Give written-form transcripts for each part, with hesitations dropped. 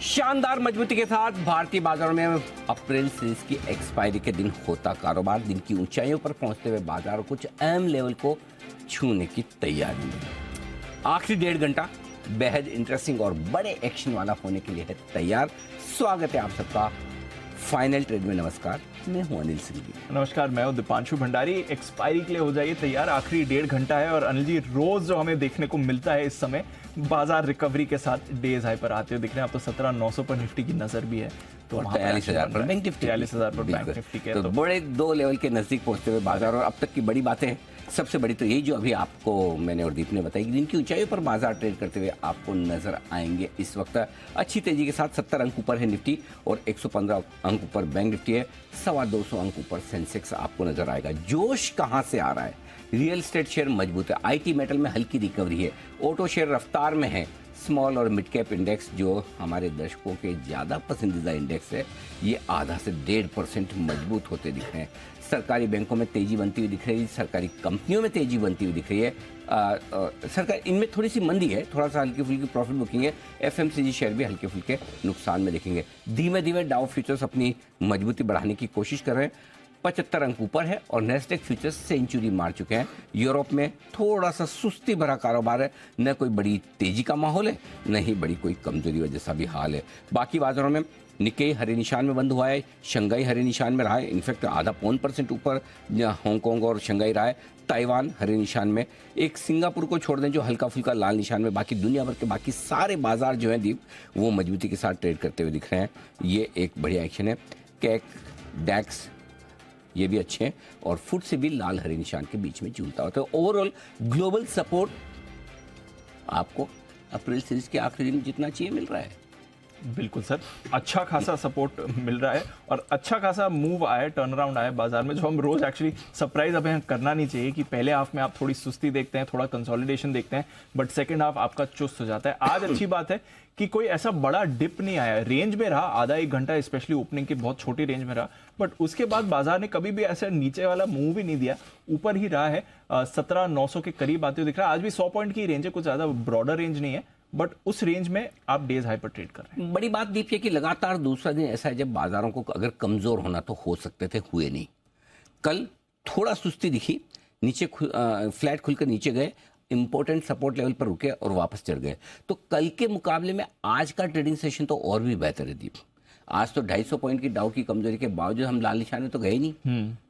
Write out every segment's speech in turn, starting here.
शानदार मजबूती के साथ भारतीय बाजारों में अप्रैल सीरीज की एक्सपायरी के दिन होता कारोबार। दिन की ऊंचाइयों पर पहुंचते हुए बाजार कुछ अहम लेवल को छूने की तैयारी में। आखिरी 1.5 घंटा बेहद इंटरेस्टिंग और बड़े एक्शन वाला होने के लिए है तैयार। स्वागत है आप सबका फाइनल ट्रेड में। नमस्कार, मैं हूं अनिल सिंह। नमस्कार, मैं हूं दीपांशु भंडारी। एक्सपायरी के लिए हो जाइए तैयार। आखिरी 1.5 घंटा है और अनिल जी, रोज जो हमें देखने को मिलता है इस समय बाजार रिकवरी के साथ डेज हाई पर आते हुए दिख रहे हैं। अब तो 17,900 पर निफ्टी की नजर भी है, तो 43,000 पर बैंक निफ्टी, 43,000 पर बैंक निफ्टी के तो बड़े 2 लेवल के नजदीक पहुंचते हुए बाजार। और अब तक की बड़ी बातें, सबसे बड़ी तो यही जो अभी आपको मैंने और दीप ने बताई कि दिन की ऊंचाइयों पर बाजार ट्रेड करते हुए आपको नजर आएंगे। इस वक्त अच्छी तेजी के साथ 70 अंक ऊपर है निफ्टी और 115 अंक ऊपर बैंक निफ्टी है। 250 अंक ऊपर सेंसेक्स आपको नजर आएगा। जोश कहां से आ रहा है? रियल एस्टेट शेयर मजबूत है, आईटी मेटल में हल्की रिकवरी है, ऑटो शेयर रफ्तार में है, स्मॉल और मिड कैप इंडेक्स जो हमारे दर्शकों के ज़्यादा पसंदीदा इंडेक्स है, ये आधा से 1.5% मजबूत होते दिख रहे हैं। सरकारी बैंकों में तेजी बनती हुई दिख रही है, सरकारी कंपनियों में तेजी बनती हुई दिख रही है। सरकार इनमें थोड़ी सी मंदी है, थोड़ा सा हल्की फुल्की प्रॉफिट बुकिंग है। एफएमसीजी शेयर भी हल्के फुल्के नुकसान में दिखेंगे। धीमे धीमे डाउ फ्यूचर्स अपनी मजबूती बढ़ाने की कोशिश कर रहे हैं। 75 अंक ऊपर है और नेस्डेक फ्यूचर्स सेंचुरी मार चुके हैं। यूरोप में थोड़ा सा सुस्ती भरा कारोबार है, न कोई बड़ी तेजी का माहौल है, न ही बड़ी कोई कमजोरी जैसा भी हाल है। बाकी बाजारों में निक्केई हरे निशान में बंद हुआ है, शंघाई हरे निशान में रहा है, इनफैक्ट आधा 0.5% ऊपर हांगकांग और शंघाई रहा है। ताइवान हरे निशान में, एक सिंगापुर को छोड़ दें जो हल्का फुल्का लाल निशान में। बाकी दुनिया भर के बाकी सारे बाजार जो हैं दीप, वो मजबूती के साथ ट्रेड करते हुए दिख रहे हैं। ये एक बढ़िया एक्शन है। कैक, डैक्स ये भी अच्छे हैं और फुट से भी लाल हरे निशान के बीच में झूलता होता है। ओवरऑल ग्लोबल सपोर्ट आपको अप्रैल सीरीज के आखिरी दिन जितना चाहिए मिल रहा है। बिल्कुल सर, अच्छा खासा सपोर्ट मिल रहा है और अच्छा खासा मूव आया, टर्न अराउंड आया बाजार में, जो हम रोज एक्चुअली सरप्राइज अब करना नहीं चाहिए कि पहले हाफ में आप थोड़ी सुस्ती देखते हैं, थोड़ा कंसोलिडेशन देखते हैं, बट सेकंड हाफ आपका चुस्त हो जाता है। आज अच्छी बात है कि कोई ऐसा बड़ा डिप नहीं आया, रेंज में रहा आधा 1 घंटा, स्पेशली ओपनिंग की बहुत छोटी रेंज में रहा, बट उसके बाद बाजार ने कभी भी ऐसा नीचे वाला मूव ही नहीं दिया, ऊपर ही रहा है। 17,900 के करीब आते हुए दिख रहा है। आज भी 100 पॉइंट की रेंज है, कुछ ज्यादा ब्रॉडर रेंज नहीं है, बट उस रेंज में आप डेज हाई पर ट्रेड कर रहे हैं। बड़ी बात दीप है कि लगातार दूसरा दिन ऐसा है जब बाजारों को अगर कमजोर होना तो हो सकते थे, हुए नहीं। कल थोड़ा सुस्ती दिखी, नीचे फ्लैट खुलकर नीचे गए, इंपॉर्टेंट सपोर्ट लेवल पर रुके और वापस चढ़ गए। तो कल के मुकाबले में आज का ट्रेडिंग सेशन तो और भी बेहतर है दीप। आज तो 250 पॉइंट की डाउ की कमजोरी के बावजूद हम लाल निशान में तो गए नहीं।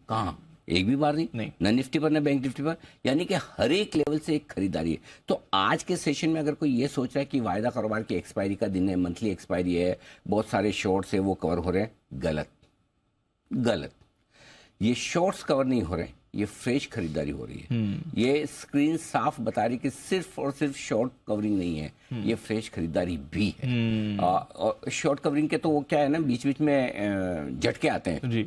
कहाँ? एक भी बार नहीं, न निफ्टी पर न बैंक निफ्टी पर, यानी कि हर एक लेवल से एक खरीदारी है। तो आज के सेशन में अगर कोई ये सोच रहा है कि वायदा कारोबार की एक्सपायरी का दिन है, मंथली एक्सपायरी है, बहुत सारे शॉर्ट्स है वो कवर हो रहे हैं, गलत गलत। ये शॉर्ट्स कवर नहीं हो रहे, ये फ्रेश खरीदारी हो रही है। ये स्क्रीन साफ बता रही कि सिर्फ और सिर्फ शॉर्ट कवरिंग नहीं है, ये फ्रेश खरीदारी भी है। और शॉर्ट कवरिंग के तो वो क्या है ना, बीच बीच में झटके आते हैं जी।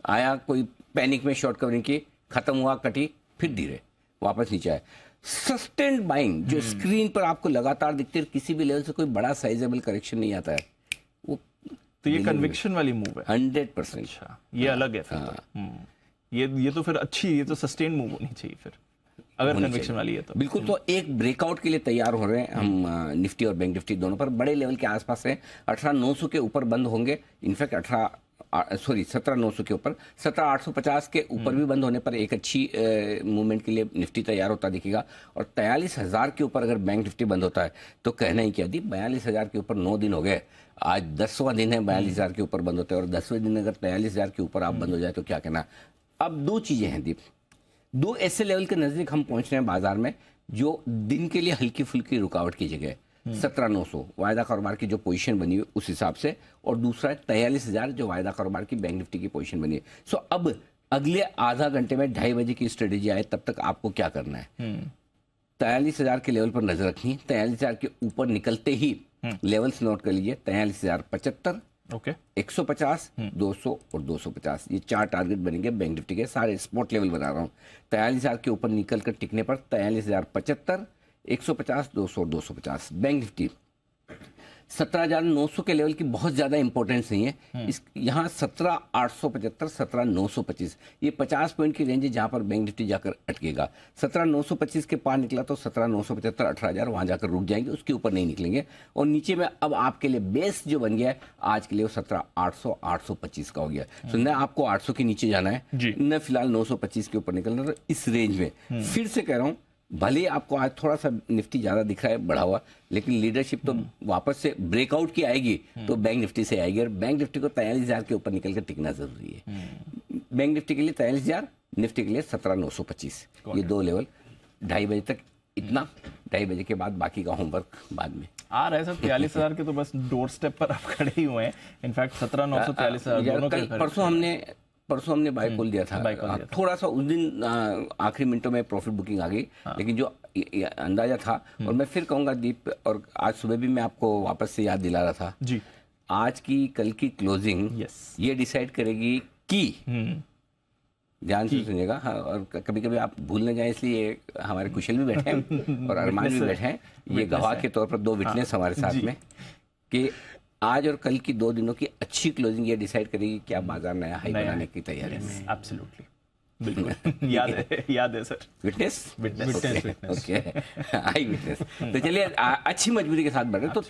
आया कोई पैनिक में शॉर्ट कवरिंग की, खत्म हुआ, कटी, फिर धीरे वापस नीचे आए। सस्टेन्ड बाइंग जो स्क्रीन पर आपको लगातार दिखती है, किसी भी लेवल से कोई बड़ा साइजेबल करेक्शन नहीं आता है, वो तो ये कन्विक्शन वाली मूव है 100%। अच्छा, ये अलग है फिर ये तो फिर अच्छी, ये तो सस्टेन मूव होनी चाहिए फिर अगर कन्विक्शन वाली है तो। बिल्कुल, तो एक ब्रेकआउट के लिए तैयार हो रहे हैं हम। निफ्टी और बैंक निफ्टी दोनों पर बड़े लेवल के आसपास हैं। 18,900 के ऊपर बंद होंगे, इनफैक्ट 17,900 के ऊपर, 17,850 के ऊपर भी बंद होने पर एक अच्छी मूवमेंट के लिए निफ्टी तैयार होता दिखेगा। और 43,000 के ऊपर अगर बैंक निफ्टी बंद होता है तो कहना ही क्या दी, 42,000 के ऊपर 9 दिन हो गए, आज 10वां दिन है 42,000 के ऊपर बंद होते हैं। और 10वें दिन अगर 43,000 के ऊपर आप बंद हो जाए तो क्या कहना। अब 2 चीजें हैं दीप, 2 ऐसे लेवल के नजदीक हम पहुंच रहे हैं बाजार में जो दिन के लिए हल्की फुल्की रुकावट की जगह है। 17,900 वायदा कारोबार की जो पोजीशन बनी हुई उस हिसाब से, और दूसरा है 43,000 जो वायदा कारोबार की बैंक निफ्टी की पोजीशन बनी है। सो अब अगले आधा घंटे में 2:30 बजे की स्ट्रेटेजी आए तब तक आपको क्या करना है? 43,000 के लेवल पर नजर रखनी है। 43,000 के ऊपर निकलते ही लेवल्स नोट कर लीजिए, 43,075, ओके, 150, 200 और 250, ये 4 टारगेट बनेंगे बैंक निफ्टी के। सारे स्पॉट लेवल बना रहा हूँ। 43,000 के ऊपर निकल कर टिकने पर 43,075, 150, 200 और 250। बैंक निफ्टी 17,900 के लेवल की बहुत ज्यादा इंपॉर्टेंस नहीं है। इस यहाँ 17,875, 17,925 ये 50 पॉइंट की रेंज है जहां पर बैंक निफ्टी जाकर अटकेगा। 17,925 के पार निकला तो 17,975, 18,000 वहां जाकर रुक जाएंगे, उसके ऊपर नहीं निकलेंगे। और नीचे में अब आपके लिए बेस जो बन गया है आज के लिए वो 17,800, 825 का हो गया। तो न आपको 800 के नीचे जाना है, न फिलहाल 925 के ऊपर निकलना। तो इस रेंज में फिर से कह रहा हूँ, भले ही आपको आज थोड़ा सा निफ्टी ज्यादा दिख रहा है बढ़ा हुआ, लेकिन लीडरशिप तो वापस से ब्रेकआउट की आएगी तो बैंक निफ्टी से आएगी। और बैंक निफ्टी को 43,000 के ऊपर निकल कर टिकना जरूरी है। बैंक निफ्टी के लिए 43,000, निफ्टी के लिए 17,925, ये दो लेवल 2:30 बजे तक। इतना 2:30 बजे के बाद बाकी का होमवर्क बाद में आ रहा है सर। 43,000 के तो बस डोर स्टेप पर आप खड़े ही हुए हैं। इनफैक्ट 17,900, 43,000 दोनों के परसों हमने बाय कॉल दिया था। थोड़ा सा उस दिन आखिरी मिनटों में प्रॉफिट बुकिंग आ गई, लेकिन जो अंदाजा था, और मैं फिर कहूंगा दीप, और आज सुबह भी मैं आपको वापस से याद दिला रहा था जी, आज की कल की क्लोजिंग ये डिसाइड करेगी कि ध्यान से सुनिएगा। हाँ, और कभी कभी आप भूल न जाए, इसलिए हमारे कुशल भी बैठे हैं और अरमान भी बैठे हैं, ये गवाह के तौर पर दो विटनेस हमारे साथ में, कि आज और कल की 2 दिनों की अच्छी क्लोजिंग ये डिसाइड करेगी कि आप बाजार नया हाई बनाने की तैयारी में। एब्सोल्युटली, बिल्कुल याद है सर। विटनेस ओके, आई विटनेस। तो चलिए अच्छी मजबूरी के साथ बढ़ रहे, तो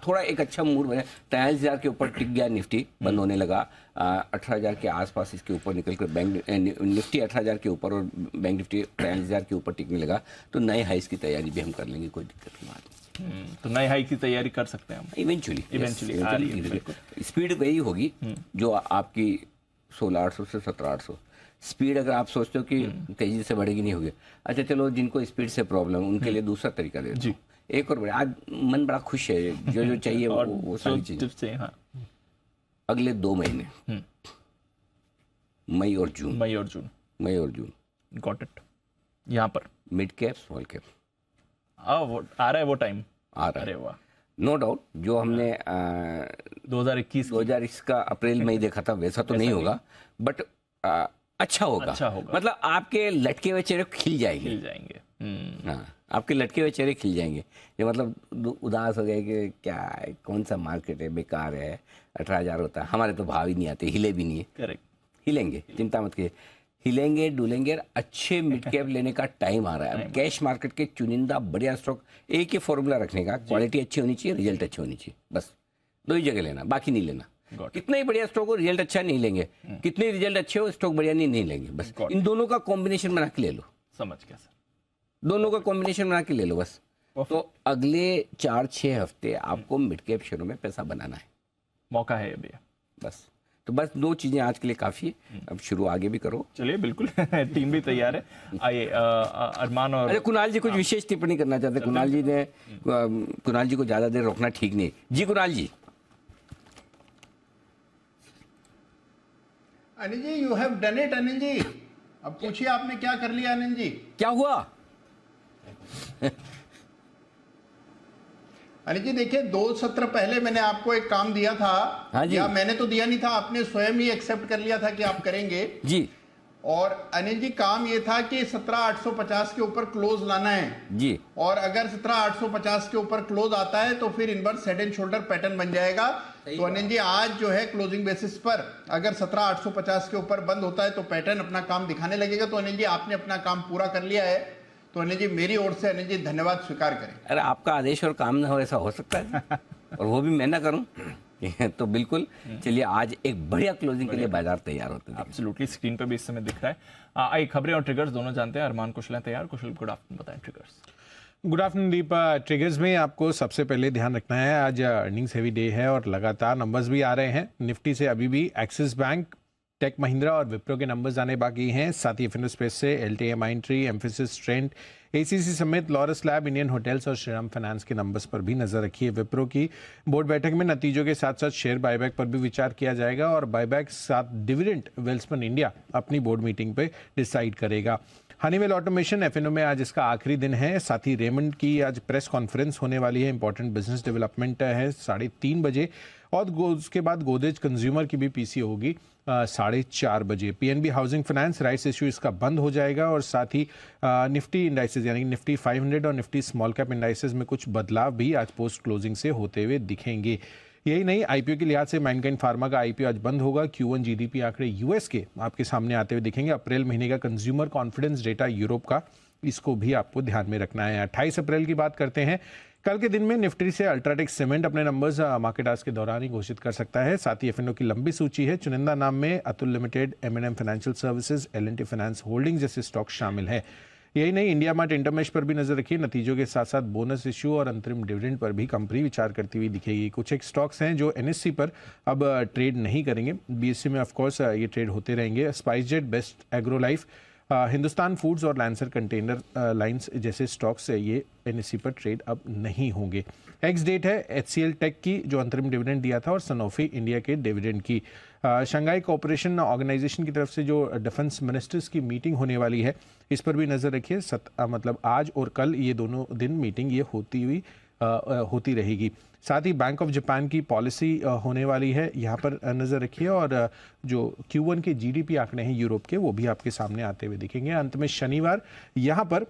थोड़ा एक अच्छा मूड बने। 43,000 के ऊपर टिक गया निफ्टी, बंद होने लगा 18,000 के आसपास इसके ऊपर निकलकर बैंक निफ्टी 18,000 के ऊपर और बैंक निफ्टी 43,000 के ऊपर टिकने लगा, तो नए हाइस की तैयारी भी हम कर लेंगे, कोई दिक्कत की बात नहीं। तो नए हाई की तैयारी कर सकते हैं हम इवेंचुअली। स्पीड वही होगी जो आपकी 16,800 से 17,800 स्पीड। अगर आप सोचते हो कि तेजी से बढ़ेगी, नहीं होगी, अच्छा चलो, जिनको स्पीड से प्रॉब्लम उनके लिए दूसरा तरीका दे दो। एक और बड़ा, आज मन बड़ा खुश है, जो चाहिए वो सारी चीजें। अगले 2 महीने, मई और जून, गॉट इट। यहाँ पर मिड कैप, स्मॉल कैप आ रहा है, वो टाइम आ रहा है। अरे वाह, नो डाउट। जो हमने 2021 का अप्रैल मई देखा था वैसा तो नहीं होगा, बट अच्छा होगा। मतलब आपके लटके हुए चेहरे खिल जाएंगे। हाँ, आपके लटके हुए चेहरे खिल जाएंगे। ये मतलब उदास हो गए कि क्या है, कौन सा मार्केट है, बेकार है, 18,000 होता है, हमारे तो भाव ही नहीं आते, हिले भी नहीं है। करेक्ट, हिलेंगे, चिंता मत कीजिए, हिलेंगे डुलेंगे। अच्छे मिड कैप लेने का टाइम आ रहा है। कैश मार्केट के चुनिंदा बढ़िया स्टॉक, एक ही फॉर्मूला रखने का, क्वालिटी अच्छी होनी चाहिए, रिजल्ट अच्छे होनी चाहिए, बस 2 ही जगह लेना, बाकी नहीं लेना। कितना ही बढ़िया स्टॉक हो, रिजल्ट अच्छा नहीं लेंगे, कितने रिजल्ट अच्छे हो, स्टॉक बढ़िया नहीं लेंगे, बस इन दोनों का कॉम्बिनेशन बना के ले लो। समझ गया सर, दोनों का कॉम्बिनेशन बना के ले लो बस। तो अगले 4-6 हफ्ते आपको मिड कैप शेयरों में पैसा बनाना है, मौका है अभी बस। तो बस 2 चीजें आज के लिए काफी है, अब शुरू आगे भी करो। चलिए, बिल्कुल टीम भी तैयार है। आइए अरमान और कुणाल जी कुछ विशेष टिप्पणी करना चाहते हैं। कुणाल जी को ज्यादा देर रोकना ठीक नहीं जी। Kunal ji. Anil ji, you have done it Anil ji. अब पूछिए आपने क्या कर लिया अनिल जी? क्या हुआ? अनिल जी देखिए, 2 सत्र पहले मैंने आपको एक काम दिया था। हाँ जी। या मैंने तो दिया नहीं था, आपने स्वयं ही एक्सेप्ट कर लिया था कि आप करेंगे जी। और अनिल जी काम ये था कि 17,850 के ऊपर क्लोज लाना है जी। और अगर 17,850 के ऊपर क्लोज आता है तो फिर inverse head and shoulder pattern बन जाएगा। तो अनिल जी आज जो है क्लोजिंग बेसिस पर अगर 17,850 के ऊपर बंद होता है तो पैटर्न अपना काम दिखाने लगेगा। तो अनिल जी आपने अपना काम पूरा कर लिया है, तो अनिल जी मेरी ओर से अनिल जी धन्यवाद स्वीकार करें। अरे आपका आदेश और काम ना हो ऐसा हो सकता है और वो भी मैं ना करूं तो बिल्कुल। चलिए आज एक बढ़िया क्लोजिंग के लिए बाजार तैयार होते हैं। एब्सोल्युटली, स्क्रीन पे भी इस समय दिख रहा है। आइए खबरें और ट्रिगर्स दोनों जानते हैं। अरमान कुशल तैयार। कुशल, गुड आफ्टरनून, बताएं ट्रिगर्स। गुड आफ्टरनून दीप। ट्रिगर्स में आपको सबसे पहले ध्यान रखना है, आज अर्निंग्स हेवी डे है और लगातार नंबर्स भी आ रहे हैं। निफ्टी से अभी भी एक्सिस बैंक, टेक महिंद्रा और विप्रो के नंबर्स आने बाकी हैं। साथ ही एफएनओ स्पेस से एलटीए माइंट्री, एम्फेसिस, ट्रेंड, एसीसी समेत लॉरस लैब, इंडियन होटल्स और श्रीराम फाइनेंस के नंबर्स पर भी नजर रखिए। विप्रो की बोर्ड बैठक में नतीजों के साथ साथ शेयर बायबैक पर भी विचार किया जाएगा और बायबैक साथ डिविडेंड वेल्सपन इंडिया अपनी बोर्ड मीटिंग पे डिसाइड करेगा। हनीवेल ऑटोमेशन एफएनओ में आज इसका आखिरी दिन है। साथ ही रेमंड की आज प्रेस कॉन्फ्रेंस होने वाली है, इंपॉर्टेंट बिजनेस डेवलपमेंट है 3:30 बजे और उसके बाद गोदरेज कंज्यूमर की भी पीसी होगी 4:30 बजे। PNB housing finance rights issue इसका बंद हो जाएगा और साथ ही निफ्टी इंडाइसेस यानी निफ्टी 500 और निफ्टी स्मॉल कैप इंडाइसेस में कुछ बदलाव भी आज पोस्ट क्लोजिंग से होते हुए दिखेंगे। यही नहीं, आईपीओ के लिहाज से मैनकाइंड फार्मा का आईपीओ आज बंद होगा। Q1 जीडीपी आंकड़े यूएस के आपके सामने आते हुए दिखेंगे। अप्रैल महीने का कंज्यूमर कॉन्फिडेंस डेटा यूरोप का, इसको भी आपको ध्यान में रखना है। 28 अप्रैल की बात करते हैं। कल के दिन में निफ्टी से अल्ट्राटेक सीमेंट अपने नंबर्स मार्केट आज के दौरान ही घोषित कर सकता है। साथ ही एफएनओ की लंबी सूची है। चुनिंदा नाम में Atul limited, M&M financial services, L&T finance holding जैसे स्टॉक शामिल है। यही नहीं, इंडिया मार्ट इंटरमेश पर भी नजर रखिए। नतीजों के साथ साथ बोनस इश्यू और अंतरिम डिविडेंड पर भी कंपनी विचार करती हुई दिखेगी। कुछ एक स्टॉक्स हैं जो एनएससी पर अब ट्रेड नहीं करेंगे, बीएससी में ऑफकोर्स ये ट्रेड होते रहेंगे। SpiceJet, best agro life, Hindustan foods और लैंसर कंटेनर लाइंस जैसे स्टॉक्स ये एनएससी पर ट्रेड अब नहीं होंगे। एक्स डेट है HCL टेक की जो अंतरिम डिविडेंड दिया था और सनोफी इंडिया के डिविडेंड की। शंघाई कोऑपरेशन ऑर्गेनाइजेशन की तरफ से जो डिफेंस मिनिस्टर्स की मीटिंग होने वाली है, इस पर भी नज़र रखिए। मतलब आज और कल ये दोनों दिन मीटिंग ये होती रहेगी। साथ ही बैंक ऑफ जापान की पॉलिसी होने वाली है, यहाँ पर नज़र रखिए। और जो Q1 के जीडीपी आंकड़े हैं यूरोप के, वो भी आपके सामने आते हुए दिखेंगे। अंत में शनिवार यहाँ पर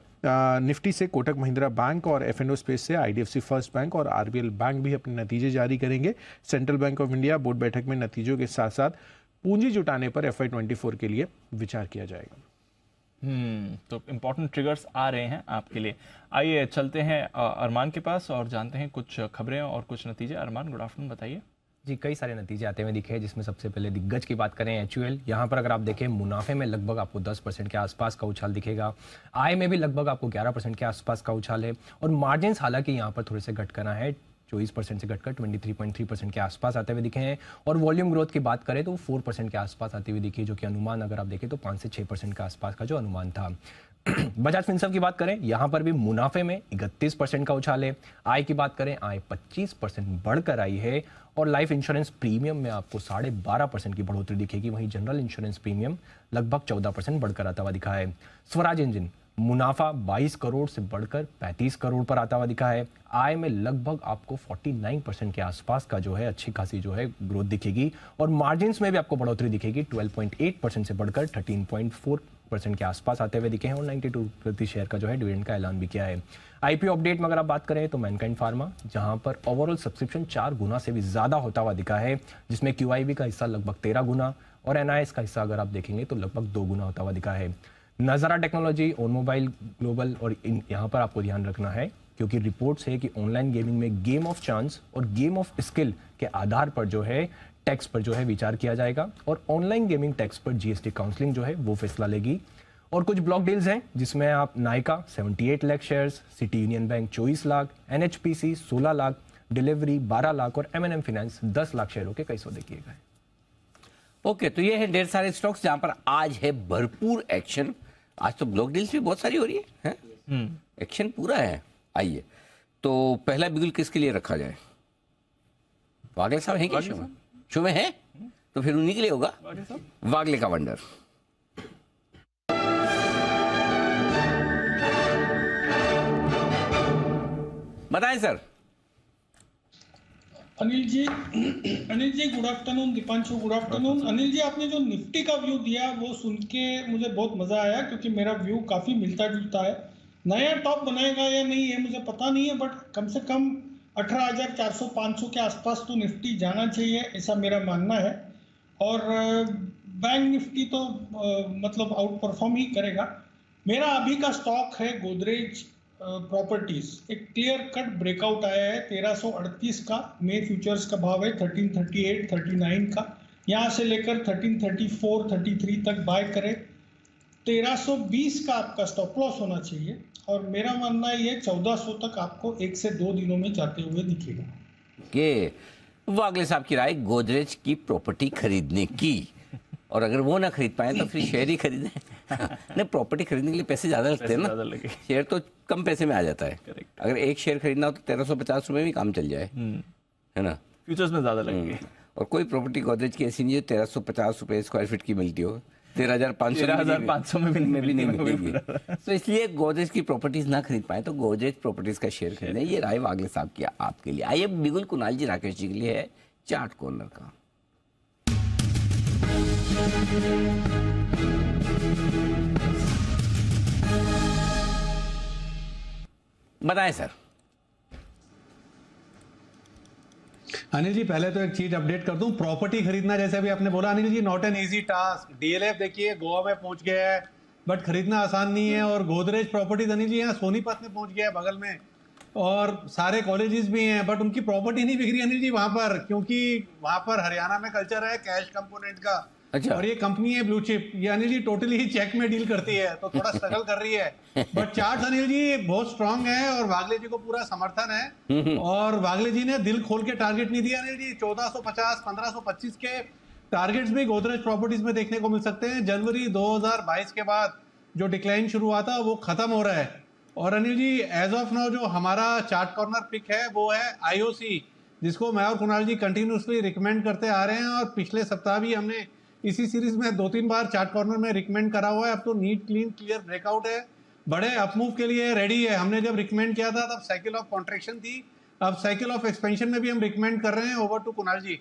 निफ्टी से कोटक महिंद्रा बैंक और एफएनओ स्पेस से IDFC फर्स्ट बैंक और RBL बैंक भी अपने नतीजे जारी करेंगे। Central bank of India board बैठक में नतीजों के साथ साथ पूंजी जुटाने पर FY24 के लिए विचार किया जाएगा। तो इम्पोर्टेंट ट्रिगर्स आ रहे हैं आपके लिए। आइए चलते हैं अरमान के पास और जानते हैं कुछ खबरें और कुछ नतीजे। अरमान, गुड आफ्टरनून, बताइए। जी, कई सारे नतीजे आते हुए दिखे, जिसमें सबसे पहले दिग्गज की बात करें HUL। यहाँ पर अगर आप देखें, मुनाफे में लगभग आपको 10% के आसपास का उछाल दिखेगा। आय में भी लगभग आपको 11% के आसपास का उछाल है। और मार्जिन्स हालांकि यहाँ पर थोड़े से घटकर है, 24% से घटकर 23.3% के आसपास आते हुए दिखे हैं। और वॉल्यूम ग्रोथ की बात करें तो 4% के आसपास आती हुई दिखी, जो कि अनुमान अगर आप देखें तो 5 से 6% के आसपास का जो अनुमान था। बजाज फिनसर्व की बात करें, यहाँ पर भी मुनाफे में 31% का उछाल है। आय की बात करें, आय 25% बढ़कर आई है। और लाइफ इंश्योरेंस प्रीमियम में आपको 12.5% की बढ़ोतरी दिखेगी। वहीं जनरल इंश्योरेंस प्रीमियम लगभग 14% बढ़कर आता हुआ दिखा है। स्वराज इंजन मुनाफा 22 करोड़ से बढ़कर 35 करोड़ पर आता हुआ दिखा है। आय में लगभग आपको 49% के आसपास का जो है अच्छी खासी जो है ग्रोथ दिखेगी। और मार्जिन्स में भी आपको बढ़ोतरी दिखेगी, 12.8% से बढ़कर 13.4% के आसपास आते हुए दिखे हैं। और 92 प्रति शेयर का जो है डिविडेंड का ऐलान भी किया है। आईपीओ अपडेट में अगर आप बात करें तो मैनकाइंड फार्मा, जहां पर ओवरऑल सब्सक्रिप्शन 4 गुना से भी ज्यादा होता हुआ दिखा है, जिसमें QIB का हिस्सा लगभग 13 गुना और NIS का हिस्सा अगर आप देखेंगे तो लगभग 2 गुना होता हुआ दिखा है। नज़ारा टेक्नोलॉजी, ऑनमोबाइल ग्लोबल, और यहाँ पर आपको ध्यान रखना है क्योंकि रिपोर्ट्स है कि ऑनलाइन गेमिंग में गेम ऑफ चांस और गेम ऑफ स्किल के आधार पर जो है टैक्स पर जो है विचार किया जाएगा। और ऑनलाइन गेमिंग टैक्स पर GST काउंसलिंग जो है वो फैसला लेगी। और कुछ ब्लॉक डील्स हैं जिसमें आप Nykaa 78 lakh shares, city union bank 24 lakh, NHPC 16 lakh, delivery 12 lakh और M&M फाइनेंस 10 लाख शेयरों के कई सौदे किए गए। ओके, तो ये है ढेर सारे स्टॉक्स जहां पर आज है भरपूर एक्शन। आज तो ब्लॉक डील्स भी बहुत सारी हो रही है? एक्शन पूरा है। आइए, तो पहला बिगुल किसके लिए रखा जाए? वागले साहब हैं क्या शो में? शो में है तो फिर उन्हीं के लिए होगा। वागले का वंडर। बताएं sir. Anil ji good afternoon. Deepanshu good afternoon. Anil ji, आपने जो निफ्टी का व्यू दिया वो सुन के मुझे बहुत मजा आया, क्योंकि मेरा व्यू काफी मिलता जुलता है। नया टॉप बनाएगा या नहीं है मुझे पता नहीं है, बट कम से कम 18,400-500 के आसपास तो निफ्टी जाना चाहिए, ऐसा मेरा मानना है। और बैंक निफ्टी तो मतलब आउट परफॉर्म ही करेगा। मेरा अभी का स्टॉक है गोदरेज प्रॉपर्टीज। एक क्लियर कट ब्रेकआउट आया है 1338 का। मे फ्यूचर्स का भाव है 1338-39 का। यहाँ से लेकर 1334-33 तक बाय करें। 1320 का आपका स्टॉप लॉस होना चाहिए। और मेरा मानना ये 1400 तक आपको 1 से 2 दिनों में जाते हुए दिखेगा। के वागले साहब की राय गोदरेज की प्रॉपर्टी खरीदने की, और अगर वो ना खरीद पाए तो फिर शेयर ही खरीदें। नहीं, प्रॉपर्टी खरीदने के लिए पैसे ज्यादा लगते हैं ना, शेयर तो कम पैसे में आ जाता है। अगर एक शेयर खरीदना हो तो 1350 रुपए में काम चल जाए, है ना? फ्यूचर्स में ज्यादा लगेंगे। और कोई प्रॉपर्टी गोदरेज की ऐसी नहीं है 1350 रुपए स्क्वायर फीट की मिलती हो, 13,500 में भी नहीं मिलेगी। तो इसलिए गोदरेज की प्रॉपर्टीज ना खरीद पाए तो गोदरेज प्रॉपर्टीज का शेयर खरीदें। ये राय वागले साहब की आपके लिए। आइए बिगुल कुणाल जी राकेश जी के लिए है चार्ट कॉर्नर का। बताएं सर। अनिल जी, पहले तो एक चीज अपडेट कर दूं, प्रॉपर्टी खरीदना जैसे अभी आपने बोला Anil ji, not an easy task. DLF देखिए गोवा में पहुंच गया है, बट खरीदना आसान नहीं है। और गोदरेज प्रॉपर्टीज अनिल जी यहाँ सोनीपत में पहुंच गया है बगल में, और सारे कॉलेजेस भी हैं, बट उनकी प्रॉपर्टी नहीं बिक रही अनिल जी वहां पर, क्योंकि वहां पर हरियाणा में कल्चर है कैश कंपोनेंट का। अच्छा। और ये कंपनी है ब्लू चिप, ये अनिल जी टोटली ही चेक में डील करती है, तो थोड़ा स्ट्रगल कर रही है। बट चार्ट्स अनिल जी बहुत स्ट्रांग है और वागले जी को पूरा समर्थन है। और वागले जी ने दिल खोल के टारगेट नहीं दिया अनिल जी। 1450 1525 के टारगेट्स भी गोदरेज प्रॉपर्टीज में देखने को मिल सकते हैं। जनवरी 2022 के बाद जो डिक्लाइन शुरू हुआ था वो खत्म हो रहा है। और Anil ji as of now जो हमारा चार्ट कॉर्नर पिक है वो है IOC, जिसको मैं और कुणाल जी कंटिन्यूसली रिकमेंड करते आ रहे हैं। और पिछले सप्ताह भी हमने इसी सीरीज में 2-3 बार चार्ट कॉर्नर में रिकमेंड करा हुआ है। अब तो नीट क्लीन क्लियर ब्रेकआउट है, बड़े अपमूव के लिए रेडी है। हमने जब रिकमेंड किया था तब साइकिल ऑफ कॉन्ट्रैक्शन थी, अब साइकिल ऑफ एक्सपेंशन में भी हम रिकमेंड कर रहे हैं। ओवर टू कुणाल जी।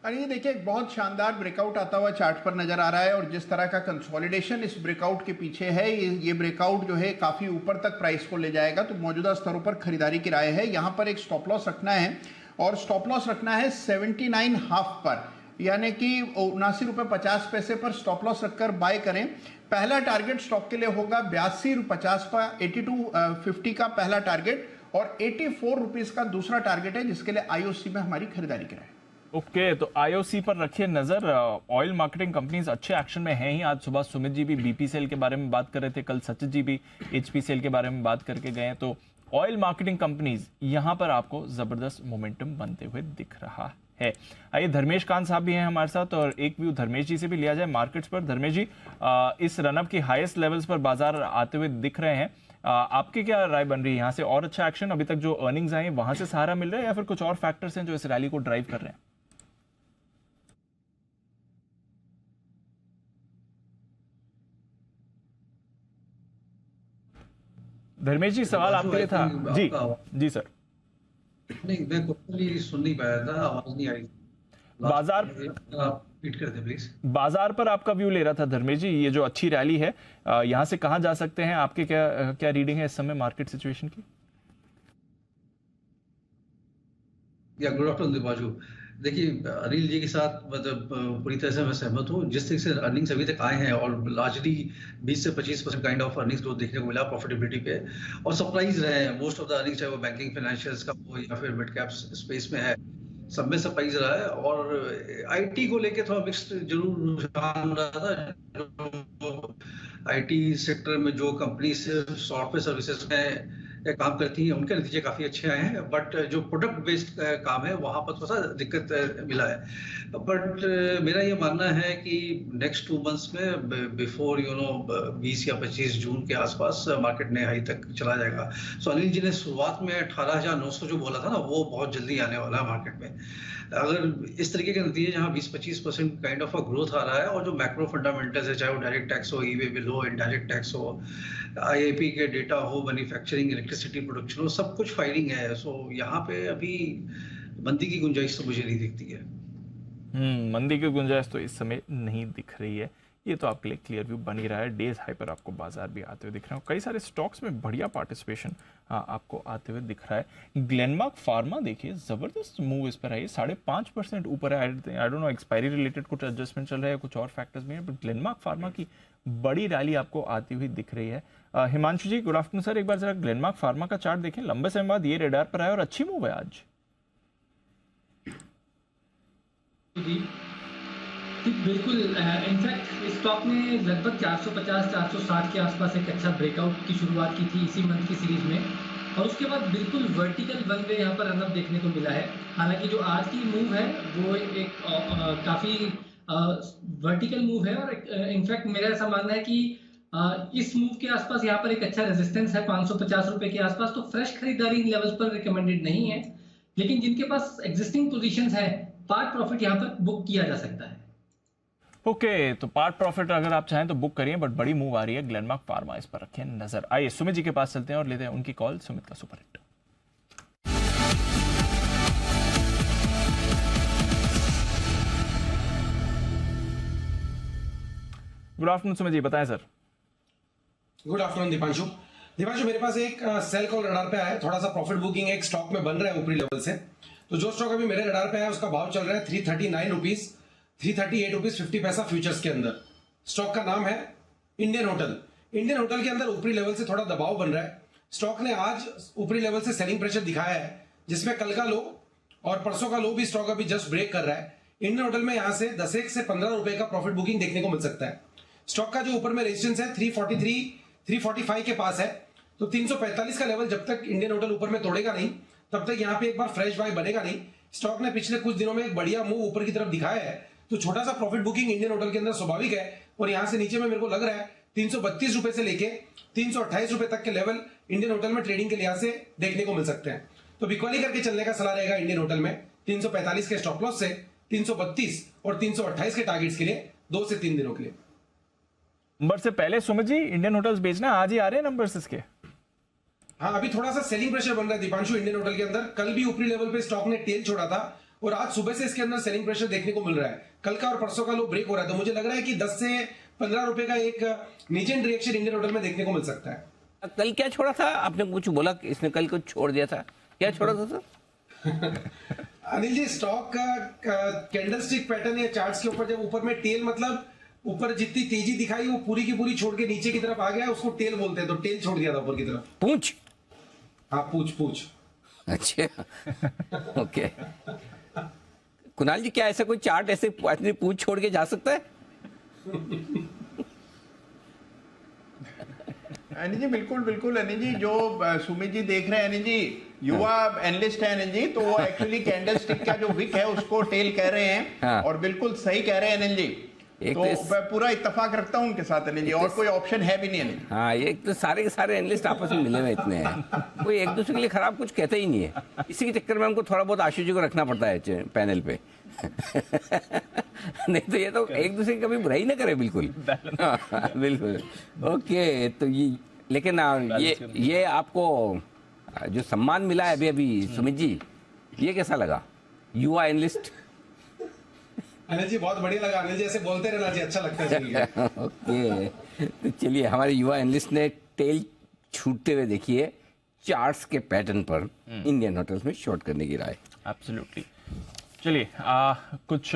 और ये देखिए एक बहुत शानदार ब्रेकआउट आता हुआ चार्ट पर नजर आ रहा है, और जिस तरह का कंसोलिडेशन इस ब्रेकआउट के पीछे है, ये ब्रेकआउट जो है काफी ऊपर तक प्राइस को ले जाएगा। तो मौजूदा स्तरों पर खरीदारी की राय है। यहाँ पर एक स्टॉप लॉस रखना है, और स्टॉप लॉस रखना है 79.5 पर, यानी कि 79 रुपये 50 पर स्टॉप लॉस रखकर बाय करें। पहला टारगेट स्टॉक के लिए होगा 82.50 पर, 82.50 का पहला टारगेट, और 84 रुपीज का दूसरा टारगेट है, जिसके लिए IOC में हमारी खरीदारी की राय है। ओके, तो IOC पर रखिए नजर। ऑयल मार्केटिंग कंपनीज अच्छे एक्शन में हैं ही। आज सुबह सुमित जी भी BPCL के बारे में बात कर रहे थे, कल सचित जी भी HPCL के बारे में बात करके गए। तो ऑयल मार्केटिंग कंपनीज यहां पर आपको जबरदस्त मोमेंटम बनते हुए दिख रहा है। आइए धर्मेश कांत साहब भी हैं हमारे साथ, और एक व्यू धर्मेश जी से भी लिया जाए मार्केट्स पर। धर्मेश जी, इस रनअप की हाईएस्ट लेवल्स पर बाजार आते हुए दिख रहे हैं, आपकी क्या राय बन रही है? यहाँ से और अच्छा एक्शन, अभी तक जो अर्निंग्स आए वहां से सहारा मिल रहा है, या फिर कुछ और फैक्टर्स हैं जो इस रैली को ड्राइव कर रहे हैं? धर्मेश जी, सवाल आपके लिए था। जी सर। नहीं, मैं टोटली सुन नहीं पाया था, आवाज नहीं आई। बाजार रिपीट कर दे प्लीज। बाजार पर आपका व्यू ले रहा था धर्मेश जी। ये जो अच्छी रैली है, यहाँ से कहाँ जा सकते हैं? आपके क्या रीडिंग है इस समय मार्केट सिचुएशन की? या गुड आफ्टरनून दिपाजू। देखिए अनिल जी के साथ मतलब पूरी तरह से मैं सहमत हूँ। जिस तरह से अर्निंग्स अभी तक आए हैं, और लार्जली 20 से 25% काइंड ऑफ अर्निंग्स ग्रोथ देखने को मिला प्रॉफिटेबिलिटी पे, और सरप्राइज रहे हैं मोस्ट ऑफ द अर्निंग्स, चाहे वो बैंकिंग फाइनेंशियल्स का हो या फिर मिड कैप स्पेस में है, सब में सरप्राइज रहा है। और IT को लेके थोड़ा मिक्स्ड जरूर रुझान रहा था। IT सेक्टर में जो कंपनी सॉफ्टवेयर सर्विसेज में काम करती हैं, उनके नतीजे काफी अच्छे आए हैं, बट जो प्रोडक्ट बेस्ड काम है वहां पर थोड़ा सा दिक्कत मिला है। बट मेरा ये मानना है कि नेक्स्ट 2 मंथ्स में बिफोर 20 या 25 जून के आसपास मार्केट नए हाई तक चला जाएगा। सो अनिल जी ने शुरुआत में 18,900 जो बोला था ना, वो बहुत जल्दी आने वाला है मार्केट में। अगर इस तरीके के नतीजे जहाँ 20-25% काइंड ऑफ ग्रोथ आ रहा है, और जो मैक्रो फंडामेंटल्स है, चाहे वो डायरेक्ट टैक्स हो, ई वे बिल हो, इनडायरेक्ट टैक्स हो, IIP के डेटा हो, मैन्युफैक्चरिंग, इलेक्ट्रिसिटी प्रोडक्शन हो, सब कुछ फायरिंग है। सो यहाँ पे अभी मंदी की गुंजाइश तो मुझे नहीं दिखती है। मंदी की गुंजाइश तो इस समय नहीं दिख रही है। ये तो आपके लिए क्लियर व्यू बन ही रहा है। डेज हाई पर आपको बाजार भी आते हुए दिख रहे हैं, कई सारे स्टॉक्स में बढ़िया पार्टिसिपेशन आपको आते हुए दिख रहा है। ग्लेनमार्क फार्मा देखिए, जबरदस्त मूव इस पर है, 5.5% ऊपर है। I don't know expiry related कुछ एडजस्टमेंट चल रहा है, कुछ और फैक्टर्स भी हैं, बट ग्लेनमार्क फार्मा की बड़ी रैली आपको आती हुई दिख रही है। हिमांशु जी, गुड आफ्टरनून सर। एक बार जरा ग्लेनमार्क फार्मा का चार्ट देखें, लंबे समय बाद ये रेडार पर आया और अच्छी मूव है आज। बिल्कुल, इनफैक्ट स्टॉक ने लगभग 450-460 के आसपास एक अच्छा ब्रेकआउट की शुरुआत की थी इसी मंथ की सीरीज में, और उसके बाद बिल्कुल वर्टिकल वन वे यहाँ पर रनअप देखने को मिला है। हालांकि जो आज की मूव है वो एक काफ़ी वर्टिकल मूव है, और इनफैक्ट मेरा ऐसा मानना है कि इस मूव के आसपास यहाँ पर एक अच्छा रेजिस्टेंस है 550 रुपए के आसपास। तो फ्रेश खरीदारी इन लेवल्स पर रिकमेंडेड नहीं है, लेकिन जिनके पास एग्जिस्टिंग पोजीशंस है, पार्ट प्रॉफिट यहाँ पर बुक किया जा सकता है। ओके, तो पार्ट प्रॉफिट अगर आप चाहें तो बुक करिए, बट बड़ी मूव आ रही है ग्लेनमार्क फार्मा, इस पर रखें नजर। आइए सुमित जी के पास चलते हैं और लेते हैं उनकी कॉल। सुमित का super hit. Good afternoon Sumit ji, बताएं sir. Good afternoon Deepanshu. Deepanshu, मेरे पास एक सेल कॉल रडार पे आया है, थोड़ा सा प्रॉफिट बुकिंग एक स्टॉक में बन रहा है ऊपरी लेवल से। तो जो स्टॉक अभी मेरे रडार पे है उसका भाव चल रहा है 339 रुपीज, 338 रुपीज 50 पैसा फ्यूचर्स के अंदर। स्टॉक का नाम है इंडियन होटल। इंडियन होटल के अंदर ऊपरी लेवल से थोड़ा दबाव बन रहा है। स्टॉक ने आज ऊपरी लेवल से सेलिंग प्रेशर दिखाया है, जिसमें कल का लो और परसों का लो भी स्टॉक अभी जस्ट ब्रेक कर रहा है। इंडियन होटल में यहां से 10 से 15 रुपए का प्रॉफिट बुकिंग देखने को मिल सकता है। स्टॉक का जो ऊपर में रेजिस्टेंस है 343, 345 के पास है। तो 345 का लेवल जब तक इंडियन होटल ऊपर में तोड़ेगा नहीं, तब तक यहाँ पे एक बार फ्रेश बाय बनेगा नहीं। स्टॉक ने पिछले कुछ दिनों में एक बढ़िया मूव ऊपर की तरफ दिखाया है, तो छोटा सा प्रॉफिट बुकिंग इंडियन होटल के अंदर स्वाभाविक है। और यहाँ से नीचे में मेरे को लग रहा है 332 रुपए से लेके 328 रुपए तक के लेवल इंडियन होटल में ट्रेडिंग के लिहाज से देखने को मिल सकते हैं। तो बिकवाली करके चलने का सलाह रहेगा इंडियन होटल में 345 के स्टॉप लॉस से 332 और 328 के टारगेट्स के लिए 2 से 3 दिनों के लिए। नंबर से पहले सुमित जी, इंडियन होटल्स बेचना आज ही आ रहे हैं नंबर्स इसके। हाँ, अभी थोड़ा सा सेलिंग प्रेशर बन रहा है दीपांशु इंडियन होटल के अंदर। कल भी ऊपरी लेवल पे स्टॉक ने टेल छोड़ा था और आज सुबह से इसके अंदर सेलिंग प्रेशर देखने को मिल रहा है। कल का और परसों का लो ब्रेक हो रहा है, तो मुझे लग रहा है कि 10 से 15 रुपए का एक नीजेंट रिएक्शन इंडियन होटल में देखने को मिल सकता है। कल क्या छोड़ा था आपने? कुछ बोला कि इसने कल कुछ छोड़ दिया था, क्या छोड़ा था सर? अनिल जी, स्टॉक का कैंडलस्टिक पैटर्न या चार्ट्स के ऊपर जब ऊपर में टेल, मतलब ऊपर जितनी तेजी दिखाई वो पूरी की पूरी छोड़ के नीचे की तरफ आ गया, उसको टेल बोलते हैं। तो टेल छोड़ दिया था ऊपर की तरफ। पूंछ? हाँ, पूछ। अच्छा, ओके। कुणाल जी, क्या ऐसा कोई चार्ट ऐसे अपनी पूंछ छोड़ के जा सकता है? अनिल जी बिल्कुल बिल्कुल। अनिल जी, जो सुमित जी देख रहे हैं, अनिल जी युवा एनालिस्ट है अनिल जी, तो वो एक्चुअली कैंडलस्टिक का जो विक है उसको टेल कह रहे हैं। हाँ। और बिल्कुल सही कह रहे हैं अनिल जी। तो मैं पूरा इत्तेफाक रखता हूं उनके साथ अनिल जी, और कोई ऑप्शन है भी नहीं अनिल। हाँ, ये तो सारे के सारे एनालिस्ट आपस में मिले हुए इतने हैं, कोई एक दूसरे के लिए खराब कुछ कहते ही नहीं है। इसी के चक्कर में हमको थोड़ा बहुत आशु जी को रखना पड़ता है पैनल पे। नहीं तो ये तो एक दूसरे की कभी बुराई ना करे, बिल्कुल। हाँ, बिल्कुल। ओके, तो ये लेकिन ये आपको जो सम्मान मिला है अभी अभी सुमित जी, ये कैसा लगा? युवा एनालिस्ट। अनिल जी बहुत बढ़िया लगा। अनिल जी ऐसे बोलते रहना जी, अच्छा लगता है। ओके, तो चलिए, हमारे युवा एनालिस्ट ने टेल छूटते हुए देखिए चार्ट्स के पैटर्न पर इंडियन होटल्स में शॉर्ट करने की राय। एब्सोल्युटली। चलिए, कुछ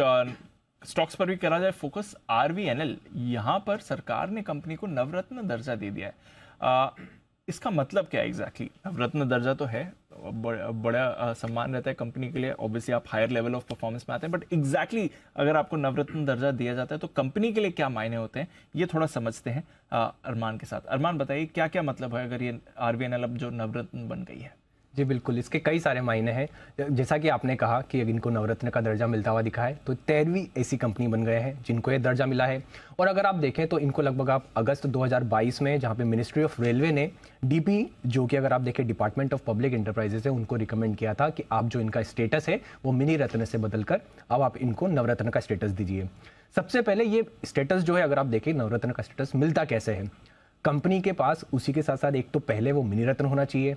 स्टॉक्स पर भी करा जाए फोकस। RVNL, यहाँ पर सरकार ने कंपनी को नवरत्न दर्जा दे दिया है। इसका मतलब क्या है एग्जैक्टली? नवरत्न दर्जा तो है, बड़ा सम्मान रहता है कंपनी के लिए, ऑब्वियसली आप हायर लेवल ऑफ परफॉर्मेंस में आते हैं, बट एग्जैक्टली अगर आपको नवरत्न दर्जा दिया जाता है तो कंपनी के लिए क्या मायने होते हैं, ये थोड़ा समझते हैं अरमान के साथ। अरमान, बताइए क्या क्या मतलब है अगर ये RVNL अब जो नवरत्न बन गई है? जी बिल्कुल, इसके कई सारे मायने हैं। जैसा कि आपने कहा कि इनको नवरत्न का दर्जा मिलता हुआ दिखा है, तो 13वीं ऐसी कंपनी बन गए हैं जिनको ये दर्जा मिला है। और अगर आप देखें तो इनको लगभग आप अगस्त 2022 में, जहां पे मिनिस्ट्री ऑफ रेलवे ने DP, जो कि अगर आप देखें डिपार्टमेंट ऑफ पब्लिक एंटरप्राइजेस है, उनको रिकमेंड किया था कि आप जो इनका स्टेटस है वो मिनी रत्न से बदलकर अब आप इनको नवरत्न का स्टेटस दीजिए। सबसे पहले ये स्टेटस जो है, अगर आप देखें नवरत्न का स्टेटस मिलता कैसे है, कंपनी के पास उसी के साथ साथ एक तो पहले वो मिनी रत्न होना चाहिए,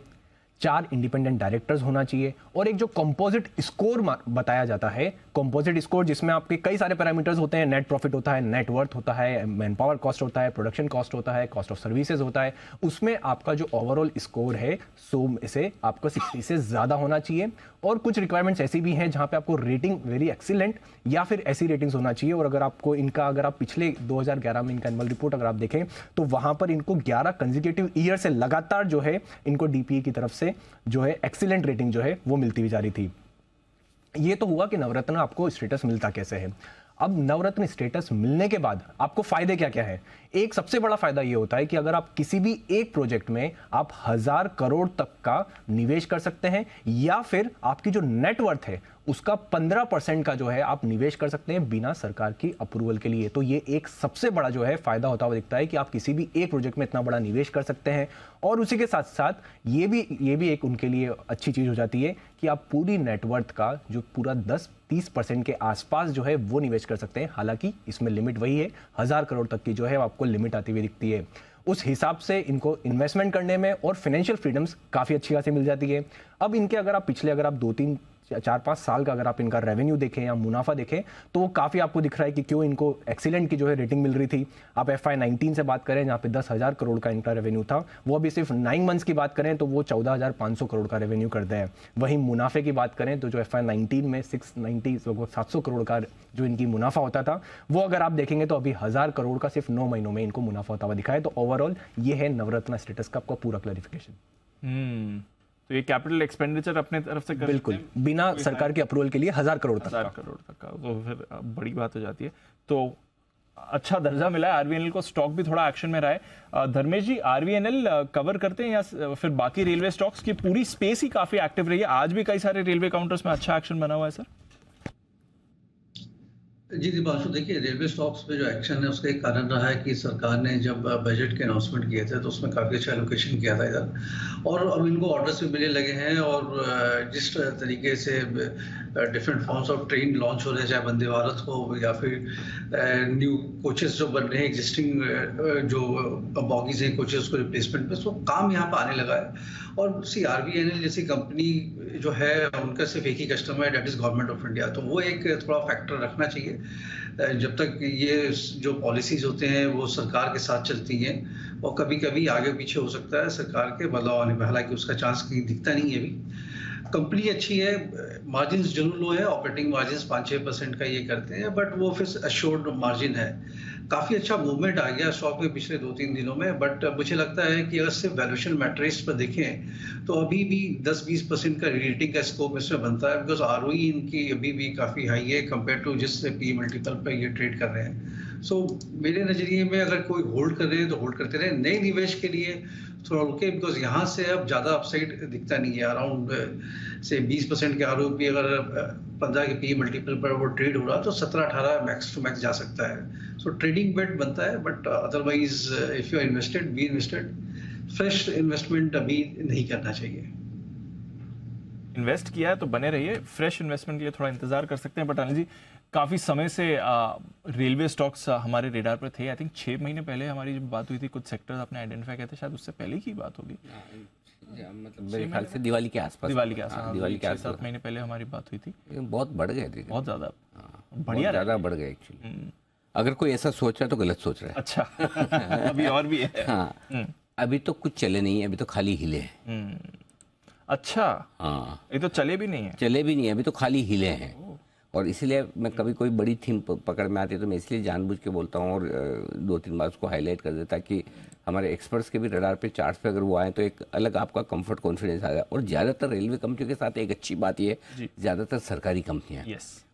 4 इंडिपेंडेंट डायरेक्टर्स होना चाहिए, और एक जो कंपोजिट स्कोर बताया जाता है, कंपोजिट स्कोर जिसमें आपके कई सारे पैरामीटर्स होते हैं, नेट प्रॉफिट होता है, नेट वर्थ होता है, मैन पावर कॉस्ट होता है, प्रोडक्शन कॉस्ट होता है, कॉस्ट ऑफ सर्विसेज होता है, उसमें आपका जो ओवरऑल स्कोर है 100 में से आपको 60 से ज़्यादा होना चाहिए। और कुछ रिक्वायरमेंट्स ऐसी भी हैं जहां पे आपको रेटिंग वेरी एक्सीलेंट या फिर ऐसी रेटिंग्स होना चाहिए। और अगर आपको इनका, अगर आप पिछले 2011 में इनका एनुअल रिपोर्ट अगर आप देखें तो वहां पर इनको 11 कंसेक्यूटिव ईयर से लगातार जो है इनको DPE की तरफ से जो है एक्सीलेंट रेटिंग जो है वो मिलती हुई जा रही थी। ये तो हुआ कि नवरत्न आपको स्टेटस मिलता कैसे है। अब नवरत्न स्टेटस मिलने के बाद आपको फायदे क्या क्या है? एक सबसे बड़ा फायदा ये होता है कि अगर आप किसी भी एक प्रोजेक्ट में आप 1000 करोड़ तक का निवेश कर सकते हैं, या फिर आपकी जो नेटवर्थ है उसका 15% का जो है आप निवेश कर सकते हैं बिना सरकार की अप्रूवल के लिए। तो ये एक सबसे बड़ा जो है फायदा होता हुआ दिखता है कि आप किसी भी एक प्रोजेक्ट में इतना बड़ा निवेश कर सकते हैं। और उसी के साथ साथ ये भी एक उनके लिए अच्छी चीज हो जाती है कि आप पूरी नेटवर्थ का जो पूरा 10-30% के आसपास जो है वो निवेश कर सकते हैं। हालांकि इसमें लिमिट वही है, 1000 करोड़ तक की जो है आपको लिमिट आती हुई दिखती है। उस हिसाब से इनको इन्वेस्टमेंट करने में और फाइनेंशियल फ्रीडम्स काफ़ी अच्छी खासी मिल जाती है। अब इनके अगर आप 2-3 4-5 साल का अगर आप इनका रेवेन्यू देखें या मुनाफा देखें तो वो काफ़ी आपको दिख रहा है कि क्यों इनको एक्सीलेंट की जो है रेटिंग मिल रही थी। आप FY19 से बात करें जहाँ पे 10,000 करोड़ का इनका रेवेन्यू था, वो अभी सिर्फ 9 मंथ्स की बात करें तो वो 14,500 करोड़ का रेवेन्यू करते हैं। वहीं मुनाफे की बात करें तो जो FY19 में 690 लगभग 700 करोड़ का जो इनकी मुनाफा होता था, वो अगर आप देखेंगे तो अभी 1,000 करोड़ का सिर्फ 9 महीनों में इनको मुनाफा होता हुआ दिखा है। तो ओवरऑल ये है नवरत्न स्टेटस का आपका पूरा क्लैरिफिकेशन। तो ये कैपिटल एक्सपेंडिचर अपने तरफ से कर बिल्कुल बिना सरकार के अप्रूवल के लिए 1,000 करोड़ तक 1,000 करोड़ तक का, तो फिर बड़ी बात हो जाती है। तो अच्छा दर्जा मिला है आरवीएनएल को, स्टॉक भी थोड़ा एक्शन में रहा है। धर्मेश जी, आरवीएनएल कवर करते हैं या फिर बाकी रेलवे स्टॉक्स की पूरी स्पेस ही काफी एक्टिव रही है? आज भी कई सारे रेलवे काउंटर्स में अच्छा एक्शन बना हुआ है सर। जी दीपांशु, देखिए रेलवे स्टॉक्स पे जो एक्शन है उसका एक कारण रहा है कि सरकार ने जब बजट के अनाउंसमेंट किए थे तो उसमें काफ़ी अच्छा एलोकेशन किया था इधर, और अब इनको ऑर्डर्स भी मिलने लगे हैं। और जिस तरीके से different forms of train launch हो रहे हैं, चाहे वंदे भारत हो या फिर न्यू कोचेस जो बन रहे हैं, एग्जिस्टिंग जो बॉगीज हैं कोचेस को रिप्लेसमेंट में, तो काम यहाँ पर आने लगा है। और सी आरवीएनएल जैसी कंपनी जो है उनका सिर्फ एक ही कस्टमर है, that is government of India, तो वो एक थोड़ा फैक्टर रखना चाहिए। जब तक ये जो पॉलिसीज होते हैं वो सरकार के साथ चलती हैं, और कभी कभी आगे पीछे हो सकता है सरकार के बदलाव आने में, हालांकि उसका चांस कहीं दिखता नहीं है अभी। कंपनी अच्छी है, मार्जिन जरूर लो है, ऑपरेटिंग मार्जिन 5-6% का ये करते हैं, बट वो फिर अश्योर्ड मार्जिन है। काफ़ी अच्छा मूवमेंट आ गया स्टॉक में पिछले 2-3 दिनों में, बट मुझे लगता है कि अगर सिर्फ वैल्यूएशन मैट्रिक्स पर देखें तो अभी भी 10-20% का रेटिंग का स्कोप इसमें बनता है, बिकॉज आरओई इनकी अभी भी काफ़ी हाई है कंपेयर टू जिस पी मल्टीपल पर ये ट्रेड कर रहे हैं। सो मेरे नज़रिए में अगर कोई होल्ड कर रहे हैं तो होल्ड करते रहे, नए निवेश के लिए थोड़ा रुके, बिकॉज यहाँ से अब ज़्यादा अपसाइड दिखता नहीं है। अराउंड से 20% के आरओपी अगर 15 के पी मल्टीपल पर वो ट्रेड हो रहा तो 17-18 मैक्स टू मैक्स जा सकता है। सो ट्रेडिंग बेट बनता है, but otherwise if you are invested be invested. Fresh investment अभी नहीं करना चाहिए। इन्वेस्ट किया है तो बने रहिए, फ्रेश इन्वेस्टमेंट के लिए थोड़ा इंतजार कर सकते हैं। बट अनिल जी, काफ़ी समय से रेलवे स्टॉक्स हमारे रेडार पर थे। आई थिंक 6 महीने पहले हमारी जब बात हुई थी, कुछ सेक्टर्स आपने आइडेंटिफाई किए थे, शायद उससे पहले की बात होगी, मतलब मेरे ख्याल से दिवाली के आसपास। दिवाली के आसपास, दिवाली के आसपास 7 महीने पहले हमारी बात हुई थी। बहुत बढ़ गए थे, बहुत ज़्यादा बढ़िया, ज़्यादा बढ़ गए एक्चुअली। अगर कोई ऐसा सोच रहा है तो गलत सोच रहा है। अच्छा अभी और भी है। हाँ, अभी तो कुछ चले नहीं है, अभी तो खाली हिले हैं। अच्छा, हाँ, ये तो चले भी नहीं है। चले भी नहीं है, अभी तो खाली हिले हैं। और इसलिए मैं कभी कोई बड़ी थीम पकड़ में आती है तो मैं इसलिए जानबूझ के बोलता हूँ और 2-3 बार उसको हाईलाइट कर देता कि हमारे एक्सपर्ट्स के भी रडार पे, चार्ट्स पे अगर वो आए तो एक अलग आपका कंफर्ट कॉन्फिडेंस आ जाए। और ज़्यादातर रेलवे कंपनियों के साथ एक अच्छी बात ये है, ज़्यादातर सरकारी कंपनियाँ,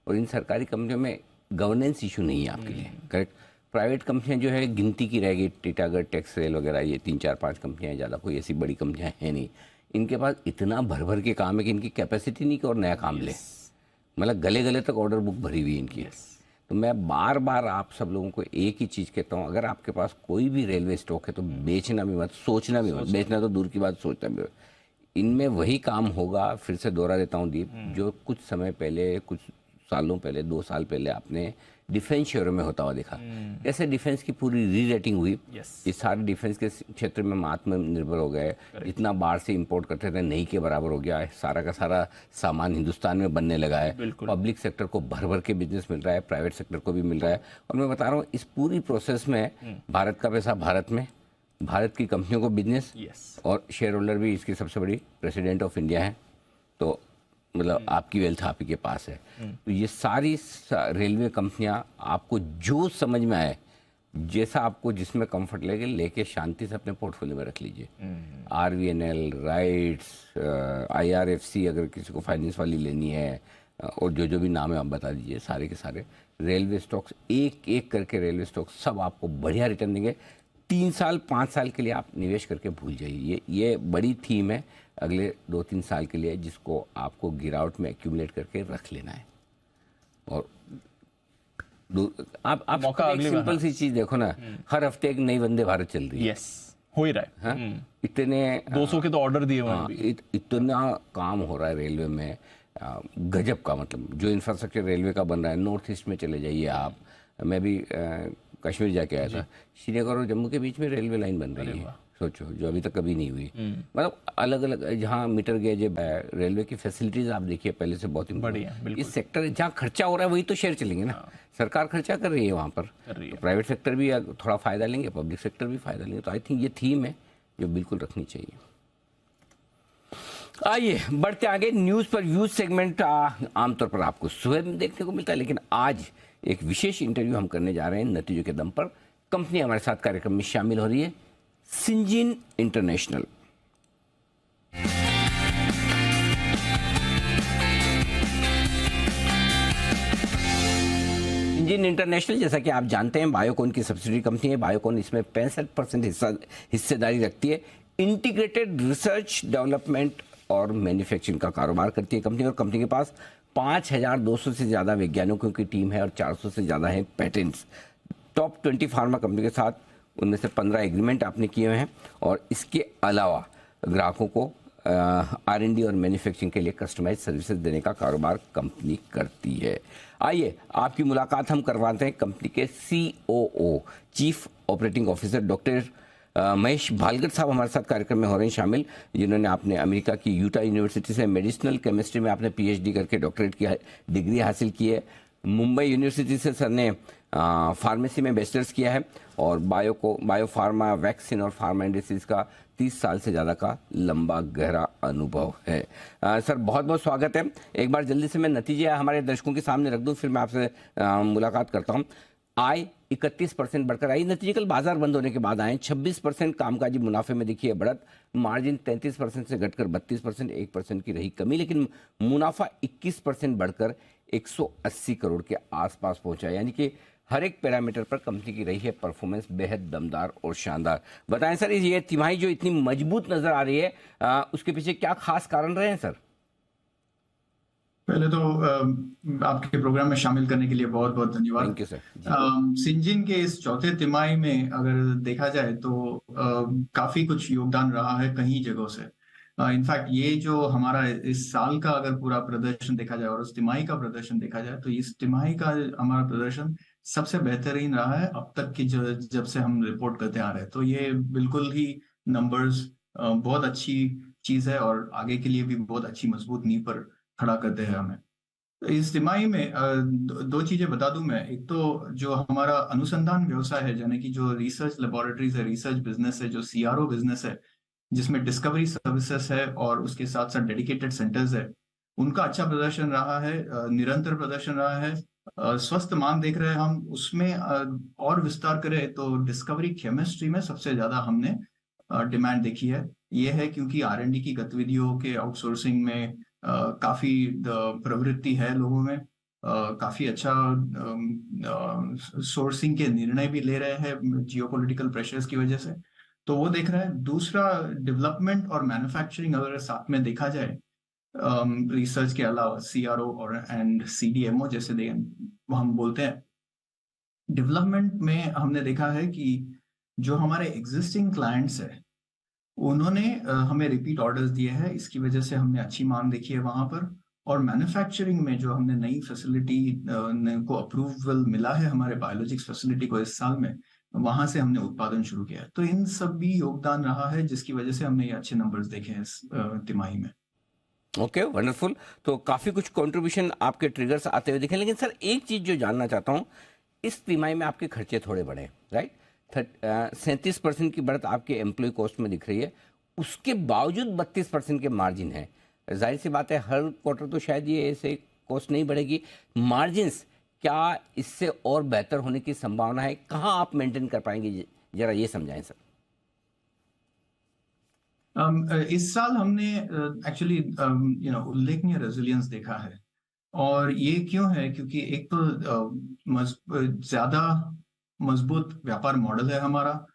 और इन सरकारी कंपनियों में गवर्नेंस इशू नहीं है आपके लिए, करेक्ट। प्राइवेट कंपनियां जो है गिनती की रहेगी, टीटागढ़, टेक्सरेल वगैरह, ये 3-4-5 कंपनियां हैं, ज़्यादा कोई ऐसी बड़ी कंपनियां हैं नहीं। इनके पास इतना भर भर के काम है कि इनकी कैपेसिटी नहीं कि और नया काम ले, मतलब गले गले तक ऑर्डर बुक भरी हुई है इनकी। तो मैं बार बार आप सब लोगों को एक ही चीज़ कहता हूँ, अगर आपके पास कोई भी रेलवे स्टॉक है तो बेचना भी मत, सोचना भी मत। बेचना तो दूर की बात, सोचना भी मत। इनमें वही काम होगा, फिर से दोहरा देता हूँ दीप, जो कुछ समय पहले, कुछ सालों पहले, 2 साल पहले आपने डिफेंस शेयरों में होता हुआ देखा। कैसे डिफेंस की पूरी री रेटिंग हुई। ये सारे डिफेंस के क्षेत्र में आत्मनिर्भर हो गए, जितना बाहर से इंपोर्ट करते थे नहीं के बराबर हो गया है, सारा का सारा सामान हिंदुस्तान में बनने लगा है। पब्लिक सेक्टर को भर भर के बिजनेस मिल रहा है, प्राइवेट सेक्टर को भी मिल रहा है। और मैं बता रहा हूँ इस पूरी प्रोसेस में भारत का पैसा भारत में, भारत की कंपनियों को बिजनेस, और शेयर होल्डर भी इसकी सबसे बड़ी प्रेसिडेंट ऑफ इंडिया है। तो मतलब आपकी वेल्थ आप ही के पास है। तो ये सारी रेलवे कंपनियां आपको जो समझ में आए, जैसा आपको जिसमें कंफर्ट लगे, लेके शांति से अपने पोर्टफोलियो में रख लीजिए। आरवीएनएल, राइट्स, IRFC अगर किसी को फाइनेंस वाली लेनी है, और जो भी नाम है आप बता दीजिए, सारे के सारे रेलवे स्टॉक्स, एक एक करके रेलवे स्टॉक्स सब आपको बढ़िया रिटर्न देंगे। 3 साल 5 साल के लिए आप निवेश करके भूल जाइए। ये बड़ी थीम है अगले 2-3 साल के लिए, जिसको आपको गिरावट में एक्यूमुलेट करके रख लेना है। और आप एक सिंपल सी चीज देखो ना, हर हफ्ते एक नई वंदे भारत चल रही है। हो ही रहा है। इतने 200 के तो ऑर्डर दिए हुए हैं। इतना काम हो रहा है रेलवे में, गजब का। मतलब जो इंफ्रास्ट्रक्चर रेलवे का बन रहा है, नॉर्थ ईस्ट में चले जाइए आप। मैं भी कश्मीर जाके आया था, श्रीनगर और जम्मू के बीच में रेलवे लाइन बन रही है, सोचो, जो अभी तक कभी नहीं हुई। मतलब अलग अलग जहाँ मीटर गेज रेलवे की फैसिलिटीज आप देखिए पहले से बहुत बढ़िया, इम्प्रूव। बिल्कुल। इस सेक्टर जहाँ खर्चा हो रहा है वही तो शेयर चलेंगे ना। सरकार खर्चा कर रही है वहाँ पर, रही है। तो प्राइवेट सेक्टर भी थोड़ा फायदा लेंगे, पब्लिक सेक्टर भी फायदा लेंगे। तो आई थिंक ये थीम है जो बिल्कुल रखनी चाहिए। आइए बढ़ते आगे। न्यूज़ पर व्यूज सेगमेंट आमतौर पर आपको सुबह में देखने को मिलता है, लेकिन आज एक विशेष इंटरव्यू हम करने जा रहे हैं नतीजों के दम पर। कंपनी हमारे साथ कार्यक्रम में शामिल हो रही है सिंजीन इंटरनेशनल। सिंजीन इंटरनेशनल, जैसा कि आप जानते हैं, बायोकॉन की सब्सिडी कंपनी है। बायोकॉन इसमें 65% हिस्सेदारी रखती है। इंटीग्रेटेड रिसर्च, डेवलपमेंट और मैन्युफैक्चरिंग का कारोबार करती है कंपनी, और कंपनी के पास 5200 से ज़्यादा वैज्ञानिकों की टीम है और 400 से ज़्यादा है पेटेंट्स। टॉप 20 फार्मा कंपनी के साथ उनमें से 15 एग्रीमेंट आपने किए हुए हैं, और इसके अलावा ग्राहकों को R&D और मैन्युफैक्चरिंग के लिए कस्टमाइज सर्विसेज देने का कारोबार कंपनी करती है। आइए आपकी मुलाकात हम करवाते हैं कंपनी के COO, chief operating officer doctor Mahesh Bhalgat साहब हमारे साथ कार्यक्रम में हो रहे हैं शामिल, जिन्होंने आपने अमेरिका की यूटा यूनिवर्सिटी से मेडिसिनल केमिस्ट्री में आपने PhD करके डॉक्टरेट की डिग्री हासिल की है। मुंबई यूनिवर्सिटी से सर ने फार्मेसी में बैचलर्स किया है, और बायोफार्मा, वैक्सीन और फार्मा इंडस्ट्रीज का 30 साल से ज़्यादा का लंबा गहरा अनुभव है। सर बहुत बहुत स्वागत है। एक बार जल्दी से मैं नतीजे हमारे दर्शकों के सामने रख दूं, फिर मैं आपसे मुलाकात करता हूं। आय 31% बढ़कर आई। नतीजे कल बाजार बंद होने के बाद आए। 26% कामकाजी मुनाफे में देखिए बढ़त। मार्जिन 33% से घटकर 32%, 1% की रही कमी, लेकिन मुनाफा 21% बढ़कर 180 करोड़ के आसपास पहुंचा। यानी कि हर एक पैरामीटर पर कंपनी की रही है परफॉर्मेंस बेहद दमदार और शानदार। बताएं सर, ये तिमाही जो इतनी मजबूत नजर आ रही है, उसके पीछे क्या खास कारण रहे हैं सर? पहले तो आपके प्रोग्राम में शामिल करने के लिए बहुत बहुत धन्यवाद। Thank you sir. सिंजीन के इस चौथे तिमाही में अगर देखा जाए तो काफी कुछ योगदान रहा है कई जगहों से। इनफैक्ट ये जो हमारा इस साल का अगर पूरा प्रदर्शन देखा जाए और उस तिमाही का प्रदर्शन देखा जाए, तो इस तिमाही का हमारा प्रदर्शन सबसे बेहतरीन रहा है अब तक की जब से हम रिपोर्ट करते आ रहे हैं। तो ये बिल्कुल ही नंबर्स बहुत अच्छी चीज है, और आगे के लिए भी बहुत अच्छी मजबूत नींव पर खड़ा करते हैं हमें। तो इस तिमाही में दो चीजें बता दूं मैं। एक तो जो हमारा अनुसंधान व्यवसाय है, यानी कि जो रिसर्च लेबोरेटरीज है, रिसर्च बिजनेस है, जो CRO बिजनेस है, जिसमें डिस्कवरी सर्विसेज है और उसके साथ साथ डेडिकेटेड सेंटर्स है, उनका अच्छा प्रदर्शन रहा है, निरंतर प्रदर्शन रहा है। स्वस्थ मांग देख रहे हैं हम उसमें। और विस्तार करें तो डिस्कवरी केमिस्ट्री में सबसे ज्यादा हमने डिमांड देखी है। ये है क्योंकि R&D की गतिविधियों के आउटसोर्सिंग में काफी प्रवृत्ति है लोगों में। काफी अच्छा सोर्सिंग के निर्णय भी ले रहे हैं जियोपॉलिटिकल प्रेशर्स की वजह से, तो वो देख रहे हैं। दूसरा, डेवलपमेंट और मैन्युफैक्चरिंग अगर साथ में देखा जाए, रिसर्च के अलावा CRO और एंड CDMO जैसे हम बोलते हैं, डेवलपमेंट में हमने देखा है कि जो हमारे एग्जिस्टिंग क्लाइंट्स है उन्होंने हमें रिपीट ऑर्डर्स दिए हैं। इसकी वजह से हमने अच्छी मांग देखी है वहां पर। और मैन्युफैक्चरिंग में जो हमने नई फैसिलिटी को अप्रूवल मिला है हमारे बायोलॉजिक्स फैसिलिटी को इस साल में, वहां से हमने उत्पादन शुरू किया है। तो इन सब भी योगदान रहा है जिसकी वजह से हमने ये अच्छे नंबर्स देखे हैं इस तिमाही में। Okay, wonderful. तो काफी कुछ कंट्रीब्यूशन आपके ट्रिगर्स आते हुए दिखे, लेकिन सर एक चीज जो जानना चाहता हूँ, इस तिमाही में आपके खर्चे थोड़े बढ़े, राइट? 37% की बढ़त आपके एम्प्लॉय कॉस्ट में दिख रही है, उसके बावजूद 32% के मार्जिन है। जाहिर सी बात है हर क्वार्टर तो शायद ये ऐसे कॉस्ट नहीं बढ़ेगी। मार्जिन्स क्या इससे और बेहतर होने की संभावना है? कहाँ आप मेंटेन कर पाएंगे, जरा ये समझाएं सर। इस साल हमने एक्चुअली उल्लेखनीय रेजिलियंस देखा है। और ये क्यों है? क्योंकि एक तो ज्यादा मजबूत व्यापार मॉडल है हमारा,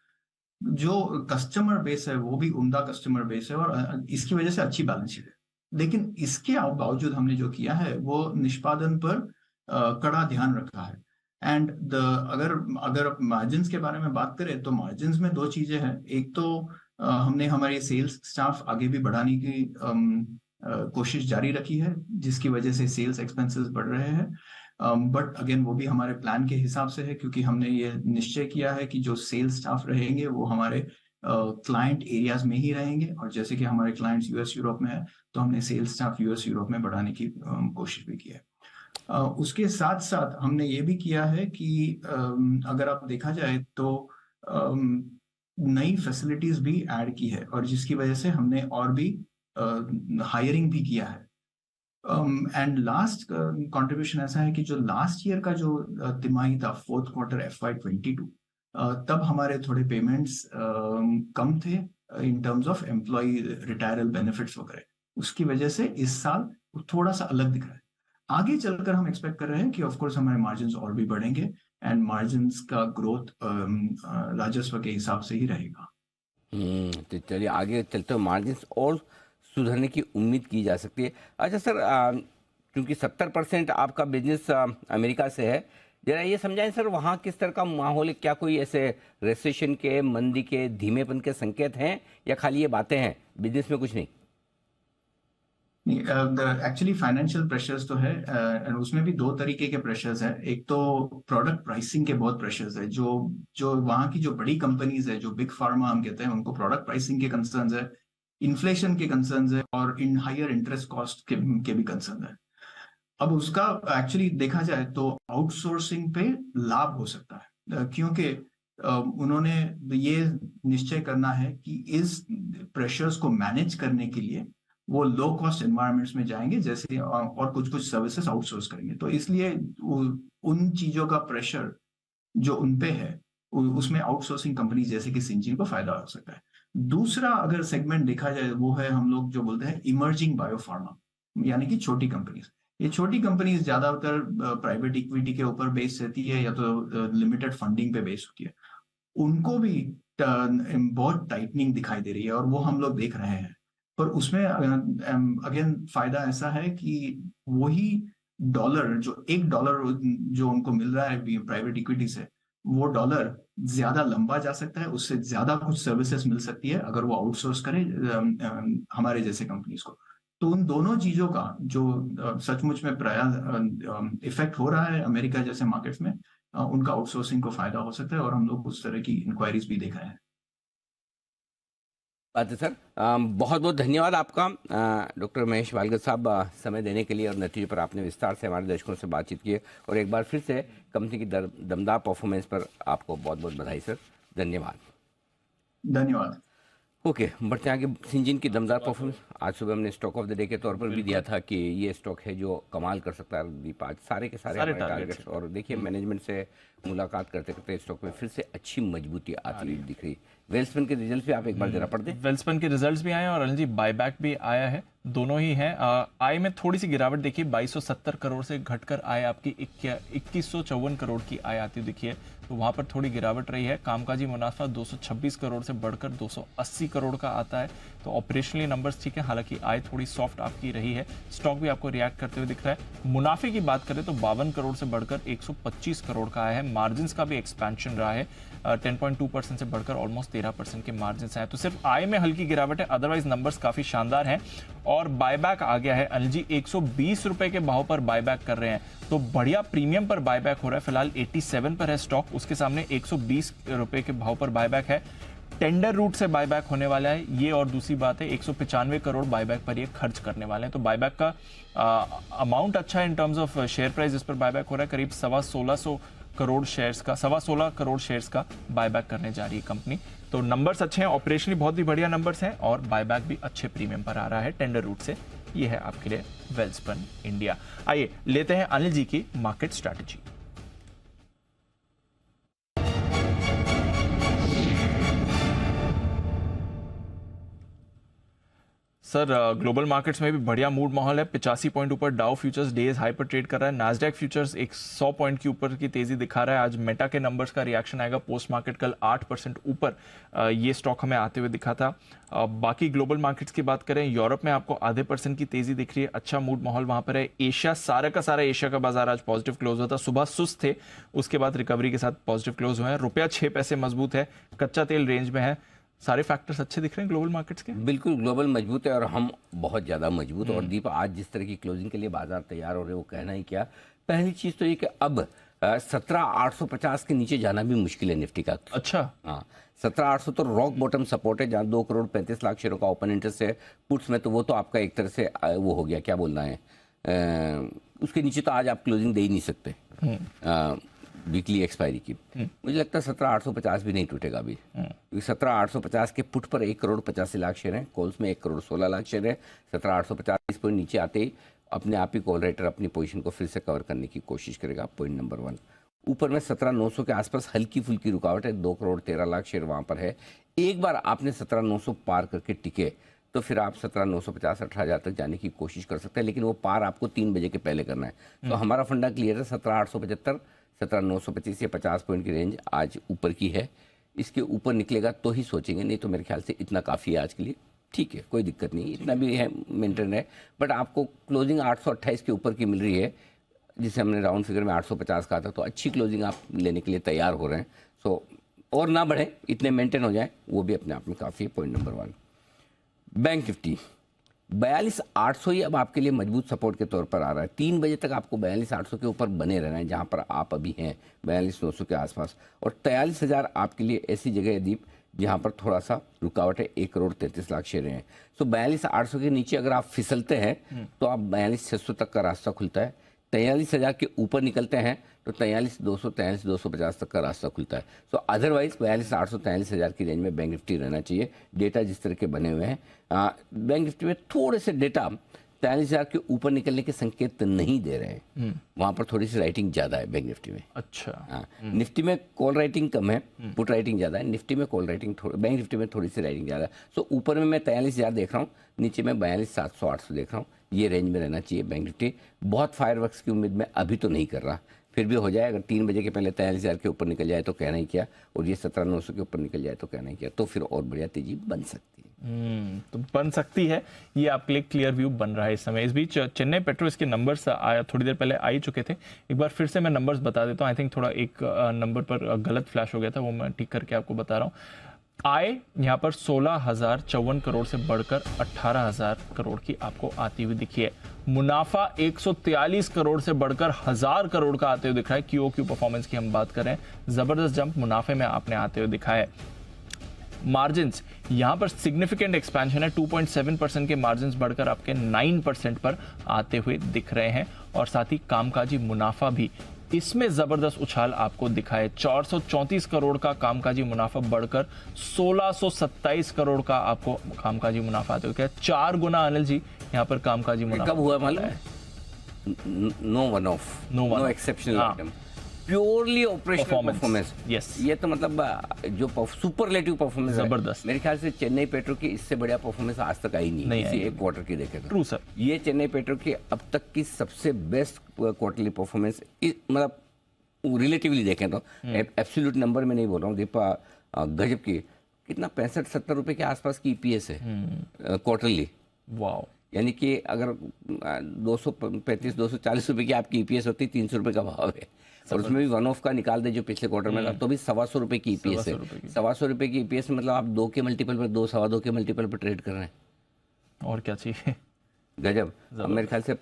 जो कस्टमर बेस है वो भी उम्दा कस्टमर बेस है, और इसकी वजह से अच्छी बैलेंस शीट है। लेकिन इसके बावजूद हमने जो किया है वो निष्पादन पर कड़ा ध्यान रखा है। एंड अगर मार्जिन्स के बारे में बात करें तो मार्जिन्स में दो चीजें हैं। एक तो हमने हमारे सेल्स स्टाफ आगे भी बढ़ाने की कोशिश जारी रखी है, जिसकी वजह से सेल्स एक्सपेंसेस बढ़ रहे हैं। बट अगेन वो भी हमारे प्लान के हिसाब से है, क्योंकि हमने ये निश्चय किया है कि जो सेल्स स्टाफ रहेंगे वो हमारे क्लाइंट एरियाज में ही रहेंगे, और जैसे कि हमारे क्लाइंट्स यूएस यूरोप में है तो हमने सेल्स स्टाफ यूएस यूरोप में बढ़ाने की कोशिश भी की है। उसके साथ साथ हमने ये भी किया है कि अगर आप देखा जाए तो नई फैसिलिटीज भी ऐड की है, और जिसकी वजह से हमने और भी हायरिंग भी किया है। एंड लास्ट कंट्रीब्यूशन ऐसा है कि जो लास्ट ईयर का जो तिमाही था, फोर्थ क्वार्टर FY22, तब हमारे थोड़े पेमेंट्स कम थे in terms of employ retiral benefits वगैरह, उसकी वजह से इस साल थोड़ा सा अलग दिख रहा है। आगे चलकर हम एक्सपेक्ट कर रहे हैं कि ऑफ कोर्स हमारे मार्जिन्स और भी बढ़ेंगे, एंड मार्जिन्स का ग्रोथ राजस्व के हिसाब से ही रहेगा। तो चलिए आगे चलते हुए मार्जिन्स और सुधरने की उम्मीद की जा सकती है। अच्छा सर, क्योंकि 70% आपका बिजनेस अमेरिका से है, जरा ये समझाएं सर वहाँ किस तरह का माहौल है? क्या कोई ऐसे रिसेशन के, मंदी के, धीमेपन के संकेत हैं, या खाली ये बातें हैं, बिजनेस में कुछ नहीं? एक्चुअली फाइनेंशियल प्रेशर्स तो है, और उसमें भी दो तरीके के प्रेशर्स है। एक तो प्रोडक्ट प्राइसिंग के बहुत प्रेशर्स है, जो वहाँ की जो बड़ी कंपनीज है, जो बिग फार्मा हम कहते हैं, उनको प्रोडक्ट प्राइसिंग के कंसर्न्स है, इन्फ्लेशन के कंसर्न्स है, और इन हायर इंटरेस्ट कॉस्ट के भी कंसर्न है। अब उसका एक्चुअली देखा जाए तो आउटसोर्सिंग पे लाभ हो सकता है, क्योंकि उन्होंने ये निश्चय करना है कि इस प्रेशर्स को मैनेज करने के लिए वो लो कॉस्ट एनवायरमेंट्स में जाएंगे, जैसे और कुछ सर्विसेज आउटसोर्स करेंगे। तो इसलिए उन चीजों का प्रेशर जो उन पे है, उसमें आउटसोर्सिंग कंपनी जैसे कि सिंजीन को फायदा हो सकता है। दूसरा अगर सेगमेंट देखा जाए, वो है हम लोग जो बोलते हैं इमर्जिंग बायोफार्मा, यानी कि छोटी कंपनीज। ये छोटी कंपनीज ज्यादातर प्राइवेट इक्विटी के ऊपर बेस्ड रहती है, या तो लिमिटेड फंडिंग पे बेस्ड होती है। उनको भी बहुत टाइटनिंग दिखाई दे रही है, और वो हम लोग देख रहे हैं। पर उसमें अगेन फायदा ऐसा है कि वही डॉलर, जो $1 जो उनको मिल रहा है प्राइवेट इक्विटी से, वो डॉलर ज्यादा लंबा जा सकता है, उससे ज्यादा कुछ सर्विसेज मिल सकती है अगर वो आउटसोर्स करे हमारे जैसे कंपनीज को। तो उन दोनों चीजों का जो सचमुच में इफेक्ट हो रहा है अमेरिका जैसे मार्केट्स में, उनका आउटसोर्सिंग को फायदा हो सकता है, और हम लोग उस तरह की इंक्वायरीज भी देख रहे हैं। बात है सर, बहुत बहुत धन्यवाद आपका डॉक्टर महेश वालगत साहब, समय देने के लिए, और नतीजे पर आपने विस्तार से हमारे दर्शकों से बातचीत की है, और एक बार फिर से कंपनी की दमदार परफॉर्मेंस पर आपको बहुत बहुत बधाई सर। धन्यवाद। धन्यवाद। ओके, बढ़ते आगे। सिंजीन की दमदार परफॉर्मेंस आज सुबह हमने स्टॉक ऑफ द डे के तौर पर भी दिया था कि ये स्टॉक है जो कमाल कर सकता है। दीप आज सारे के सारे टारगेट्स, और देखिए मैनेजमेंट से मुलाकात करते करते स्टॉक में फिर से अच्छी मजबूती आती हुई दिख रही। वेल्सपन के रिजल्ट्स भी आप एक बार जरा पढ़ दें। वेल्सपन के रिजल्ट्स भी आए हैं, और अनिल जी बायबैक भी आया है, दोनों ही हैं। आय में थोड़ी सी गिरावट देखिए, 2270 करोड़ से घटकर आय आपकी 2154 करोड़ की आय आती दिखी है, तो वहां पर थोड़ी गिरावट रही है। कामकाजी मुनाफा 226 करोड़ से बढ़कर 280 करोड़ का आता है, तो ऑपरेशनली नंबर्स ठीक है, हालांकि आय थोड़ी सॉफ्ट आपकी रही है। स्टॉक भी आपको रिएक्ट करते हुए दिख रहा है। मुनाफे की बात करें तो 52 करोड़ से बढ़कर 125 करोड़ का आया है। मार्जिन का भी एक्सपेंशन रहा है, 10.2% से बढ़कर ऑलमोस्ट 13% के मार्जिन आए। तो सिर्फ आय में हल्की गिरावट है, अदरवाइज नंबर्स काफी शानदार हैं। और बायबैक आ गया है अनिल जी, 120 रुपए के भाव पर बायबैक कर रहे हैं, तो बढ़िया प्रीमियम पर बायबैक हो रहा है। फिलहाल 87 पर है स्टॉक, उसके सामने 120 रुपए के भाव पर बायबैक है। टेंडर रूट से बायबैक होने वाला है ये, और दूसरी बात है 195 करोड़ बायबैक पर ये खर्च करने वाले हैं। तो बायबैक का अमाउंट अच्छा है इन टर्म्स ऑफ शेयर प्राइस, इस पर बायबैक हो रहा है। करीब 16.25 करोड़ शेयर्स का, 16.25 करोड़ शेयर्स का बायबैक करने जा रही है कंपनी। तो नंबर्स अच्छे हैं, ऑपरेशनली बहुत ही बढ़िया नंबर्स हैं, और बायबैक भी अच्छे प्रीमियम पर आ रहा है टेंडर रूट से। ये है आपके लिए वेल्सपन इंडिया। आइए लेते हैं अनिल जी की market strategy. Sir global markets में भी बढ़िया मूड माहौल है। 85 पॉइंट ऊपर डाउ फ्यूचर्स डेज हाई पर ट्रेड कर रहा है। नास्डैक फ्यूचर्स 100 पॉइंट के ऊपर की तेजी दिखा रहा है। आज मेटा के नंबर्स का रिएक्शन आएगा पोस्ट मार्केट, कल 8% ऊपर ये स्टॉक हमें आते हुए दिखा था। बाकी ग्लोबल मार्केट्स की बात करें, यूरोप में आपको आधे % की तेजी दिख रही है, अच्छा मूड माहौल वहां पर है। एशिया, सारा का सारा एशिया का बाजार आज पॉजिटिव क्लोज होता, सुबह सुस्त थे, उसके बाद रिकवरी के साथ पॉजिटिव क्लोज हुए हैं। रुपया 6 पैसे मजबूत है, कच्चा तेल रेंज में है, सारे फैक्टर्स अच्छे दिख रहे हैं ग्लोबल मार्केट्स के। बिल्कुल, ग्लोबल मजबूत है और हम बहुत ज़्यादा मजबूत। और दीप आज जिस तरह की क्लोजिंग के लिए बाजार तैयार हो रहे हैं वो कहना ही क्या। पहली चीज़ तो ये कि अब 17,850 के नीचे जाना भी मुश्किल है निफ्टी का। अच्छा, हाँ, 17,800 तो रॉक बॉटम सपोर्ट है, जहाँ 2 करोड़ 35 लाख शेयरों का ओपन इंटरेस्ट है पुट्स में, तो वो तो आपका एक तरह से वो हो गया, क्या बोलना है, उसके नीचे तो आज आप क्लोजिंग दे ही नहीं सकते वीकली एक्सपायरी की। मुझे लगता है 17,850 भी नहीं टूटेगा अभी, क्योंकि 17,850 के पुट पर 1 करोड़ 85 लाख शेयर हैं, कॉल्स में 1 करोड़ 16 लाख शेयर है। 17,850 पॉइंट नीचे आते ही अपने आप ही कॉल राइटर अपनी पोजीशन को फिर से कवर करने की कोशिश करेगा, पॉइंट नंबर 1। ऊपर में 17,900 के आसपास हल्की फुल्की रुकावट है, 2 करोड़ 13 लाख शेयर वहाँ पर है। एक बार आपने 17,900 पार करके टिके तो फिर आप 17,950 18,000 तक जाने की कोशिश कर सकते हैं, लेकिन वो पार आपको 3 बजे के पहले करना है। तो हमारा फंडा क्लियर है, 17,875 17,925 या 50 पॉइंट की रेंज आज ऊपर की है। इसके ऊपर निकलेगा तो ही सोचेंगे, नहीं तो मेरे ख्याल से इतना काफ़ी है आज के लिए। ठीक है, कोई दिक्कत नहीं, इतना भी है मेंटेन है, बट आपको क्लोजिंग 828 के ऊपर की मिल रही है, जिसे हमने राउंड फिगर में 850 कहा था, तो अच्छी क्लोजिंग आप लेने के लिए तैयार हो रहे हैं। सो और ना बढ़े, इतने मेंटेन हो जाए, वो भी अपने आप में काफ़ी है, पॉइंट नंबर 1। बैंक निफ्टी 42,800 ही अब आपके लिए मजबूत सपोर्ट के तौर पर आ रहा है। 3 बजे तक आपको 42,800 के ऊपर बने रहना है, जहां पर आप अभी हैं 42,900 के आसपास, और 43,000 आपके लिए ऐसी जगह है दीप जहां पर थोड़ा सा रुकावट है, 1 करोड़ 33 लाख शेयर हैं। सो 42,800 के नीचे अगर आप फिसलते हैं तो आप 42,600 तक का रास्ता खुलता है। 43,000 के ऊपर निकलते हैं तो 43,200 43,250 तक का रास्ता खुलता है। सो अदरवाइज 42,800 43,000 की रेंज में बैंक निफ्टी रहना चाहिए। डेटा जिस तरह के बने हुए हैं, बैंक निफ्टी में थोड़े से डेटा 43,000 के ऊपर निकलने के संकेत नहीं दे रहे हैं, वहां पर थोड़ी सी राइटिंग ज़्यादा है बैंक निफ्टी में। अच्छा, हाँ, निफ्टी में कॉल राइटिंग कम है, पुट राइटिंग ज़्यादा है। निफ्टी में कॉल राइटिंग बैंक निफ्टी में थोड़ी सी राइटिंग ज़्यादा है। सो ऊपर में मैं 43,000 देख रहा हूँ, नीचे में 42,700 800 देख रहा हूँ। ये रेंज में रहना चाहिए बैंक निफ्टी। बहुत फायरवर्क्स की उम्मीद मैं अभी तो नहीं कर रहा, फिर भी हो जाए। अगर 3 बजे के पहले 43,000 के ऊपर निकल जाए तो कहना ही क्या, और ये 17,900 के ऊपर निकल जाए तो कहना ही क्या, तो फिर और बढ़िया तेजी बन सकती है। तो बन सकती है, ये आपके लिए क्लियर व्यू बन रहा है इस समय। इस बीच चेन्नई पेट्रो इसके नंबर्स आया थोड़ी देर पहले आ ही चुके थे, एक बार फिर से मैं नंबर्स बता देता हूँ। आई थिंक थोड़ा एक नंबर पर गलत फ्लैश हो गया था, वो मैं ठीक करके आपको बता रहा हूँ। आय यहाँ पर 16,054 करोड़ से बढ़कर 18,000 करोड़ की आपको आती हुई दिखी है। मुनाफा 143 करोड़ से बढ़कर 1,000 करोड़ का आते हुए दिख रहा है। क्यूओक्यू परफॉर्मेंस की हम बात करें, जबरदस्त जंप मुनाफे में आपने आते हुए दिखा है। मार्जिन्स यहां पर सिग्निफिकेंट एक्सपेंशन है, 2.7% के मार्जिन्स बढ़कर आपके 9% पर आते हुए दिख रहे हैं, और साथ ही कामकाजी मुनाफा भी इसमें जबरदस्त उछाल आपको दिखा है। 434 करोड़ का कामकाजी मुनाफा बढ़कर 1627 करोड़ का आपको कामकाजी मुनाफा आते हुए 4 गुना। अनिल जी यहाँ पर कामकाजी मुनाफा कब हुआ मालूम है? No one off, no exceptional item, purely operational performance. Yes, ये तो मतलब जो सुपरलेटिव परफॉर्मेंस जबरदस्त। मेरे ख्याल से चेन्नई पेट्रो की इससे बढ़िया परफॉर्मेंस आज तक आई नहीं किसी एक क्वार्टर की देखे तो। ट्रू सर, ये चेन्नई पेट्रो की अब तक की सबसे बेस्ट क्वार्टरली परफॉर्मेंस, मतलब रिलेटिवली देखें तो, एब्सोल्यूट नंबर में नहीं बोल रहा हूँ दीपा, गजब की। कितना 65-70 रुपए के आसपास की ईपीएस है क्वार्टरली। वाओ, यानी कि अगर 235-240 रुपए की आपकी ईपीएस होती, 300 रुपए का भाव है, और उसमें भी वन ऑफ का निकाल दे जो पिछले क्वार्टर में था, तो भी 125 रुपए की ईपीएस है। 125 रुपए की ईपीएस मतलब आप 2 के मल्टीपल पर, 2 सवा 2 के मल्टीपल पर ट्रेड कर रहे हैं। और क्या चाहिए, गजब। अब मेरे ख्याल से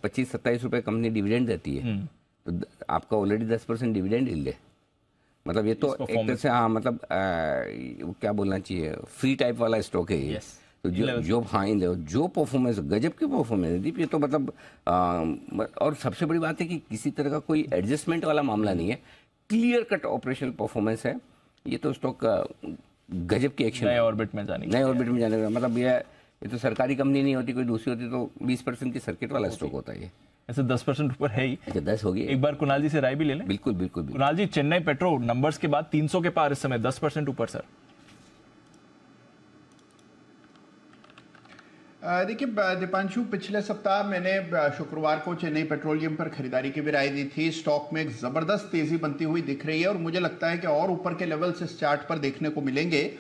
25-27 रुपए कंपनी डिविडेंड देती है, तो आपका ऑलरेडी 10% डिविडेंड हिल है। मतलब ये तो एक तरह से, हाँ मतलब क्या बोलना चाहिए, फ्री टाइप वाला स्टॉक है ये। तो जो परफॉर्मेंस, गजब की परफॉर्मेंस है दीप, ये तो मतलब और सबसे बड़ी बात है कि किसी तरह का कोई एडजस्टमेंट वाला मामला नहीं है, क्लियर कट ऑपरेशनल परफॉर्मेंस है। ये तो स्टॉक गजब की एक्शन, नए ऑर्बिट में जाने का मतलब ये तो सरकारी कंपनी नहीं होती, कोई दूसरी होती तो 20% की सर्किट वाला स्टॉक होता है। ये ऐसे 10% ऊपर है ही। अच्छा 10 हो गई। एक बार कुणाल जी से राय भी ले लें। बिल्कुल बिल्कुल। कुणाल जी, चेन्नई पेट्रो नंबर्स के बाद 300 के पार इस समय, 10% ऊपर सर। देखिए दीपांशु, पिछले सप्ताह मैंने शुक्रवार को चेन्नई पेट्रोलियम पर खरीदारी की भी राय दी थी। स्टॉक में एक जबरदस्त तेजी बनती हुई दिख रही है, और मुझे लगता है कि और ऊपर के लेवल्स इस चार्ट पर देखने को मिलेंगे।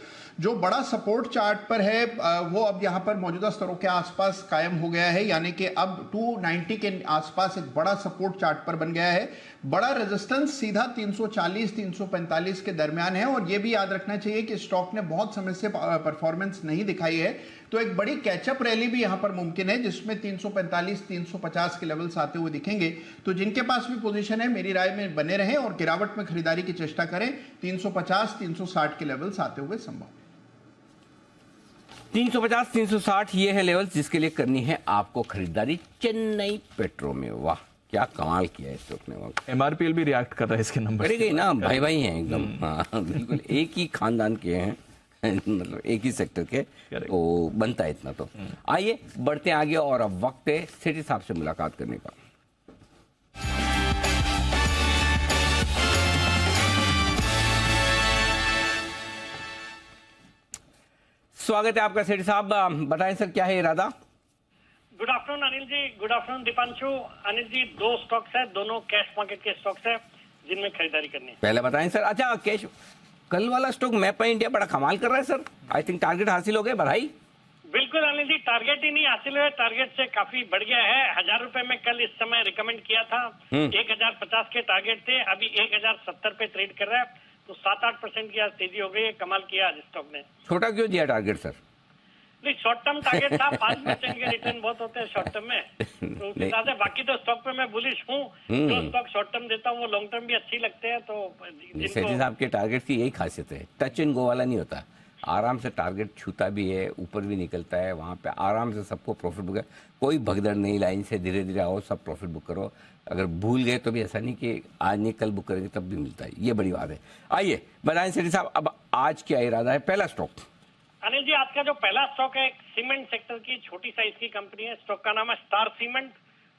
जो बड़ा सपोर्ट चार्ट पर है वो अब यहाँ पर मौजूदा स्तरों के आसपास कायम हो गया है, यानी कि अब 290 के आसपास एक बड़ा सपोर्ट चार्ट पर बन गया है। बड़ा रेजिस्टेंस सीधा 340-345 के दरमियान है, और ये भी याद रखना चाहिए कि स्टॉक ने बहुत समय से परफॉर्मेंस नहीं दिखाई है। तो एक बड़ी कैचअप रैली भी यहां पर मुमकिन है, जिसमें 345 350 के लेवल्स आते हुए दिखेंगे। तो जिनके पास भी पोजीशन है, मेरी राय में बने रहें और गिरावट में खरीदारी की चेष्टा करें। 350 360 के लेवल्स आते हुए संभव। 350 360 ये है लेवल्स जिसके लिए करनी है आपको खरीदारी चेन्नई पेट्रो में। वाह, क्या कमाल किया है स्टॉक ने। एमआरपीएल भी रिएक्ट कर रहा है इसके नंबर करेगा ही ना, भाई भाई हैं एकदम। हाँ बिल्कुल, एक ही खानदान के हैं, मतलब एक ही सेक्टर के, तो बनता है इतना। तो आइए बढ़ते आगे और अब वक्त है सेठी साहब से मुलाकात करने का। स्वागत है आपका सेठी साहब, बताएं सर क्या है इरादा। Good afternoon Anil ji, good afternoon Deepanshu. Anil ji, 2 stocks है, दोनों कैश मार्केट के स्टॉक्स है जिनमें खरीदारी करनी है। पहले बताएं सर। अच्छा, कैश कल वाला स्टॉक मैप इंडिया बड़ा कमाल कर रहा है सर। आई थिंक टारगेट हासिल हो गए, बधाई। बिल्कुल अनिल जी, टारगेट ही नहीं हासिल हुए, टारगेट से काफी बढ़ गया है। 1000 रुपए में कल इस समय रिकमेंड किया था, 1050 के टारगेट थे, अभी 1070 पे ट्रेड कर रहा है, तो 7-8% की आज तेजी हो गई है। कमाल किया आज स्टॉक ने। छोटा क्यों दिया टारगेट सर? नहीं, शॉर्ट टर्म टारगेट था, 5% के रिटर्न बहुत होते हैं शॉर्ट टर्म में, तो उस हिसाब से बाकी तो स्टॉक पे मैं बुलिश हूँ। जो स्टॉक शॉर्ट टर्म देता हूँ वो लॉन्ग टर्म भी अच्छी लगते हैं। तो सेठी साहब के टारगेट की यही खासियत है, टच एंड गो वाला नहीं होता, आराम से टारगेट छूता भी है, ऊपर भी निकलता है, वहाँ पे आराम से सबको प्रॉफिट बुक है, कोई भगदड़ नहीं, लाइन से धीरे धीरे आओ, सब प्रॉफिट बुक करो। अगर भूल गए तो भी ऐसा नहीं कि आज नहीं कल बुक करेंगे तब भी मिलता है, ये बड़ी बात है। आइए बताएं सेठी साहब, अब आज क्या इरादा है? पहला स्टॉक अनिल जी, आज का जो पहला स्टॉक है एक सीमेंट सेक्टर की छोटी साइज की कंपनी है। स्टॉक का नाम है स्टार सीमेंट,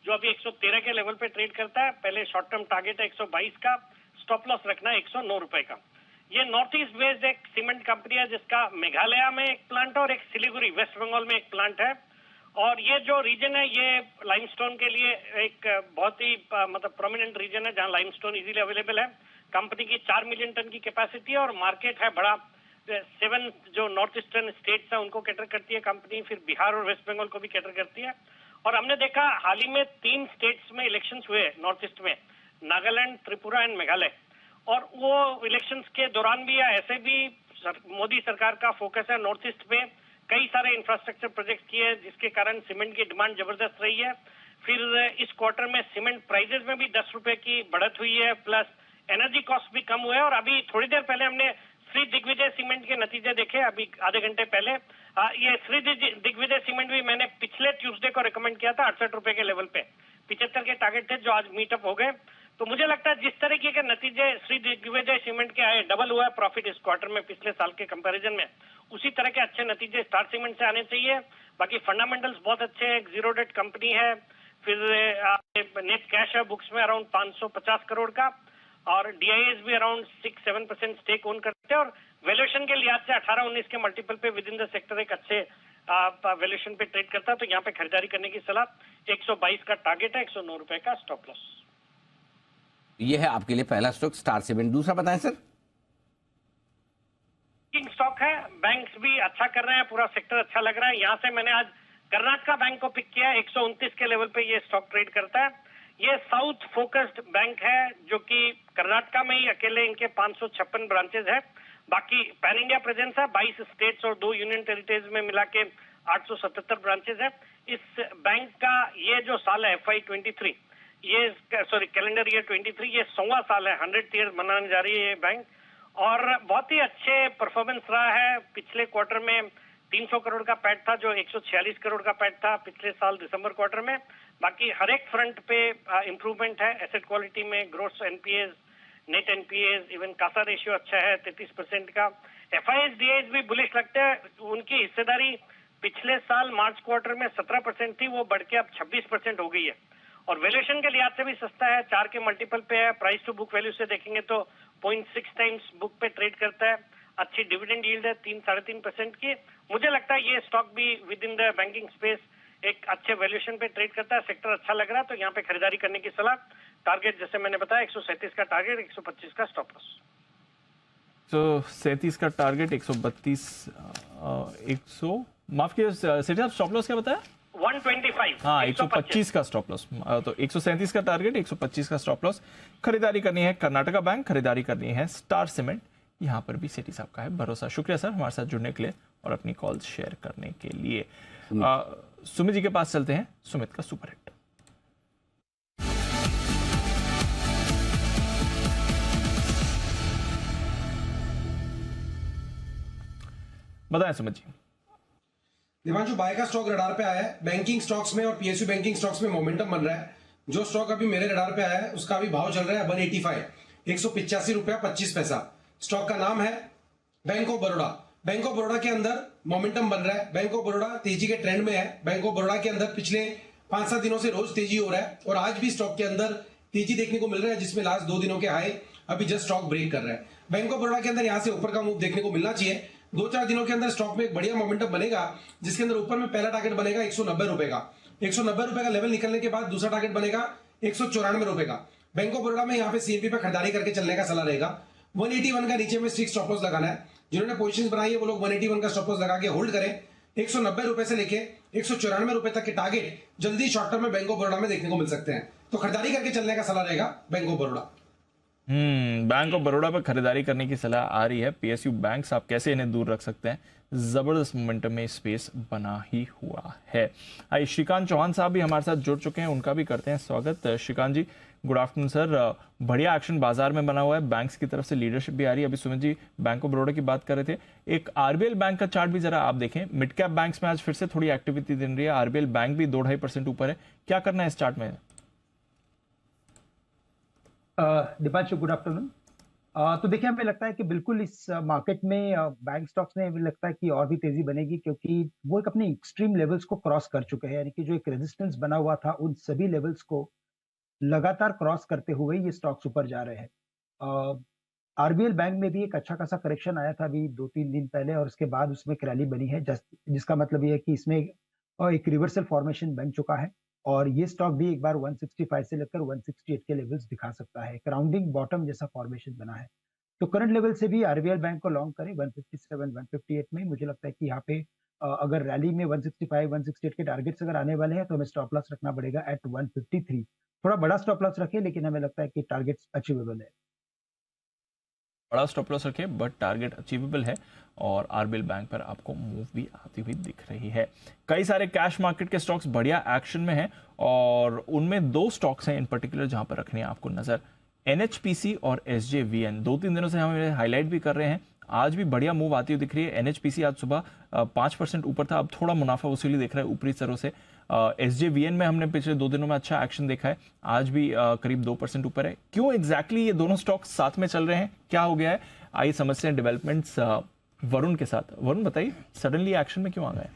जो अभी 113 के लेवल पे ट्रेड करता है। पहले शॉर्ट टर्म टारगेट है 122 का, स्टॉप लॉस रखना है 109 रुपए का। ये नॉर्थ ईस्ट बेस्ड एक सीमेंट कंपनी है जिसका मेघालय में एक प्लांट है और एक सिलीगुड़ी वेस्ट बंगाल में एक प्लांट है। और ये जो रीजन है ये लाइमस्टोन के लिए एक बहुत ही मतलब प्रोमिनेंट रीजन है जहाँ लाइमस्टोन इजीली अवेलेबल है। कंपनी की 4 मिलियन टन की कैपेसिटी है और मार्केट है बड़ा। 7 जो नॉर्थ ईस्टर्न स्टेट्स है उनको कैटर करती है कंपनी, फिर बिहार और वेस्ट बंगाल को भी कैटर करती है। और हमने देखा हाल ही में 3 स्टेट्स में इलेक्शंस हुए नॉर्थ ईस्ट में, नागालैंड, त्रिपुरा एंड मेघालय। और वो इलेक्शंस के दौरान भी या ऐसे भी मोदी सरकार का फोकस है नॉर्थ ईस्ट पे, कई सारे इंफ्रास्ट्रक्चर प्रोजेक्ट किए जिसके कारण सीमेंट की डिमांड जबरदस्त रही है। फिर इस क्वार्टर में सीमेंट प्राइजेस में भी 10 रुपए की बढ़त हुई है, प्लस एनर्जी कॉस्ट भी कम हुआ है। और अभी थोड़ी देर पहले हमने श्री दिग्विजय सीमेंट के नतीजे देखे, अभी आधे घंटे पहले। ये श्री दिग्विजय सीमेंट भी मैंने पिछले ट्यूसडे को रिकमेंड किया था 68 रुपए के लेवल पे, 75 के टारगेट थे जो आज मीटअप हो गए। तो मुझे लगता है जिस तरीके के नतीजे श्री दिग्विजय सीमेंट के आए, डबल हुआ है प्रॉफिट इस क्वार्टर में पिछले साल के कंपैरिजन में, उसी तरह के अच्छे नतीजे स्टार सीमेंट से आने चाहिए। बाकी फंडामेंटल्स बहुत अच्छे हैं, एक जीरो डेट कंपनी है, फिर नेट कैश है बुक्स में अराउंड 550 करोड़ का, और डीआईएस भी अराउंड 6-7% स्टेक ओन करते हैं। और वैल्यूएशन के लिहाज से 18-19 के मल्टीपल पे विद इन द सेक्टर एक अच्छे वैल्यूएशन पे ट्रेड करता है। तो यहाँ पे खरीदारी करने की सलाह। 122 का टारगेट है, 109 रुपए का स्टॉप लॉस। ये है आपके लिए पहला स्टॉक स्टार सीमेंट। दूसरा बताएं सर। स्टॉक है, बैंक्स भी अच्छा कर रहे हैं, पूरा सेक्टर अच्छा लग रहा है। यहाँ से मैंने आज कर्नाटका बैंक को पिक किया, 129 के लेवल पे ये स्टॉक ट्रेड करता है। ये साउथ फोकस्ड बैंक है जो कि कर्नाटका में ही अकेले इनके 556 ब्रांचेस है। बाकी पैन इंडिया प्रेजेंस है, 22 स्टेट्स और 2 यूनियन टेरिटरीज में मिला के 877 ब्रांचेस है। इस बैंक का ये जो साल है FY23, ये कैलेंडर ईयर 23, ये 100वां साल है, 100th ईयर मनाने जा रही है ये बैंक। और बहुत ही अच्छे परफॉर्मेंस रहा है। पिछले क्वार्टर में 300 करोड़ का पैट था जो 146 करोड़ का पैट था पिछले साल दिसंबर क्वार्टर में। बाकी हर एक फ्रंट पे इंप्रूवमेंट है, एसेट क्वालिटी में, gross NPAs, net NPAs, even CASA ratio अच्छा है 33% का। एफआईएस डीआईएस भी बुलिश लगते हैं, उनकी हिस्सेदारी पिछले साल मार्च क्वार्टर में 17% थी, वो बढ़ के अब 26% हो गई है। और वैल्यूएशन के लिहाज से भी सस्ता है, 4 के मल्टीपल पे है। प्राइस टू बुक वैल्यू से देखेंगे तो 0.6 टाइम्स बुक पे ट्रेड करता है। अच्छी डिविडेंड यील्ड है 3-3.5% की। मुझे लगता है ये स्टॉक भी with in the banking space एक अच्छे वैल्यूएशन पे ट्रेड करता है, सेक्टर अच्छा लग रहा है, तो यहाँ पे खरीदारी करने की सलाह। टारगेट जैसे मैंने बताया 137 का टारगेट, 125 का स्टॉप लॉस। तो 37 का टारगेट, 132, 100 माफ कीजिए सेठी साहब, स्टॉप लॉस क्या बताया? 125। हाँ, 125 का स्टॉप लॉस। तो 137 का टारगेट, 125 का स्टॉप लॉस। खरीदारी करनी है कर्नाटका बैंक, खरीदारी करनी है स्टार सीमेंट। यहाँ पर भी सेठी साहब का है भरोसा। शुक्रिया सर हमारे साथ जुड़ने के लिए। और अपनी कॉल्स शेयर करने के लिए। सुमित जी के पास चलते हैं, सुमित का सुपर हिट। बताएं सुमित जी। दिवांशु, बाय का स्टॉक रडार पे आया है। बैंकिंग स्टॉक्स में और पीएसयू बैंकिंग स्टॉक्स में मोमेंटम बन रहा है। जो स्टॉक अभी मेरे रडार पे आया है उसका अभी भाव चल रहा है 185, 185 रुपया 25 पैसा। स्टॉक का नाम है bank of Baroda. Bank of Baroda के अंदर मोमेंटम बन रहा है। बैंक ऑफ बड़ौदा तेजी के ट्रेंड में है। बैंक ऑफ बड़ौदा के अंदर पिछले 5-7 दिनों से रोज तेजी हो रहा है और आज भी स्टॉक के अंदर तेजी देखने को मिल रहा है, जिसमें लास्ट 2 दिनों के हाई अभी जस्ट स्टॉक ब्रेक कर रहा है। बैंक ऑफ बड़ौदा के अंदर यहां से ऊपर का मूव देखने को मिलना चाहिए। 2-4 दिनों के अंदर स्टॉक में एक बढ़िया मोमेंटम बनेगा, जिसके अंदर ऊपर में पहला टारगेट बनेगा 190 रुपए का। 190 रुपए का लेवल निकलने के बाद दूसरा टारगेट बनेगा 194 रुपए का। बैंक ऑफ बड़ौदा में यहाँ पे सीएमपी पे खरीदारी करके चलने का सलाह रहेगा। 181 का नीचे में स्ट्रिक्ट स्टॉप लॉस लगाना है। जिन्होंने पोजीशंस बनाई है वो लोग 181 का स्टॉप लॉस लगा के होल्ड करें। 190 रुपए से लेके 194 रुपए तक के टारगेट जल्दी शॉर्ट टर्म में बैंक ऑफ बड़ौदा में देखने को मिल सकते हैं, तो खरीदारी करके चलने का सलाह रहेगा bank of Baroda. Bank of Baroda पर खरीदारी करने की सलाह आ रही है। पीएसयू बैंक्स आप कैसे इन्हें दूर रख सकते हैं, जबरदस्त मोमेंटम में स्पेस बना ही हुआ है। आइए श्रीकांत चौहान साहब भी हमारे साथ जुड़ चुके हैं, उनका भी करते हैं स्वागत। श्रीकांत जी गुड आफ्टरनून सर। बढ़िया एक्शन बाजार में बना हुआ है, बैंक्स की तरफ से लीडरशिप भी आ रही है। अभी सुमित जी बैंक ऑफ बड़ौदा की बात कर रहे थे, एक आरबीएल बैंक का चार्ट भी जरा आप देखें। मिड कैप बैंक्स में आज फिर से थोड़ी एक्टिविटी दिन रही है। आरबीएल बैंक भी 2-2.5% ऊपर है। क्या करना है इस चार्ट में? Deepanshu good afternoon. तो देखिए, हमें लगता है कि बिल्कुल इस मार्केट में बैंक स्टॉक्स में लगता है कि और भी तेजी बनेगी, क्योंकि वो एक अपने एक्सट्रीम लेवल्स को क्रॉस कर चुके हैं। यानी कि जो एक रेजिस्टेंस बना हुआ था, उन सभी लेवल्स को लगातार क्रॉस करते हुए ये स्टॉक्स ऊपर जा रहे हैं। आरबीएल बैंक में भी एक अच्छा खासा करेक्शन आया था अभी 2-3 दिन पहले, और उसके बाद उसमें एक रैली बनी है, जिसका मतलब ये है कि इसमें एक रिवर्सल फॉर्मेशन बन चुका है और ये स्टॉक भी एक बार 165 से लेकर 168 के लेवल्स दिखा सकता है। एक राउंडिंग बॉटम जैसा फॉर्मेशन बना है, तो करंट लेवल से भी आरबीएल बैंक को लॉन्ग करें 157, 158 में। मुझे लगता है कि यहाँ पे अगर रैली में 165, 168 के टारगेट्स अगर आने वाले हैं तो हमें स्टॉप लॉस रखना पड़ेगा एट 153। थोड़ा बड़ा स्टॉप लॉस रखें, लेकिन हमें लगता है कि टारगेट्स अचीवेबल है। बड़ा स्टॉप लॉस रखे बट टारगेट अचीवेबल है, और आरबीएल बैंक पर आपको मूव भी आती हुई दिख रही है। कई सारे कैश मार्केट के स्टॉक्स बढ़िया एक्शन में हैं, और उनमें 2 स्टॉक्स हैं इन पर्टिकुलर जहां पर रखनी है आपको नजर। एनएचपीसी और एसजेवीएन 2-3 दिनों से हम हाईलाइट भी कर रहे हैं, आज भी बढ़िया मूव आती हुई दिख रही है। एनएचपीसी आज सुबह 5% ऊपर था, अब थोड़ा मुनाफा वसूली देख रहा है ऊपरी स्तरों से। एसजेवीएन में हमने पिछले 2 दिनों में अच्छा एक्शन देखा है, आज भी करीब 2% ऊपर है। क्यों एग्जैक्टली ये दोनों स्टॉक्स साथ में चल रहे हैं, क्या हो गया है? आइए समझते हैं डेवलपमेंट्स वरुण के साथ। वरुण बताइए, सडनली एक्शन में क्यों आ गए?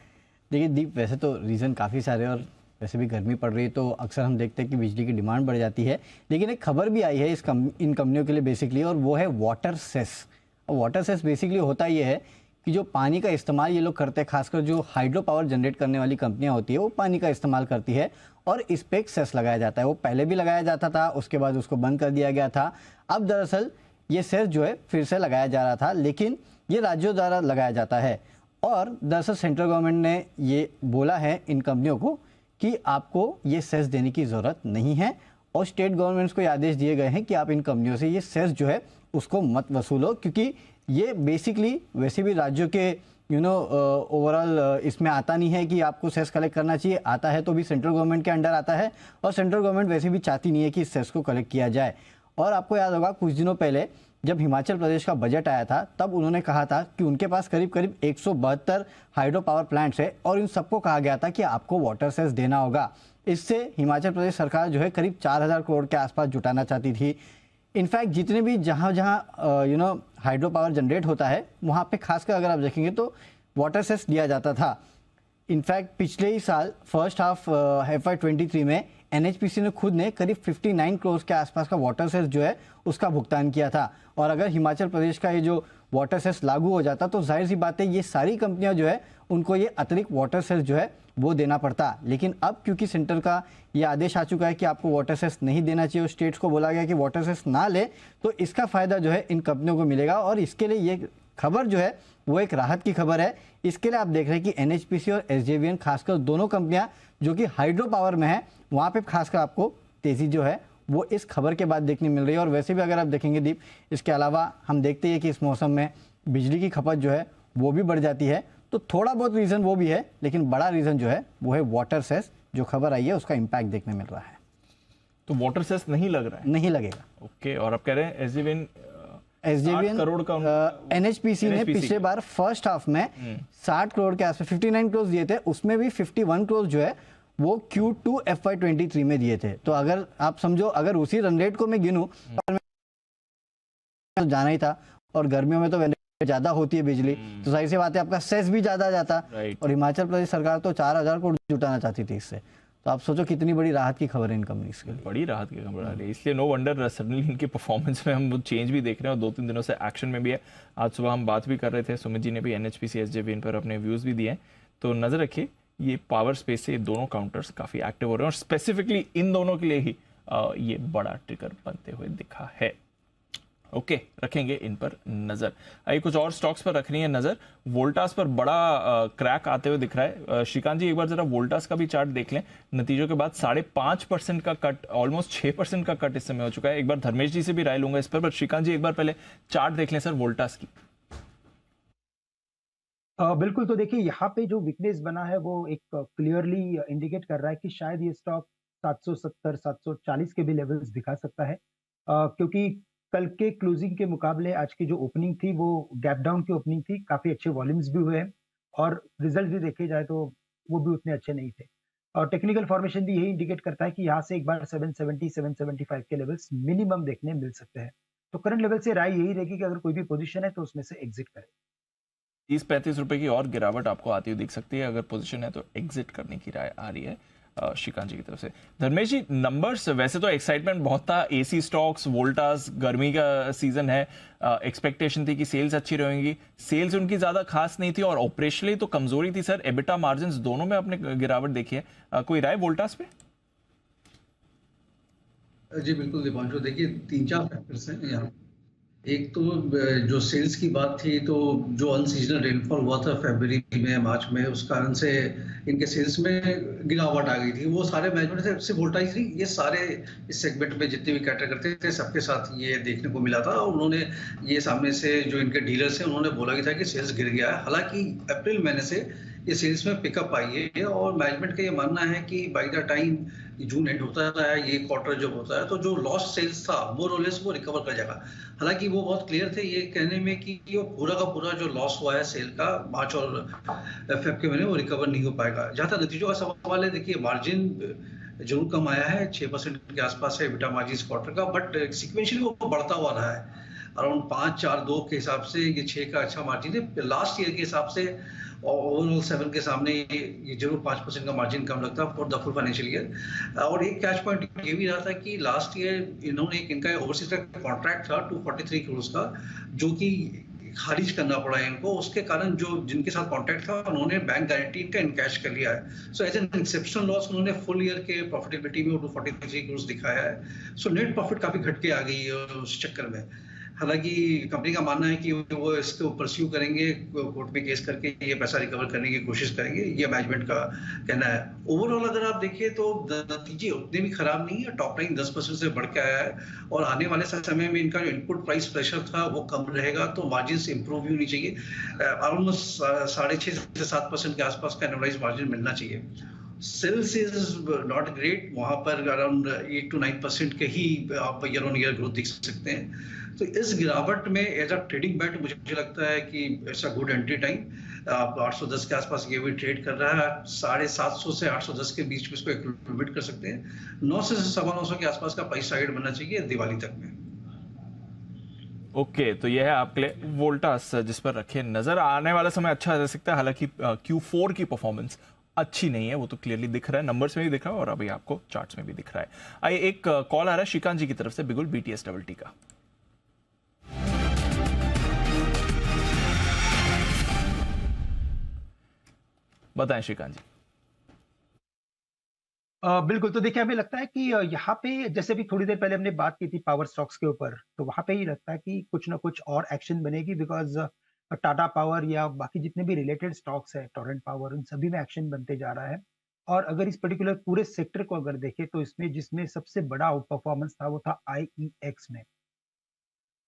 देखिए दीप, वैसे तो रीज़न काफ़ी सारे, और वैसे भी गर्मी पड़ रही है तो अक्सर हम देखते हैं कि बिजली की डिमांड बढ़ जाती है। लेकिन एक खबर भी आई है इन कंपनियों के लिए बेसिकली, और वो है water cess. Water cess basically होता ये है कि जो पानी का इस्तेमाल ये लोग करते हैं, खासकर जो हाइड्रो पावर जनरेट करने वाली कंपनियां होती है वो पानी का इस्तेमाल करती है, और इस पे एक सेस लगाया जाता है। वो पहले भी लगाया जाता था, उसके बाद उसको बंद कर दिया गया था। अब दरअसल ये सेस जो है फिर से लगाया जा रहा था, लेकिन ये राज्यों द्वारा लगाया जाता है। और दरअसल सेंट्रल गवर्नमेंट ने ये बोला है इन कंपनियों को कि आपको ये सेस देने की ज़रूरत नहीं है, और स्टेट गवर्नमेंट्स को ये आदेश दिए गए हैं कि आप इन कंपनियों से ये सेस जो है उसको मत वसूलो, क्योंकि ये बेसिकली वैसे भी राज्यों के ओवरऑल इसमें आता नहीं है कि आपको सेस कलेक्ट करना चाहिए। आता है तो भी सेंट्रल गवर्नमेंट के अंडर आता है, और सेंट्रल गवर्नमेंट वैसे भी चाहती नहीं है कि इस सेस को कलेक्ट किया जाए। और आपको याद होगा कुछ दिनों पहले जब हिमाचल प्रदेश का बजट आया था, तब उन्होंने कहा था कि उनके पास करीब करीब 172 हाइड्रो पावर प्लांट्स है, और इन सबको कहा गया था कि आपको वाटर सेस देना होगा। इससे हिमाचल प्रदेश सरकार जो है करीब 4000 करोड़ के आसपास जुटाना चाहती थी। इनफैक्ट जितने भी जहाँ हाइड्रो पावर जनरेट होता है वहाँ पे खासकर अगर आप देखेंगे तो वाटर सेस दिया जाता था। इनफैक्ट पिछले ही साल फर्स्ट हाफ FY23 में एनएचपीसी ने खुद ने करीब 59 करोड़ के आसपास का वाटर सेस जो है उसका भुगतान किया था। और अगर हिमाचल प्रदेश का ये जो वाटर सेस लागू हो जाता तो जाहिर सी बात है ये सारी कंपनियां जो है उनको ये अतिरिक्त वाटर सेस जो है वो देना पड़ता। लेकिन अब क्योंकि सेंटर का ये आदेश आ चुका है कि आपको वाटर सेस नहीं देना चाहिए और स्टेट्स को बोला गया कि वाटर सेस ना ले, तो इसका फ़ायदा जो है इन कंपनियों को मिलेगा। और इसके लिए ये खबर जो है वो एक राहत की खबर है। इसके लिए आप देख रहे हैं कि एनएचपीसी और एसजेवीएन खासकर दोनों कंपनियां जो कि हाइड्रो पावर में है वहाँ पे खासकर आपको तेज़ी जो है वो इस खबर के बाद देखने मिल रही है। और वैसे भी अगर आप देखेंगे दीप, इसके अलावा हम देखते हैं कि इस मौसम में बिजली की खपत जो है वो भी बढ़ जाती है, तो थोड़ा बहुत रीज़न वो भी है, लेकिन बड़ा रीज़न जो है वो है वाटर सेस, जो खबर आई है उसका इम्पैक्ट देखने मिल रहा है। तो वाटर सेस नहीं लग रहा है? नहीं लगेगा। ओके, और आप कह रहे हैं एसजेवीएन करोड़ का एनएचपीसी ने पिछले बार फर्स्ट हाफ में 60 करोड़ के आसपास 59 करोड़ दिए थे, उसमें भी 51 करोड़ जो है वो Q2 FY23 में दिए थे। तो अगर आप समझो, अगर उसी रन रेट को मैं गिनूं तो जाना ही था, और गर्मियों में तो ज्यादा होती है बिजली, तो जाहिर सी बात है आपका सेस भी ज्यादा जाता। और हिमाचल प्रदेश सरकार तो 4000 करोड़ जुटाना चाहती थी इससे। तो आप सोचो कितनी बड़ी राहत की खबर है इन कंपनीज के लिए। बड़ी राहत की खबर आ रही है, इसलिए नो वंडर सडनली इनकी परफॉर्मेंस में हम चेंज भी देख रहे हैं, और 2-3 दिनों से एक्शन में भी है। आज सुबह हम बात भी कर रहे थे, सुमित जी ने भी एनएचपीसी एसजेवीएन पर अपने व्यूज भी दिए हैं। तो नजर रखिए, ये पावर स्पेस से दोनों काउंटर्स काफी एक्टिव हो रहे हैं, और स्पेसिफिकली इन दोनों के लिए ही ये बड़ा ट्रिगर बनते हुए दिखा है। ओके, रखेंगे इन पर नजर। आइए कुछ और स्टॉक्स पर रखनी है नजर। वोल्टास पर बड़ा क्रैक आते हुए दिख रहा है। श्रीकांत जी, एक बार जरा वोल्टास का भी चार्ट देख लें। नतीजों के बाद 5.5% का कट, ऑलमोस्ट 6% का कट इस समय हो चुका है। एक बार धर्मेश जी से भी राय लूंगा इस पर, बट श्रीकांत जी एक बार पहले चार्ट देख लें सर वोल्टास की। बिल्कुल, तो देखिए यहाँ पे जो वीकनेस बना है वो एक क्लियरली इंडिकेट कर रहा है कि शायद ये स्टॉक 770 740 के भी लेवल्स दिखा सकता है, क्योंकि कल के क्लोजिंग के मुकाबले आज की जो ओपनिंग थी वो गैप डाउन की ओपनिंग थी, काफी अच्छे वॉल्यूम्स भी हुए हैं, और रिजल्ट भी देखे जाए तो वो भी उतने अच्छे नहीं थे। और टेक्निकल फॉर्मेशन भी यही इंडिकेट करता है कि यहाँ से एक बार 770 775 के लेवल्स मिनिमम देखने मिल सकते हैं। तो करंट लेवल से राय यही रहेगी कि अगर कोई भी पोजीशन है तो उसमें से एग्जिट करें। 30-35 रुपए की और गिरावट आपको आती हुई दिख सकती है। अगर पोजीशन है तो एग्जिट करने की राय आ रही है श्रीकांत जी की तरफ से। धर्मेश जी, नंबर्स वैसे तो एक्साइटमेंट बहुत था, एसी स्टॉक्स, वोल्टास, गर्मी का सीजन है, एक्सपेक्टेशन थी कि सेल्स अच्छी रहेंगी, सेल्स उनकी ज्यादा खास नहीं थी, और ऑपरेशनली तो कमजोरी थी सर। एबिटा मार्जिन्स दोनों में आपने गिरावट देखी है, कोई राय वोल्टास पे? जी बिल्कुल दीपांशु, देखिए 3-4 फैक्टर्स हैं यहाँ। एक तो जो सेल्स की बात थी, तो जो अनसीजनल रेनफॉल हुआ था फरवरी में, मार्च में, उस कारण से इनके सेल्स में गिरावट आ गई थी। वो सारे मैनेजमेंट से सिर्फ वोल्टाइज नहीं, ये सारे इस सेगमेंट में जितने भी कैटर करते थे सबके साथ ये देखने को मिला था। और उन्होंने ये सामने से जो इनके डीलर्स हैं उन्होंने बोला कि था कि सेल्स गिर गया है। हालांकि अप्रैल महीने से ये सेल्स में पिकअप आई है, और मैनेजमेंट का ये मानना है कि by the time June and होता है, ये क्वार्टर जब होता है, तो जो लॉस्ट सेल्स था मोर और लेस वो रिकवर कर जाएगा। हालांकि वो बहुत क्लियर थे ये कहने में कि वो पूरा का पूरा जो लॉस हुआ है सेल का मार्च और फेब के महीने, वो रिकवर नहीं हो पाएगा। जहां तक नतीजों का सवाल है, देखिए मार्जिन जरूर कम आया है, 6% के आसपास है एबिटा मार्जिन इस क्वार्टर का, बट सिक्वेंशियली वो बढ़ता हुआ रहा है। अराउंड 5-4-2 के हिसाब से ये 6 का अच्छा मार्जिन है। लास्ट ईयर के हिसाब से ओवरऑल 7 के सामने ये जरूर 5% का मार्जिन कम लगता है for the full financial year. और एक कैच पॉइंट ये भी रहा था कि लास्ट ईयर इन्होंने इनका ओवरसीज का कॉन्ट्रैक्ट था 243 करोड़ का, जो कि खारिज करना पड़ा है इनको। उसके कारण जो जिनके साथ कॉन्ट्रैक्ट था उन्होंने बैंक गारंटी का इनकैश कर लिया है। So as an exceptional loss उन्होंने फुल ईयर के प्रॉफिटेबिलिटी में 243 करोड़ दिखाया है। सो नेट प्रॉफिट काफी घट के आ गई है उस चक्कर में। हालांकि कंपनी का मानना है कि वो इसको परस्यू करेंगे, कोर्ट में केस करके ये पैसा रिकवर करने की कोशिश करेंगे, ये मैनेजमेंट का कहना है। ओवरऑल अगर आप देखिए तो नतीजे उतने भी खराब नहीं है, टॉप लाइन 10% से बढ़ के आया है, और आने वाले समय में इनका जो इनपुट प्राइस प्रेशर था वो कम रहेगा, तो मार्जिन इंप्रूव भी होनी चाहिए। ऑलमोस्ट 6.5 से 7% के आसपास का एनुअलाइज मार्जिन मिलना चाहिए। सेल्स इज नॉट ग्रेट, वहां पर अराउंड 8 to 9% के ही आप ईयर ऑन ईयर ग्रोथ देख सकते हैं। तो इस गिरावट में एज अ ट्रेडिंग बेट मुझे लगता है कि it's a good entry time. आप 810 के आसपास ये भी ट्रेड कर रहा है, 750 से 810 के बीच में इसको एक्टिवेट कर सकते हैं। 900 से 950 के आसपास का प्राइस टारगेट बनना चाहिए दिवाली तक में। ओके, तो यह है आपके लिए वोल्टास, जिस पर रखे नजर। आने वाला समय अच्छा रह सकता है, हालांकि Q4 की परफॉर्मेंस अच्छी नहीं है, वो तो क्लियरली दिख रहा है, नंबर्स में भी दिख रहा है और अभी आपको चार्ट्स में भी दिख रहा है। आइए एक कॉल आ रहा है श्रीकांत जी की तरफ से, बिगुल BTS डबल टी का। बताएं श्रीकांत जी। बिल्कुल, तो देखिए हमें लगता है कि यहाँ पे जैसे भी थोड़ी देर पहले हमने बात की थी पावर स्टॉक्स के ऊपर, तो वहां पे ही लगता है कि कुछ ना कुछ और एक्शन बनेगी, बिकॉज टाटा पावर या बाकी जितने भी रिलेटेड स्टॉक्स है, टोरेंट पावर, उन सभी में एक्शन बनते जा रहा है। और अगर इस पर्टिकुलर पूरे सेक्टर को अगर देखें तो इसमें जिसमें सबसे बड़ा आउट परफॉर्मेंस था वो था IEX में।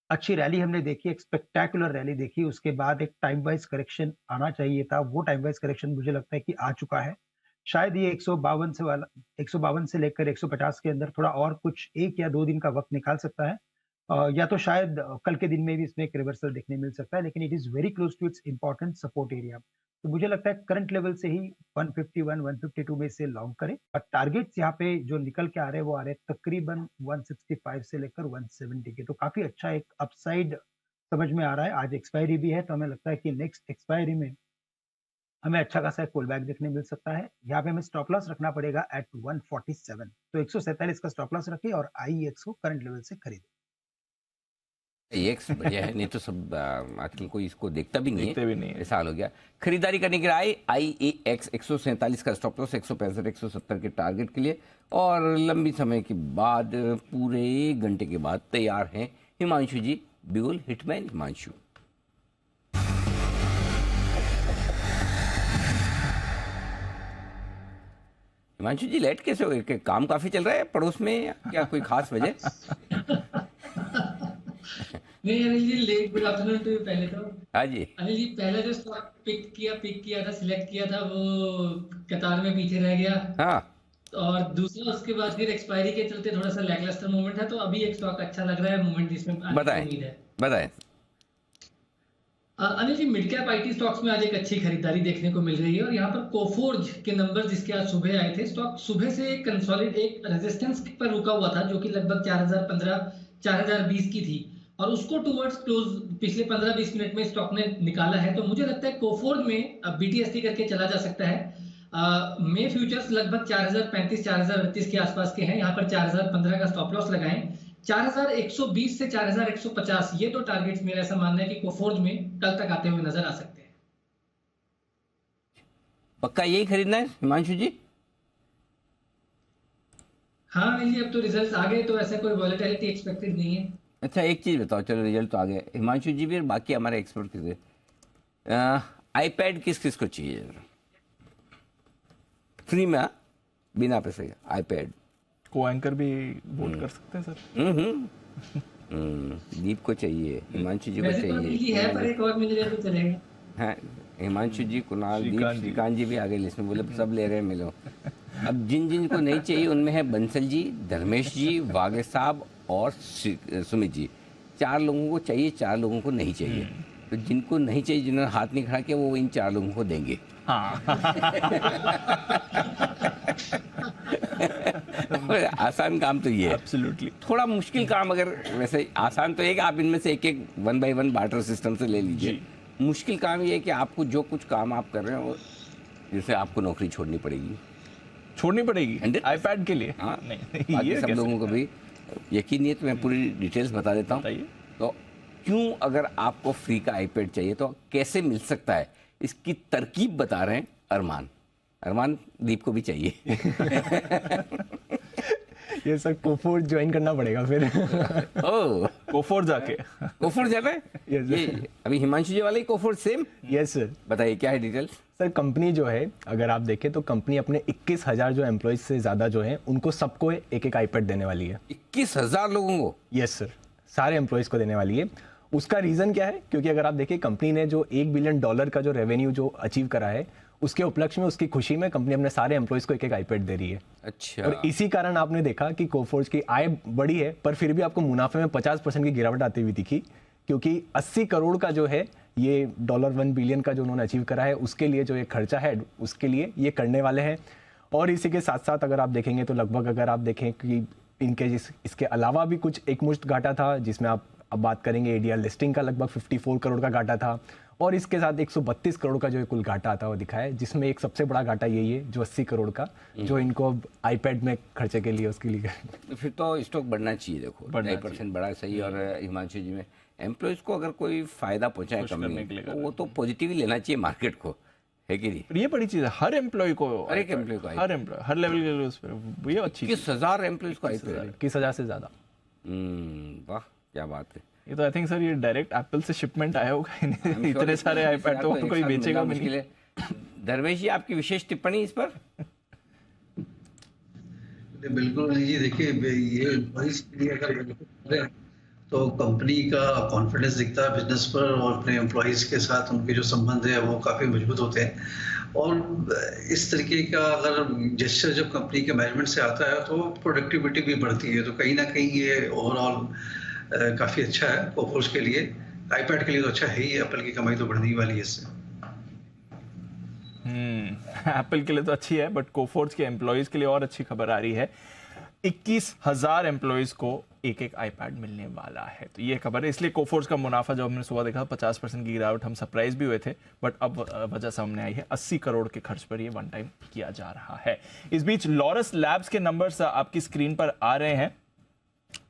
अच्छी रैली हमने देखी, एक स्पेक्टेकुलर रैली देखी, उसके बाद एक टाइम वाइज करेक्शन आना चाहिए था, वो टाइम वाइज करेक्शन मुझे लगता है कि आ चुका है। शायद ये 152 से लेकर 150 के अंदर थोड़ा और कुछ 1 या 2 दिन का वक़्त निकाल सकता है। या तो शायद कल के दिन में भी इसमें एक रिवर्सल देखने मिल सकता है, लेकिन it is very close to its important support area. तो मुझे लगता है करंट लेवल से ही 151, 152 में से लॉन्ग करें और टारगेट्स यहाँ पे जो निकल के आ रहे हैं वो आ रहे हैं तकरीबन 165 से लेकर 170 के, तो काफी अच्छा एक अपसाइड समझ में आ रहा है। आज एक्सपायरी भी है तो हमें लगता है कि नेक्स्ट एक्सपायरी में हमें अच्छा खासा एक पुल बैक देखने मिल सकता है। यहाँ पे हमें स्टॉप लॉस रखना पड़ेगा एट 147, तो 147 का स्टॉप लॉस रखिए और IEX को करंट लेवल से खरीदें। एक्स बढ़िया है, नहीं तो सब आजकल कोई इसको देखता भी नहीं देखते भी नहीं है। ऐसा हाल हो गया। खरीदारी करने के लिए IEX 147 का स्टॉप लॉस, 165 170 के टारगेट के लिए, और लंबी समय के बाद पूरे 1 घंटे के बाद तैयार हैं हिमांशु जी, बिगुल हिटमैन हिमांशु। हिमांशु जी लेट कैसे हो गए? काम काफी चल रहा है पड़ोस में, क्या कोई खास वजह? नहीं Anil ji, let good afternoon to you. पहले तो हाँ जी अनिल जी, पहला जो स्टॉक पिक किया था, सिलेक्ट किया था, वो कतार में पीछे रह गया। हाँ, और दूसरा उसके बाद फिर एक्सपायरी के चलते थोड़ा सा लैकलस्टर मूवमेंट है, तो अभी एक स्टॉक अच्छा लग रहा है, मूवमेंट जिसमें आने की बताएं उम्मीद है। बताएं। Anil ji, mid cap IT stocks में आज एक अच्छी खरीदारी देखने को मिल रही है और यहाँ पर कोफोर्ज के नंबर्स जिसके आज सुबह आए थे, स्टॉक सुबह से एक रेजिस्टेंस पर रुका हुआ था जो कि लगभग 4015 4020 की थी, और उसको टुवर्ड्स क्लोज पिछले 15-20 मिनट में स्टॉक ने निकाला है। तो मुझे लगता है कोफोर्ज में BTST करके चला जा सकता है। मे फ्यूचर्स लगभग 4035 4038 के आसपास के हैं, यहाँ पर 4015 का स्टॉप लॉस लगाएं। 4120 से 4150 ये दो टारगेट्स मेरा ऐसा मानना है कि कोफोर्ज में कल तक आते हुए नजर आ सकते हैं। पक्का यही खरीदना है हिमांशु जी? हाँ अनिल जी, अब तो रिजल्ट्स आ गए तो ऐसा कोई वॉलेटिलिटी एक्सपेक्टेड नहीं है। अच्छा एक चीज बताओ, चलो रिजल्ट तो आ गए, हिमांशु जी भी और बाकी हमारे एक्सपर्ट किसे iPad किस किस को चाहिए फ्री में, बिना पैसे का iPad? को एंकर भी वोट कर सकते हैं सर। दीप को चाहिए, हिमांशु जी को वैसे तो अनिल जी है, पर एक और मिल जाए तो चलेगा। हाँ, हिमांशु जी, कुणाल, दीप, श्रीकांत जी भी आ गए लिस्ट में, बोले सब ले रहे हैं, मिलो। अब जिन जिन को नहीं चाहिए उनमें है बंसल जी, धर्मेश जी, वागे साहब और सुमित जी। 4 लोगों को चाहिए, 4 लोगों को नहीं चाहिए। तो जिनको नहीं चाहिए, जिन्होंने हाथ नहीं खड़ा किया, वो इन 4 लोगों को देंगे। हाँ। आसान काम तो ये है। एब्सोल्युटली। थोड़ा मुश्किल काम, अगर वैसे आसान तो है कि आप इनमें से एक एक 1 by 1 बार्टर सिस्टम से ले लीजिए। मुश्किल काम ये है कि आपको जो कुछ काम आप कर रहे हो, जैसे आपको नौकरी छोड़नी पड़ेगी iPad के लिए। हाँ, नहीं बाकी ये सब लोगों को भी यकीन नहीं है, तो मैं पूरी डिटेल्स बता देता हूँ। तो क्यों, अगर आपको फ्री का iPad चाहिए तो कैसे मिल सकता है, इसकी तरकीब बता रहे हैं अरमान। दीप को भी चाहिए। ये सर कोफोर्ज ज्वाइन करना पड़ेगा फिर। ओह, कोफोर्ज जाना है। ये अभी हिमांशु जी वाले कोफोर्ज सेम। Yes sir. बताइए क्या है डिटेल्स? सर कंपनी जो है, अगर आप देखें तो कंपनी अपने 21,000 जो एम्प्लॉयज से ज्यादा जो है उनको सबको एक एक iPad देने वाली है। 21,000 लोगों को? यस सर, सारे एम्प्लॉयज को देने वाली है। उसका रीजन क्या है? क्योंकि अगर आप देखें कंपनी ने जो $1 बिलियन का जो रेवेन्यू जो अचीव करा है, उसके उपलक्ष्य में, उसकी खुशी में कंपनी अपने सारे एम्प्लॉयज को एक एक iPad दे रही है। अच्छा। और इसी कारण आपने देखा कि कोफोर्ज की आय बढ़ी है, पर फिर भी आपको मुनाफे में 50% की गिरावट आती हुई दिखी, क्योंकि 80 करोड़ का जो है ये $1 बिलियन का जो उन्होंने अचीव करा है, उसके लिए जो ये खर्चा है उसके लिए ये करने वाले हैं। और इसी के साथ साथ अगर आप देखेंगे तो लगभग, अगर आप देखें कि इनके इसके अलावा भी कुछ एक मुश्त घाटा था, जिसमें आप अब बात करेंगे ADR लिस्टिंग का लगभग 54 करोड़ का घाटा था, और इसके साथ 132 करोड़ का जो कुल घाटा आता हुआ दिखा है, जिसमें एक सबसे बड़ा घाटा यही है जो 80 करोड़ का, जो इनको iPad में खर्चे के लिए उसके लिए। तो फिर तो स्टॉक बढ़ना चाहिए, देखो 2% बढ़ा सही। और हिमांशु जी में एम्प्लॉयज को अगर कोई फायदा पहुंचाए कंपनी, तो वो तो पॉजिटिव ही लेना चाहिए मार्केट को, है कि नहीं? ये बड़ी चीज है, हर एम्प्लॉय को, हर एक एम्प्लॉय को, हर लेवल के लिए उस पर ये अच्छी 21,000 एम्प्लॉयज को iPad, 21,000 से ज्यादा। वाह क्या बात है। ये तो आई थिंक सर ये डायरेक्ट एप्पल से शिपमेंट आया होगा। इतने सारे iPad तो कोई बेचेगा मुश्किल है। धर्मेश जी, आपकी विशेष टिप्पणी इस पर? बिल्कुल नहीं जी, देखिए ये तो कंपनी का कॉन्फिडेंस दिखता है बिजनेस पर, और अपने एम्प्लॉयज के साथ उनके जो संबंध है वो काफ़ी मजबूत होते हैं। और इस तरीके का अगर जेस्चर जब कंपनी के मैनेजमेंट से आता है तो प्रोडक्टिविटी भी बढ़ती है। तो कहीं ना कहीं ये ओवरऑल काफ़ी अच्छा है कोफोर्ज के लिए। आईपैड के लिए तो अच्छा है ही, एप्पल की कमाई तो बढ़ने ही वाली है इससे। एप्पल के लिए तो अच्छी है, बट कोफोर्ज के एम्प्लॉयज के लिए और अच्छी खबर आ रही है। 21,000 एम्प्लॉयज को एक एक आईपैड मिलने वाला है, तो ये खबर है। इसलिए कोफोर्ज का मुनाफा जब हमने सुबह देखा 50% की गिरावट, हम सरप्राइज भी हुए थे, बट अब वजह सामने आई है 80 करोड़ के खर्च पर ये वन टाइम किया जा रहा है। इस बीच लॉरस लैब्स के नंबर्स आपकी स्क्रीन पर आ रहे हैं।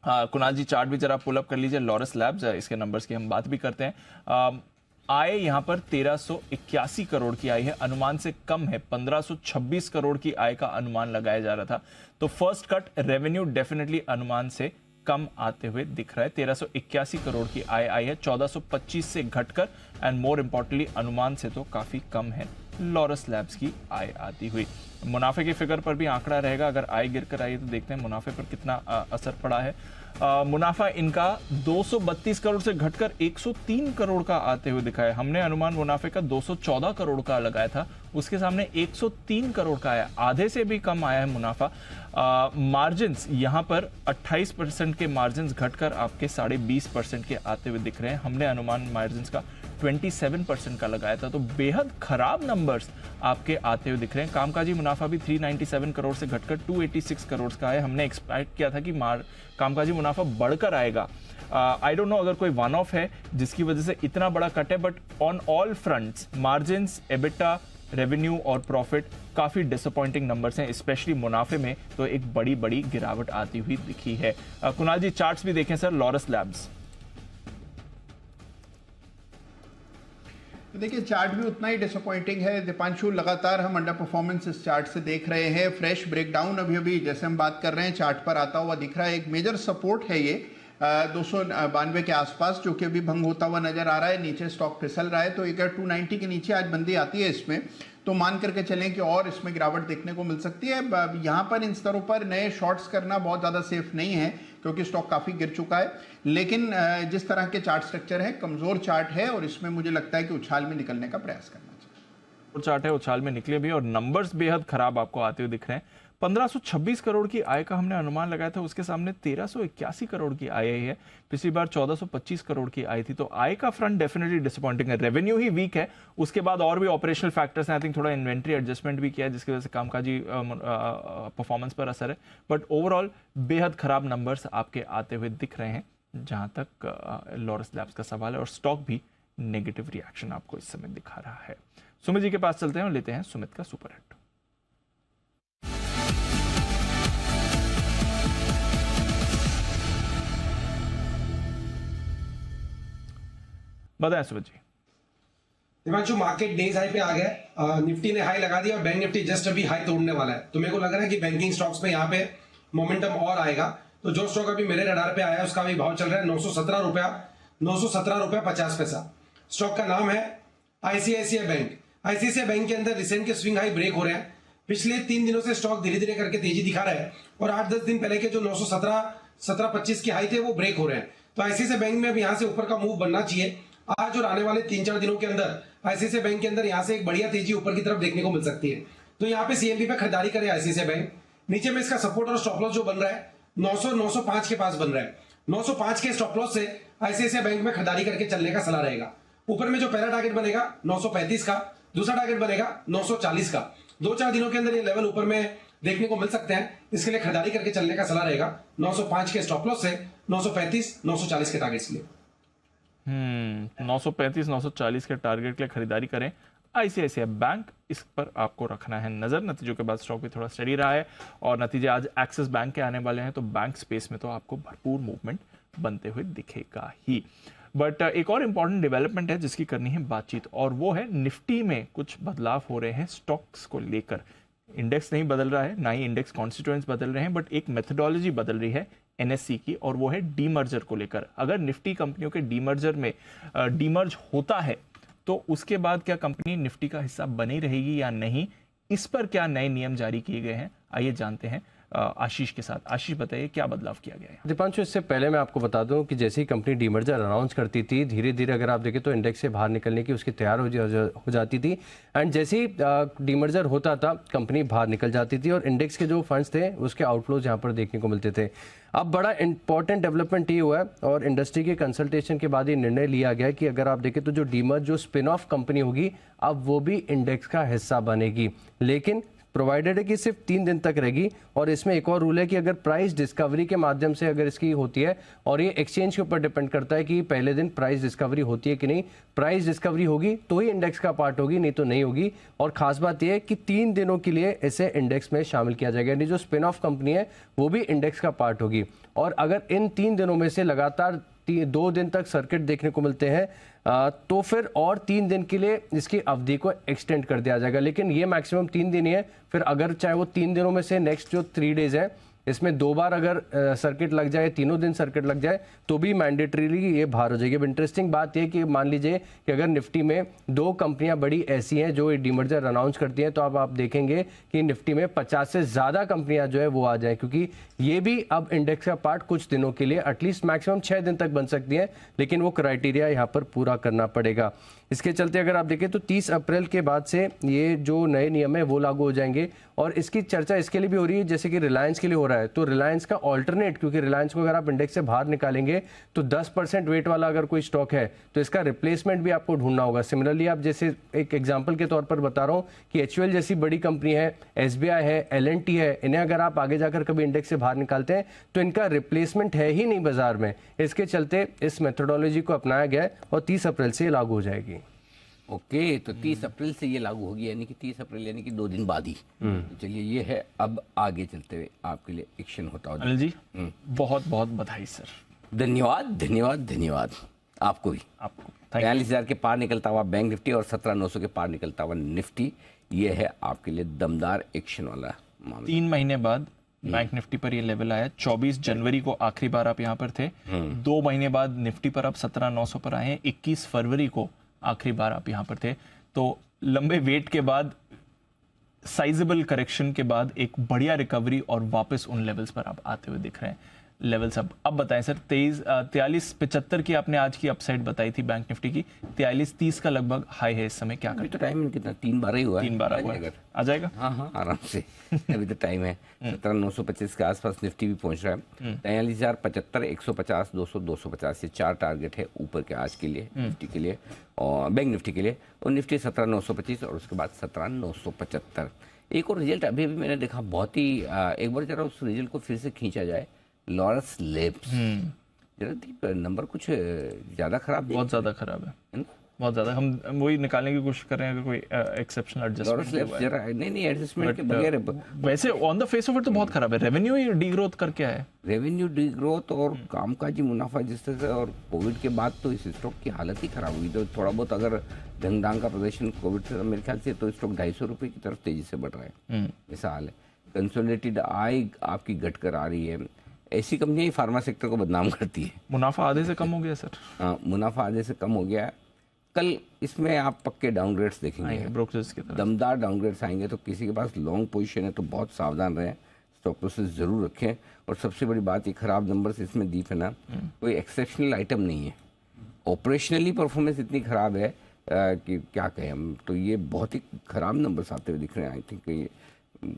कुणाल जी चार्ट भी जरा पुल अप कर लीजिए। लॉरस लैब्स, इसके नंबर्स की हम बात भी करते हैं। आय यहां पर 1381 करोड़ की आई है, अनुमान से कम है। 1526 करोड़ की आय का अनुमान लगाया जा रहा था, तो फर्स्ट कट रेवेन्यू डेफिनेटली अनुमान से कम आते हुए दिख रहा है। 1381 करोड़ की आय आई है, 1425 से घटकर, एंड मोर इंपॉर्टेंटली अनुमान से तो काफी कम है लॉरस लैब्स की आय आती हुई। मुनाफे के फिगर पर भी आंकड़ा रहेगा। अगर आय गिरकर आई तो देखते हैं मुनाफे पर कितना असर पड़ा है। मुनाफा इनका 232 करोड़ से घटकर 103 करोड़ का आते हुए दिखा है। हमने अनुमान मुनाफे का 214 करोड़ का लगाया था, उसके सामने 103 करोड़ का आया, आधे से भी कम आया है मुनाफा। मार्जिन्स यहां पर 28% के मार्जिन्स घटकर आपके 20.5% के आते हुए दिख रहे हैं। हमने अनुमान मार्जिन्स का 27% का लगाया था, तो बेहद खराब नंबर्स आपके आते हुए दिख रहे हैं। कामकाजी मुनाफा भी 397 करोड़ से घटकर 286 करोड़ का है। हमने एक्सपेक्ट किया था कि कामकाजी मुनाफा बढ़कर आएगा। आई डोंट नो अगर कोई वन ऑफ है जिसकी वजह से इतना बड़ा कट है, but on all fronts margins, EBITDA, revenue और प्रॉफिट काफी डिसअपॉइंटिंग नंबर्स हैं। स्पेशली मुनाफे में तो एक बड़ी बड़ी गिरावट आती हुई दिखी है। कुणाल जी चार्ट्स भी देखें सर, लॉरस लैब्स। देखिए चार्ट भी उतना ही डिसअपॉइंटिंग है दीपांशु। लगातार हम अंडर परफॉर्मेंस इस चार्ट से देख रहे हैं। फ्रेश ब्रेकडाउन अभी जैसे हम बात कर रहे हैं चार्ट पर आता हुआ दिख रहा है। एक मेजर सपोर्ट है ये 292 के आसपास, जो कि अभी भंग होता हुआ नजर आ रहा है। नीचे स्टॉक फिसल रहा है, तो अगर 290 के नीचे आज बंदी आती है इसमें, तो मान करके चलें कि और इसमें गिरावट देखने को मिल सकती है। यहाँ पर इन स्तरों पर नए शॉर्ट्स करना बहुत ज़्यादा सेफ नहीं है, क्योंकि स्टॉक काफ़ी गिर चुका है। लेकिन जिस तरह के चार्ट स्ट्रक्चर है, कमज़ोर चार्ट है, और इसमें मुझे लगता है कि उछाल में निकलने का प्रयास करना चाहिए। चार्ट है, उछाल में निकले भी, और नंबर्स बेहद खराब आपको आते हुए दिख रहे हैं। 1526 करोड़ की आय का हमने अनुमान लगाया था, उसके सामने 1381 करोड़ की आय आई है। पिछली बार 1425 करोड़ की आई थी, तो आय का फ्रंट डेफिनेटली डिसअपॉइंटिंग है। रेवेन्यू ही वीक है, उसके बाद और भी ऑपरेशनल फैक्टर्स हैं। आई थिंक थोड़ा इन्वेंट्री एडजस्टमेंट भी किया है, जिसकी वजह से कामकाजी परफॉर्मेंस पर असर है। बट ओवरऑल बेहद खराब नंबर्स आपके आते हुए दिख रहे हैं जहां तक लॉरस लैब्स का सवाल है, और स्टॉक भी नेगेटिव रिएक्शन आपको इस समय दिखा रहा है। सुमित जी के पास चलते हैं और लेते हैं सुमित का सुपर हिट। बताएं Sumit ji. Divanshu, market days high पे आ गया। निफ्टी ने हाई लगा दिया और बैंक निफ्टी जस्ट अभी हाई तोड़ने वाला है। तो मेरे को लग रहा है कि बैंकिंग स्टॉक्स में यहाँ पे मोमेंटम और आएगा। तो जो स्टॉक अभी मेरे रडार पे आया उसका भी भाव चल रहा है 917 रुपया 50 पैसा। स्टॉक का नाम है आईसीआईसीआई बैंक। आईसीआईसीआई बैंक के अंदर रिसेंट के स्विंग हाई ब्रेक हो रहे हैं। पिछले 3 दिनों से स्टॉक धीरे धीरे करके तेजी दिखा रहा है, और 8-10 दिन पहले के जो 917-1725 की हाई थे वो ब्रेक हो रहे हैं। तो आईसीआईसीआई बैंक में अब यहाँ से ऊपर का मूव बनना चाहिए। आज और आने वाले 3-4 दिनों के अंदर आईसीआईसीआई बैंक के अंदर यहाँ से एक बढ़िया तेजी ऊपर की तरफ देखने को मिल सकती है। तो यहाँ पे सीएमपी पे खरीदारी करे आईसीआईसीआई बैंक। नीचे में इसका सपोर्ट और स्टॉप लॉस जो बन रहा है 900-905 के पास बन रहा है। 905 के स्टॉप लॉस से आईसीआईसीआई बैंक में खरीदारी करके चलने का सलाह रहेगा। ऊपर में जो पहला टारगेट बनेगा 935 का, दूसरा टारगेट बनेगा 940 का। 2-4 दिनों के अंदर ये लेवल ऊपर में देखने को मिल सकते हैं, इसके लिए खरीदारी करके चलने का सलाह रहेगा 905 के स्टॉप लॉस से 935-940 के टारगेट्स के लिए। 935-940 के टारगेट के लिए खरीदारी करें। आईसीआईसीआई बैंक, इस पर आपको रखना है नजर। नतीजों के बाद स्टॉक भी थोड़ा स्टडी रहा है, और नतीजे आज एक्सिस बैंक के आने वाले हैं, तो बैंक स्पेस में तो आपको भरपूर मूवमेंट बनते हुए दिखेगा ही। बट एक और इंपॉर्टेंट डेवलपमेंट है जिसकी करनी है बातचीत, और वो है निफ्टी में कुछ बदलाव हो रहे हैं स्टॉक्स को लेकर। इंडेक्स नहीं बदल रहा है, ना ही इंडेक्स कॉन्स्टिट्यूएंट्स बदल रहे हैं, बट एक मेथोडोलॉजी बदल रही है एनएससी की, और वो है डीमर्जर को लेकर। अगर निफ्टी कंपनियों के डीमर्जर में डीमर्ज होता है, तो उसके बाद क्या कंपनी निफ्टी का हिस्सा बनी रहेगी या नहीं, इस पर क्या नए नियम जारी किए गए हैं, आइए जानते हैं आशीष के साथ। आशीष बताइए क्या बदलाव किया गया है? दीपांशु, इससे पहले मैं आपको बता दूं कि जैसे ही कंपनी डीमर्जर अनाउंस करती थी, धीरे धीरे अगर आप देखें तो इंडेक्स से बाहर निकलने की उसकी तैयार हो जाती थी, एंड जैसे ही डीमर्जर होता था कंपनी बाहर निकल जाती थी और इंडेक्स के जो फंड्स थे उसके आउटफ्लोज यहाँ पर देखने को मिलते थे। अब बड़ा इंपॉर्टेंट डेवलपमेंट ये हुआ है और इंडस्ट्री के कंसल्टेशन के बाद ये निर्णय लिया गया कि अगर आप देखें तो जो डीमर्ज जो स्पिन ऑफ कंपनी होगी अब वो भी इंडेक्स का हिस्सा बनेगी, लेकिन प्रोवाइडेड है कि सिर्फ 3 दिन तक रहेगी। और इसमें एक और रूल है कि अगर प्राइस डिस्कवरी के माध्यम से अगर इसकी होती है, और ये एक्सचेंज के ऊपर डिपेंड करता है कि पहले दिन प्राइस डिस्कवरी होती है कि नहीं, प्राइस डिस्कवरी होगी तो ही इंडेक्स का पार्ट होगी, नहीं तो नहीं होगी। और खास बात यह है कि 3 दिनों के लिए इसे इंडेक्स में शामिल किया जाएगा, यानी जो स्पिन ऑफ कंपनी है वो भी इंडेक्स का पार्ट होगी। और अगर इन 3 दिनों में से लगातार 2 दिन तक सर्किट देखने को मिलते हैं तो फिर और 3 दिन के लिए इसकी अवधि को एक्सटेंड कर दिया जाएगा, लेकिन ये मैक्सिमम 3 दिन ही है। फिर अगर चाहे वो 3 दिनों में से नेक्स्ट जो 3 डेज है इसमें 2 बार अगर सर्किट लग जाए, 3 दिन सर्किट लग जाए तो भी मैंडेटरीली ये बाहर हो जाएगी। अब इंटरेस्टिंग बात ये कि मान लीजिए कि अगर निफ्टी में 2 कंपनियां बड़ी ऐसी हैं जो डीमर्जर अनाउंस करती हैं, तो अब आप देखेंगे कि निफ्टी में 50 से ज़्यादा कंपनियां जो है वो आ जाए, क्योंकि ये भी अब इंडेक्स का पार्ट कुछ दिनों के लिए एटलीस्ट मैक्सिमम 6 दिन तक बन सकती है, लेकिन वो क्राइटेरिया यहाँ पर पूरा करना पड़ेगा। इसके चलते अगर आप देखें तो 30 अप्रैल के बाद से ये जो नए नियम है वो लागू हो जाएंगे। और इसकी चर्चा इसके लिए भी हो रही है जैसे कि रिलायंस के लिए हो रहा है, तो रिलायंस का ऑल्टरनेट, क्योंकि रिलायंस को अगर आप इंडेक्स से बाहर निकालेंगे तो 10% वेट वाला अगर कोई स्टॉक है तो इसका रिप्लेसमेंट भी आपको ढूंढना होगा। सिमिलरली आप जैसे एक एग्जांपल के तौर पर बता रहा हूँ कि HUL जैसी बड़ी कंपनी है, SBI है, L&T है, इन्हें अगर आप आगे जाकर कभी इंडेक्स से बाहर निकालते हैं तो इनका रिप्लेसमेंट है ही नहीं बाजार में। इसके चलते इस मेथोडोलॉजी को अपनाया गया है और 30 अप्रैल से लागू हो जाएगी। ओके, तो 30 अप्रैल से ये लागू होगी, यानी कि 30 अप्रैल यानी कि 2 दिन बाद ही। तो चलिए ये है, अब आगे चलते हुए आपके लिए एक्शन होता हो। अनिल जी बहुत बहुत बधाई सर। धन्यवाद धन्यवाद धन्यवाद आपको भी। आपको 43,000 के पार निकलता हुआ बैंक निफ्टी और 17,900 के पार निकलता हुआ निफ्टी, ये है आपके लिए दमदार एक्शन वाला मामला। 3 महीने बाद बैंक निफ्टी पर ये लेवल आया। 24 जनवरी को आखिरी बार आप यहाँ पर थे। 2 महीने बाद निफ्टी पर आप 17,900 पर आए हैं। 21 फरवरी को आखिरी बार आप यहाँ पर थे। तो लंबे वेट के बाद, साइजेबल करेक्शन के बाद एक बढ़िया रिकवरी और वापस उन लेवल्स पर आप आते हुए दिख रहे हैं। लेवल्स अब बताएं सर। 43.75 की आपने आज की अपसाइड बताई थी बैंक निफ्टी की, 43.30 का लगभग हाई है इस समय। क्या अभी तो टाइम कितना, 3 बार ही हुआ है। 3 बार आ जाएगा। हाँ आराम से अभी तो टाइम है। 17,925 के आसपास निफ्टी भी पहुंच रहा है। 43,075, 150, 200, 250 ये 4 टारगेट है ऊपर के आज के लिए निफ्टी के लिए और बैंक निफ्टी के लिए। और निफ्टी 17,925 और उसके बाद 17,975। एक और रिजल्ट अभी मैंने देखा, बहुत ही एक बार जरा उस रिजल्ट को फिर से खींचा जाए। लॉरस लैब्स जरा नंबर कुछ ज्यादा खराब, बहुत ज्यादा खराब है, बहुत ज्यादा। हम वही निकालने की कोशिश कर रहे हैं अगर कोई एक्सेप्शनल एडजस्टमेंट। नहीं एडजस्टमेंट के बगैर वैसे on the face of it तो बहुत खराब है। रेवेन्यू ही डीग्रोथ करके आया है। रेवेन्यू डीग्रोथ और कामकाजी मुनाफा जिस तरह से, और कोविड के बाद तो इस स्टॉक की हालत ही खराब हुई। तो थोड़ा बहुत अगर ढंग का प्रदर्शन कोविड से मेरे ख्याल से तो स्टॉक 250 रुपये की तरफ तेजी से बढ़ रहा है। ऐसा हाल है। कंसोलिडेटेड आय आपकी घट कर आ रही है। ऐसी कंपनियां ही फार्मा सेक्टर को बदनाम करती है। मुनाफा आधे से कम हो गया सर। हाँ, मुनाफा आधे से कम हो गया। कल इसमें आप पक्के डाउनग्रेड्स देखेंगे, ब्रोकर्स की तरफ दमदार डाउनग्रेड्स आएंगे। तो किसी के पास लॉन्ग पोजीशन है तो बहुत सावधान रहें, स्टॉप लॉसेस जरूर रखें। और सबसे बड़ी बात, ये खराब नंबर्स इसमें दीप है ना, कोई एक्सेप्शनल आइटम नहीं है। ऑपरेशनली परफॉर्मेंस इतनी खराब है कि क्या कहें हम। तो ये बहुत ही खराब नंबर्स आते हुए दिख रहे हैं। आई थिंक ये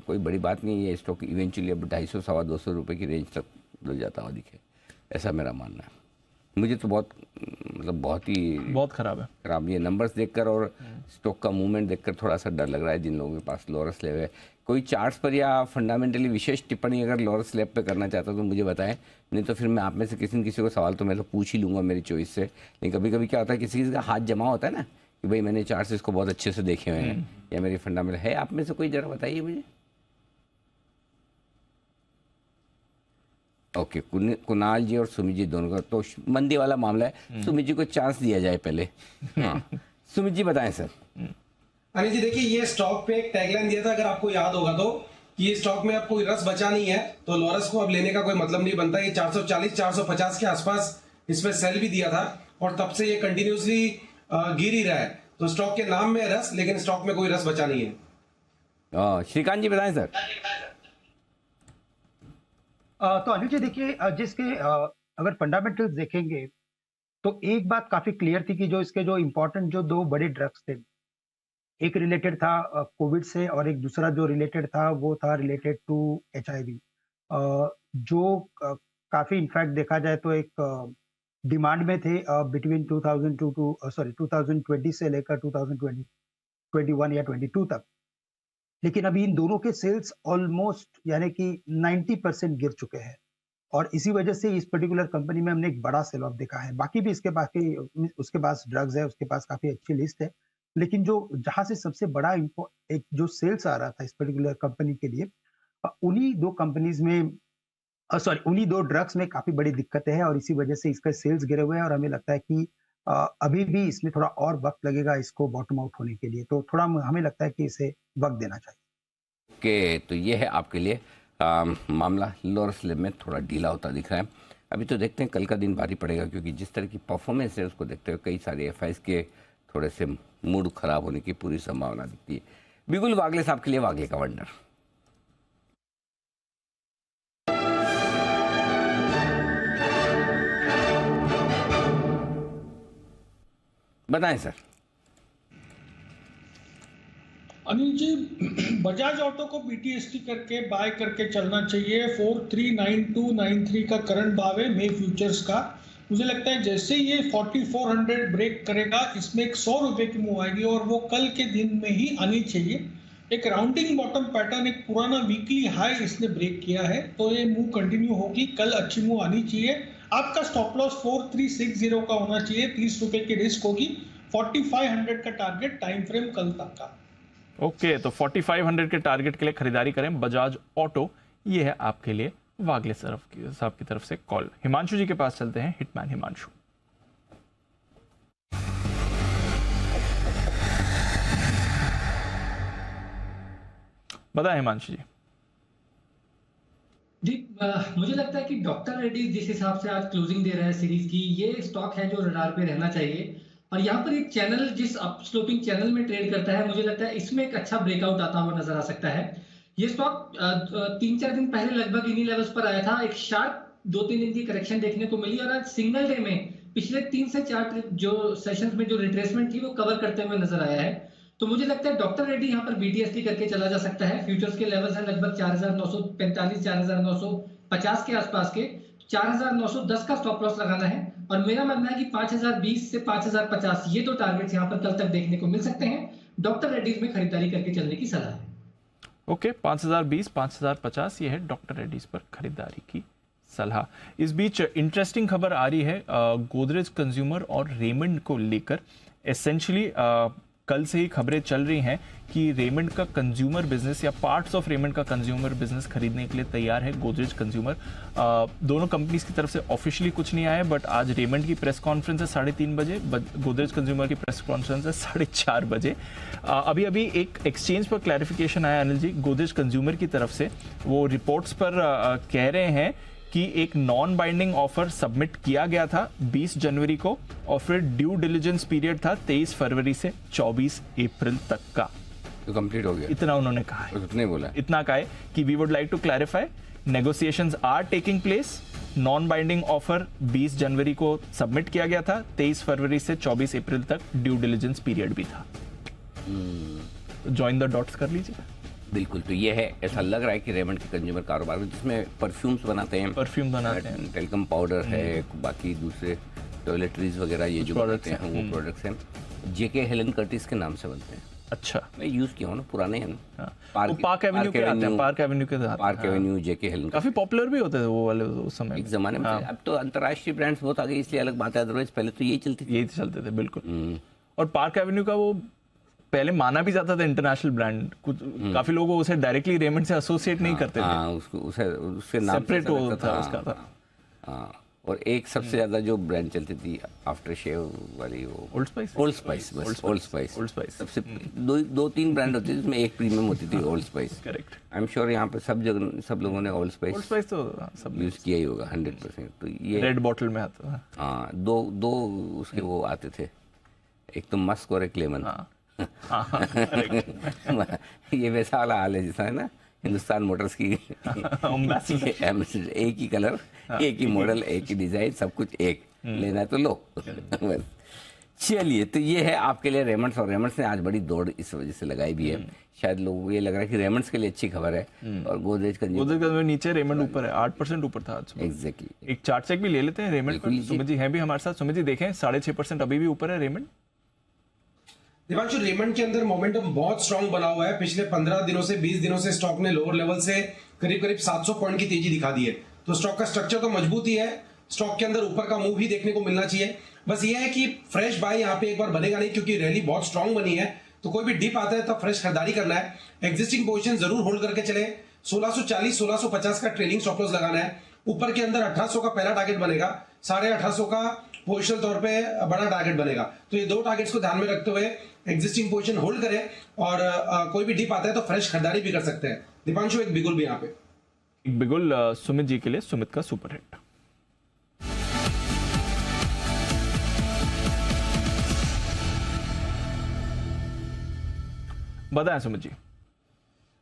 कोई बड़ी बात नहीं है। स्टॉक इवेंचुअली अब 250 सवा 200 रुपये की रेंज तक मिल जाता हुआ दिखे, ऐसा मेरा मानना है। मुझे तो बहुत बहुत खराब है। खराब ये नंबर्स देखकर और स्टॉक का मूवमेंट देखकर थोड़ा सा डर लग रहा है जिन लोगों के पास लॉरस लैब है। कोई चार्ट्स पर या फंडामेंटली विशेष टिप्पणी अगर लॉरस लैब पे करना चाहता तो मुझे बताएं, नहीं तो फिर मैं आप में से किसी न किसी को सवाल तो मैं तो पूछ ही लूँगा मेरी चॉइस से। लेकिन कभी कभी क्या होता है, किसी का हाथ जमा होता है ना कि भाई मैंने चार्ट्स इसको बहुत अच्छे से देखे हुए हैं या मेरी फंडामेंटल है। आप में से कोई जरा बताइए मुझे। ओके, कुणाल जी और सुमित जी दोनों का तो मंदी वाला मामला है। सुमित जी को चांस दिया जाए पहले। हाँ सुमित जी बताएं सर। अनिल जी देखिए, ये स्टॉक पे एक टैगलाइन दिया था, अगर आपको याद होगा तो, कि ये स्टॉक में अब कोई रस बचा नहीं है, तो लॉरस को अब लेने का कोई मतलब नहीं बनता। ये 440 450 के आसपास इसमें सेल भी दिया था और तब से ये कंटिन्यूसली गिर ही रहा है। तो स्टॉक के नाम में रस, लेकिन स्टॉक में कोई रस बचा नहीं है। श्रीकांत जी बताएं सर। तो अनिल जी देखिए, जिसके अगर फंडामेंटल्स देखेंगे तो एक बात काफी क्लियर थी कि जो इसके जो इम्पोर्टेंट जो दो बड़े ड्रग्स थे, एक रिलेटेड था कोविड से और एक दूसरा जो रिलेटेड था वो था रिलेटेड टू HIV, जो काफी इनफैक्ट देखा जाए तो एक डिमांड में थे बिटवीन 2020 से लेकर 2021 या 22 तक। लेकिन अभी इन दोनों के सेल्स ऑलमोस्ट यानी कि 90% गिर चुके हैं और इसी वजह से इस पर्टिकुलर कंपनी में हमने एक बड़ा सेल ऑफ देखा है। बाकी भी उसके पास ड्रग्स है, उसके पास काफी अच्छी लिस्ट है, लेकिन जो जहां से सबसे बड़ा एक जो सेल्स आ रहा था इस पर्टिकुलर कंपनी के लिए, उन्हीं दो कंपनीज में उन्हीं दो ड्रग्स में काफी बड़ी दिक्कतें हैं और इसी वजह से इसका सेल्स गिरे हुए हैं और हमें लगता है कि अभी भी इसमें थोड़ा और वक्त लगेगा इसको बॉटम आउट होने के लिए, तो थोड़ा हमें लगता है कि इसे वक्त देना चाहिए। कि तो ये है आपके लिए मामला लोअर स्लैब में थोड़ा ढीला होता दिख रहा है। अभी तो देखते हैं कल का दिन भारी पड़ेगा, क्योंकि जिस तरह की परफॉर्मेंस है उसको देखते हुए कई सारे FIs के थोड़े से मूड खराब होने की पूरी संभावना दिखती है। बिल्कुल वागले साहब के लिए वागले का वंडर। बताएं सर। अनिल जी, बजाज ऑटो को BTST करके बाय करके चलना चाहिए। 439293 का करंट भाव है मे फ्यूचर्स का। मुझे लगता है जैसे ये 4400 ब्रेक करेगा, इसमें एक 100 रुपए की मूव आएगी और वो कल के दिन में ही आनी चाहिए। एक राउंडिंग बॉटम पैटर्न, एक पुराना वीकली हाई इसने ब्रेक किया है, तो ये मूव कंटिन्यू होगी, कल अच्छी मूव आनी चाहिए। आपका स्टॉप लॉस 4360 का होना चाहिए, 30 रुपए की रिस्क होगी। 4500 का टारगेट टाइम फ्रेम कल तक का। ओके, तो 4500 के टारगेट के लिए खरीदारी करें बजाज ऑटो। ये है आपके लिए वागले साहब की तरफ से कॉल। हिमांशु जी के पास चलते हैं, हिटमैन हिमांशु। बताएं हिमांशु जी। जी, मुझे लगता है कि डॉक्टर रेड्डी जिस हिसाब से आज क्लोजिंग दे रहा है सीरीज की, ये स्टॉक है जो रडार पे रहना चाहिए। और यहाँ पर एक चैनल जिस अप स्लोपिंग चैनल में ट्रेड करता है, मुझे लगता है इसमें एक अच्छा ब्रेकआउट आता हुआ नजर आ सकता है। ये स्टॉक 3-4 दिन पहले लगभग इन्हीं लेवल्स पर आया था, एक शार्प 2-3 दिन की करेक्शन देखने को मिली और आज सिंगल डे में पिछले 3 से 4 जो सेशंस में जो रिट्रेसमेंट थी वो कवर करते हुए नजर आया है। तो मुझे लगता है डॉक्टर रेड्डी यहाँ पर BTST करके चला जा सकता है। फ्यूचर्स के लेवल्स हैं लगभग 4945 4950 के आसपास के। 4910 का स्टॉप लॉस लगाना है और मेरा मानना है कि 5020 से 5050 ये दो टारगेट्स यहाँ पर कल तक देखने को मिल सकते हैं। डॉक्टर रेड्डीज में खरीदारी करके चलने की सलाह है। ओके, 5020 5050 ये है डॉक्टर रेड्डीज पर खरीदारी की सलाह। इस बीच इंटरेस्टिंग खबर आ रही है गोदरेज कंज्यूमर और रेमंड को लेकर। एसेंशियली कल से ही खबरें चल रही हैं कि रेमंड का कंज्यूमर बिजनेस या पार्ट्स ऑफ रेमंड का कंज्यूमर बिजनेस खरीदने के लिए तैयार है गोदरेज कंज्यूमर। दोनों कंपनीज की तरफ से ऑफिशियली कुछ नहीं आया, बट आज रेमंड की प्रेस कॉन्फ्रेंस है 3:30 बजे, गोदरेज कंज्यूमर की प्रेस कॉन्फ्रेंस है 4:30 बजे। अभी अभी एक एक्सचेंज पर क्लैरिफिकेशन आया अनिल जी गोदरेज कंज्यूमर की तरफ से। वो रिपोर्ट्स पर कह रहे हैं कि एक नॉन बाइंडिंग ऑफर सबमिट किया गया था 20 जनवरी को और फिर ड्यू डिलिजेंस पीरियड था 23 फरवरी से 24 अप्रैल तक का। तो कंप्लीट हो गया, इतना उन्होंने कहा है। उतने बोला, इतना कहा है कि we would like to clarify negotiations are taking place. Non binding offer 20 जनवरी को सबमिट किया गया था, 23 फरवरी से 24 अप्रैल तक ड्यू डिलिजेंस पीरियड भी था। जॉइन द डॉट्स कर लीजिए। बिल्कुल, तो ये है, ऐसा लग रहा है कि रेमंड के कंज्यूमर कारोबार में जिसमें परफ्यूम बनाते हैं, टेल्कम पाउडर है, बाकी दूसरे टॉयलेटरीज वगैरह ये जो बनाते हैं वो प्रोडक्ट्स हैं, जेके हेलन कर्टिस के नाम से बनते हैं। अच्छा, मैं यूज किया हूँ ना, पुराने हैं ना, पार्क एवेन्यू के आते हैं, पार्क एवेन्यू जेके हेलन काफी पॉपुलर भी होते थे वो वाले उस समय, एक जमाने में। अब तो अंतर्राष्ट्रीय ब्रांड्स बहुत आ गए इसलिए अलग बात है, अदरवाइज पहले तो यही चलते थे। बिल्कुल। और पार्क एवेन्यू का वो पहले माना भी जाता था इंटरनेशनल ब्रांड, कुछ काफी लोग उसे डायरेक्टली रेमंड से एसोसिएट नहीं करते थे, उससे नाम सेपरेट होता था उसका था। और एक सबसे ज्यादा जो ब्रांड चलती थी आफ्टर शेव वाली, वो ओल्ड स्पाइस सबसे 2-3 ब्रांड होती थी, उसमें एक प्रीमियम होती थी old spice. Correct. I am sure यहाँ पे सब लोगों ने ओल्ड स्पाइस तो सब यूज किया ही होगा 100%। तो ये रेड बॉटल में आता है। हाँ, दो उसके वो आते थे, एक तो मस्क और एक लेमन। ये वैसा वाला हाल है जैसा है ना हिंदुस्तान मोटर्स की एम्बेसडर, एक ही कलर, एक ही मॉडल, एक ही डिजाइन, सब कुछ एक, लेना है तो लो। बस चलिए, तो ये है आपके लिए रेमंड्स, और रेमंड्स ने आज बड़ी दौड़ इस वजह से लगाई भी है। शायद लोगों को ये लग रहा है कि रेमंड्स के लिए अच्छी खबर है, और गोदरेज का नीचे, रेमंड ऊपर है, 8% ऊपर था आज। एग्जैक्टली। एक चार्ट चेक भी ले लेते हैं रेमंड पर। सुमित जी हैं भी हमारे साथ। सुमित जी देखें, 6.5% अभी भी ऊपर है रेमंड। दिवांशु, रेमंड के अंदर मोमेंटम बहुत स्ट्रांग बना हुआ है। पिछले 15 दिनों से 20 दिनों से स्टॉक ने लोअर लेवल से करीब करीब 700 पॉइंट की तेजी दिखा दी है। तो स्टॉक का स्ट्रक्चर तो मजबूत ही है, स्टॉक के अंदर ऊपर का मूव ही देखने को मिलना चाहिए। बस ये है कि फ्रेश बाय यहाँ पे एक बार बनेगा नहीं, क्योंकि रैली बहुत स्ट्रांग बनी है। तो कोई भी डिप आता है तो फ्रेश खरीदारी करना है। एग्जिस्टिंग पोजीशन जरूर होल्ड करके चले। 1640 1650 का ट्रेलिंग स्टॉप लॉस लगाना है। ऊपर के अंदर 1800 का पहला टारगेट बनेगा, 1850 का पोजिशनल तौर पे बड़ा टारगेट बनेगा। तो ये दो टारगेट्स को ध्यान में रखते हुए एग्जिस्टिंग पोजीशन होल्ड करें, और कोई भी डिप आता है तो फ्रेश खरीदारी भी कर सकते हैं। दीपांशु, एक बिगुल भी यहाँ पे, एक बिगुल सुमित जी के लिए, सुमित का सुपर हिट। बताएं सुमित जी।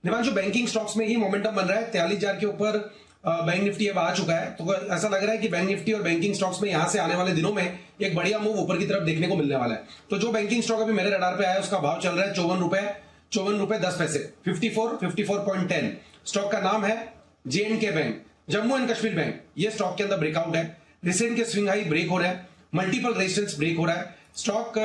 दिपांशु, बैंकिंग स्टॉक्स में ही मोमेंटम बन रहा है। 43,000 के ऊपर बैंक निफ्टी अब आ चुका है। तो ऐसा लग रहा है कि बैंक निफ्टी और बैंकिंग स्टॉक्स में यहां से आने वाले दिनों में एक बढ़िया मूव ऊपर की तरफ देखने को मिलने वाला है। तो जो बैंकिंग स्टॉक अभी मेरे रडार पे आया, उसका भाव चल रहा है 54 रुपए 10 पैसे, 54.10। स्टॉक का नाम है J&K bank, Jammu and Kashmir bank. ये स्टॉक के अंदर ब्रेकआउट है। रिसेंट के स्विंग हाई ब्रेक हो रहा है, मल्टीपल रेजिस्टेंस ब्रेक हो रहा है। स्टॉक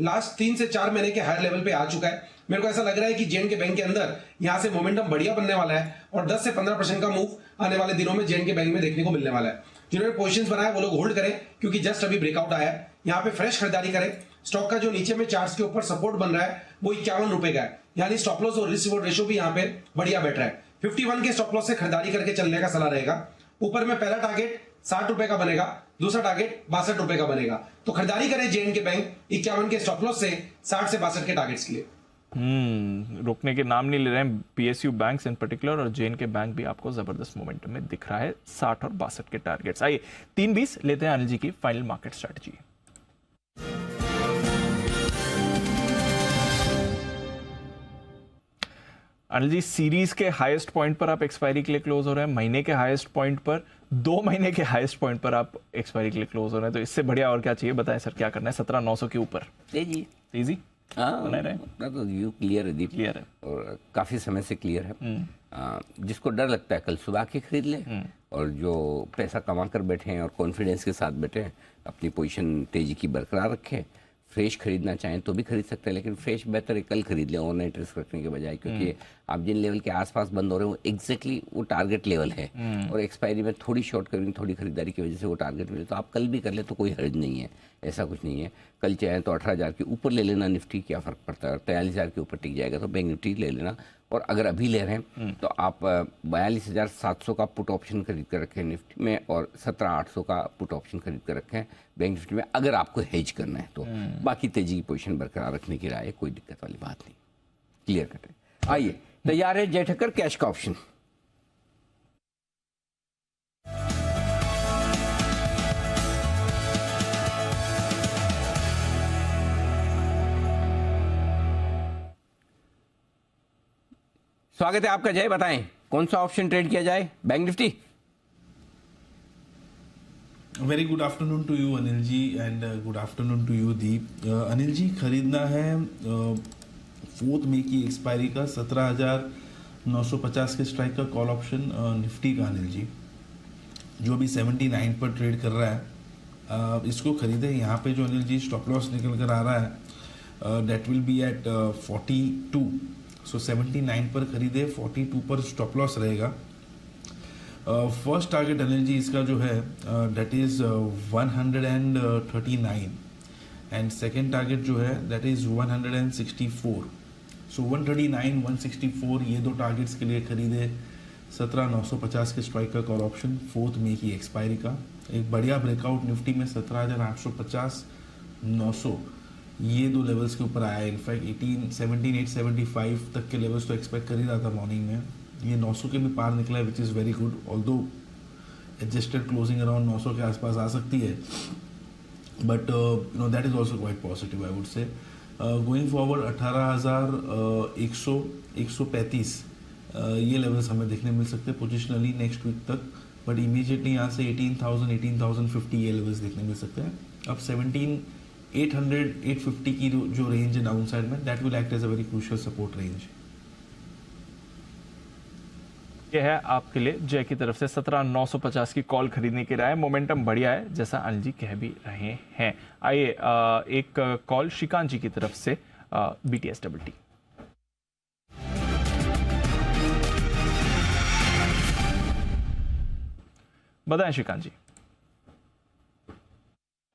लास्ट 3 से 4 महीने के हायर लेवल पे आ चुका है। मेरे को ऐसा लग रहा है कि J&K बैंक के अंदर यहां से मोमेंटम बढ़िया बनने वाला है, और 10 से 15% का मूव आने वाले दिनों में J&K बैंक में देखने को मिलने वाला है। जिन्होंने पोजीशंस बनाए वो लोग होल्ड करें, क्योंकि जस्ट अभी ब्रेकआउट आया है। यहाँ पे फ्रेश खरीदारी करें। स्टॉक का जो नीचे में चार्ट्स के ऊपर सपोर्ट बन रहा है वो 51 रुपए का है, यानी स्टॉप लॉस और रिस्क रिवॉर्ड रेशियो भी यहाँ पे बढ़िया बैठ रहा है। 51 के स्टॉप लॉस से खरीदारी करके चलने का सलाह रहेगा। ऊपर में पहला टारगेट 60 रुपए का बनेगा, दूसरा टारगेट 62 रुपए का बनेगा। तो खरीदारी करें J&K बैंक 51 के स्टॉप लॉस से 60 से 62 के टारगेट्स के लिए। रुकने के नाम नहीं ले रहे हैं PSU बैंक्स इन पर्टिकुलर, और J&K बैंक भी आपको जबरदस्त मोमेंटम में दिख रहा है। 60 और 62 के टारगेट्स। आइए 3:20 लेते हैं अनिल जी की final market strategy. Anil ji, series के हाईएस्ट पॉइंट पर आप एक्सपायरी के लिए क्लोज हो रहे हैं, महीने के हाईएस्ट पॉइंट पर, 2 महीने के हाईएस्ट पॉइंट पर आप एक्सपायरी के लिए क्लोज हो रहे हैं। तो इससे बढ़िया और क्या चाहिए? बताएं सर, क्या करना है? 17,900 के ऊपर तेजी। हाँ, अपना तो व्यू क्लियर है, दीप क्लियर है, और काफी समय से क्लियर है। जिसको डर लगता है कल सुबह के खरीद ले, और जो पैसा कमा कर बैठे हैं और कॉन्फिडेंस के साथ बैठे हैं, अपनी पोजीशन तेजी की बरकरार रखें। फ्रेश खरीदना चाहें तो भी खरीद सकते हैं, लेकिन फ्रेश बेहतर है कल खरीद लें ओवरनाइट रिस्क रखने के बजाय, क्योंकि आप जिन लेवल के आसपास बंद हो रहे हो एग्जैक्टली वो टारगेट लेवल है, और एक्सपायरी में थोड़ी शॉर्ट कवरिंग, थोड़ी खरीदारी की वजह से वो टारगेट मिले। तो आप कल भी कर ले तो कोई हर्ज नहीं है, ऐसा कुछ नहीं है। कल चाहे तो 18,000 के ऊपर ले लेना, निफ्टी क्या फ़र्क पड़ता है, और 43,000 के ऊपर टिक जाएगा तो बैंक निफ्टी ले लेना। और अगर अभी ले रहे हैं तो आप 42,700 का पुट ऑप्शन खरीद कर रखें निफ्टी में, और 17,800 का पुट ऑप्शन खरीद कर रखें बैंक निफ्टी में, अगर आपको हेज करना है तो। बाकी तेजी की पोजीशन बरकरार रखने की राय, कोई दिक्कत वाली बात नहीं, क्लियर कट है। आइए, तैयार है जय ठक्कर कैश का ऑप्शन। स्वागत है आपका जय, बताएं कौन सा ऑप्शन ट्रेड किया जाए? Bank Nifty. Very good afternoon to you Anil ji, and good afternoon to you Deep. Anil ji, खरीदना है 4 मई की एक्सपायरी का 17,950 के स्ट्राइक का कॉल ऑप्शन निफ्टी का अनिल जी, जो अभी 79 पर ट्रेड कर रहा है। इसको खरीदे। यहाँ पे जो अनिल जी स्टॉप लॉस निकल कर आ रहा है दैट विल बी एट 42। सो 79 पर खरीदे, 42 पर स्टॉप लॉस रहेगा। फर्स्ट टारगेट अनिल जी इसका जो है that is 139, and second target जो है दैट इज 164। सो 139, 164 ये दो टारगेट्स के लिए खरीदे 17,950 के स्ट्राइक का कॉल ऑप्शन 4 मई की एक्सपायरी का। एक बढ़िया ब्रेकआउट निफ्टी में 17,850, 900 ये दो लेवल्स के ऊपर आया। इनफैक्ट 17,875 तक के लेवल्स तो एक्सपेक्ट कर ही रहा था मॉर्निंग में। ये 900 के भी पार निकला है, which is very good. Although adjusted closing around 900 के आसपास आ सकती है, but that is also quite positive I would say. Going forward 18,100, 135 ये लेवल्स हमें देखने मिल सकते हैं पोजिशनली नेक्स्ट वीक तक, बट इमीडिएटली यहाँ से 18,000 18,050 ये लेवल्स देखने मिल सकते हैं। अब 17,800 850 की जो रेंज है डाउन साइड में, that will act as a very crucial support range. ये है आपके लिए जय की तरफ से 17,950 की कॉल खरीदने की राय। मोमेंटम बढ़िया है जैसा अनिल जी कह भी रहे हैं। आइए एक कॉल श्रीकांत जी की तरफ से BTST। बताएं श्रीकांत जी।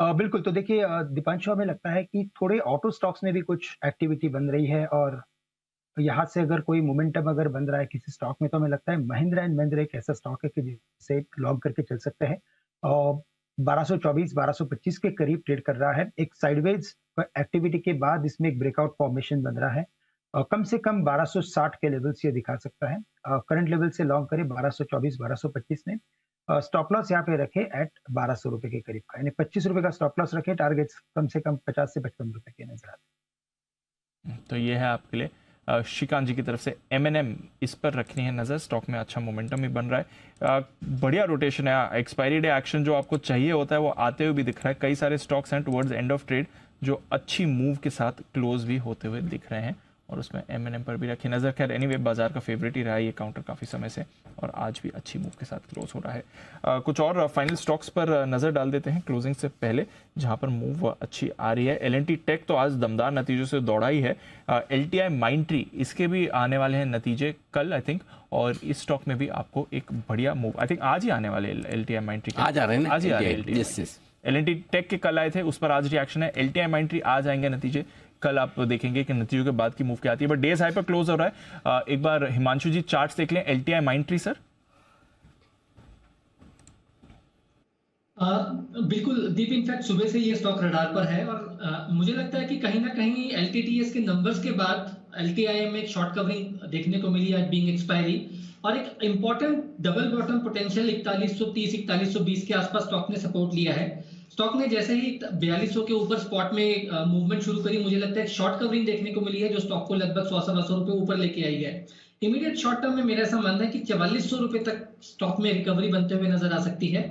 बिल्कुल, तो देखिए दीपांशु, हमें लगता है कि थोड़े ऑटो स्टॉक्स में भी कुछ एक्टिविटी बन रही है और यहाँ से अगर कोई मोमेंटम अगर बन रहा है किसी स्टॉक में, तो हमें लगता है महिंद्रा एंड महिंद्रा एक ऐसा स्टॉक है कि जिसे लॉन्ग करके चल सकते हैं। और 1224 1225 के करीब ट्रेड कर रहा है। एक साइडवेज एक्टिविटी के बाद इसमें एक ब्रेकआउट फॉर्मेशन बन रहा है। कम से कम 1260 के लेवल से दिखा सकता है। करंट लेवल से लॉन्ग करे 1224 1225 में। स्टॉप लॉस यहाँ पे रखे एट 1200 रुपए के करीब का, यानी 25 रुपए का स्टॉप लॉस रखे। टारगेट्स कम से कम 50 से 55 रुपए के नजर आते हैं। तो ये है आपके लिए श्रीकांत जी की तरफ से M&M, इस पर रखनी है नजर। स्टॉक में अच्छा मोमेंटम भी बन रहा है, बढ़िया रोटेशन है। एक्सपायरी डे एक्शन जो आपको चाहिए होता है वो आते हुए भी दिख रहा है। कई सारे स्टॉक्स हैं टुवर्ड्स एंड ऑफ ट्रेड जो अच्छी मूव के साथ क्लोज भी होते हुए दिख रहे हैं, और उसमें M&M पर भी रखी नजर। खैर एनीवे बाजार का फेवरेट ही रहा है ये काउंटर काफी समय से, और आज भी अच्छी मूव के साथ क्लोज हो रहा है। कुछ और फाइनल स्टॉक्स पर नजर डाल देते हैं क्लोजिंग से पहले, जहां पर मूव अच्छी आ रही है। L&T टेक तो आज दमदार नतीजों से दौड़ा ही है। LTI माइंट्री, इसके भी आने वाले हैं नतीजे कल आई थिंक, और इस स्टॉक में भी आपको एक बढ़िया मूव आई थिंक आज ही आने वाले। LTI माइंट्री आज आ रहे हैं, आज ही आ रहे हैं। L&T टेक के कल आए थे, उस पर आज रिएक्शन है। LTI माइंट्री आज आएंगे नतीजे, कल आप देखेंगे कि नतीजों के बाद की मूव क्या आती है, बट डेज हाई पर क्लोज हो रहा है। एक बार हिमांशु जी चार्ट्स देख लें LTI माइंट्री सर। बिल्कुल दीप, इनफैक्ट सुबह से ये स्टॉक रडार पर है, और मुझे लगता है कि कहीं ना कहीं LTTS के नंबर्स के बाद LTI में एक शॉर्ट कवरिंग देखने को मिली आज बीइंग एक्सपायरी, और एक इंपॉर्टेंट डबल बॉटम पोटेंशियल 4130 4120 के आसपास स्टॉक ने सपोर्ट लिया है। स्टॉक ने जैसे ही 4200 के ऊपर स्पॉट में मूवमेंट शुरू करी, मुझे लगता है शॉर्ट कवरिंग देखने को मिली है जो स्टॉक को लगभग 100-125 रुपए ऊपर लेके आई है। इमीडिएट शॉर्ट टर्म में मेरा ऐसा मानना है कि 4400 रुपए तक स्टॉक में रिकवरी बनते हुए नजर आ सकती है।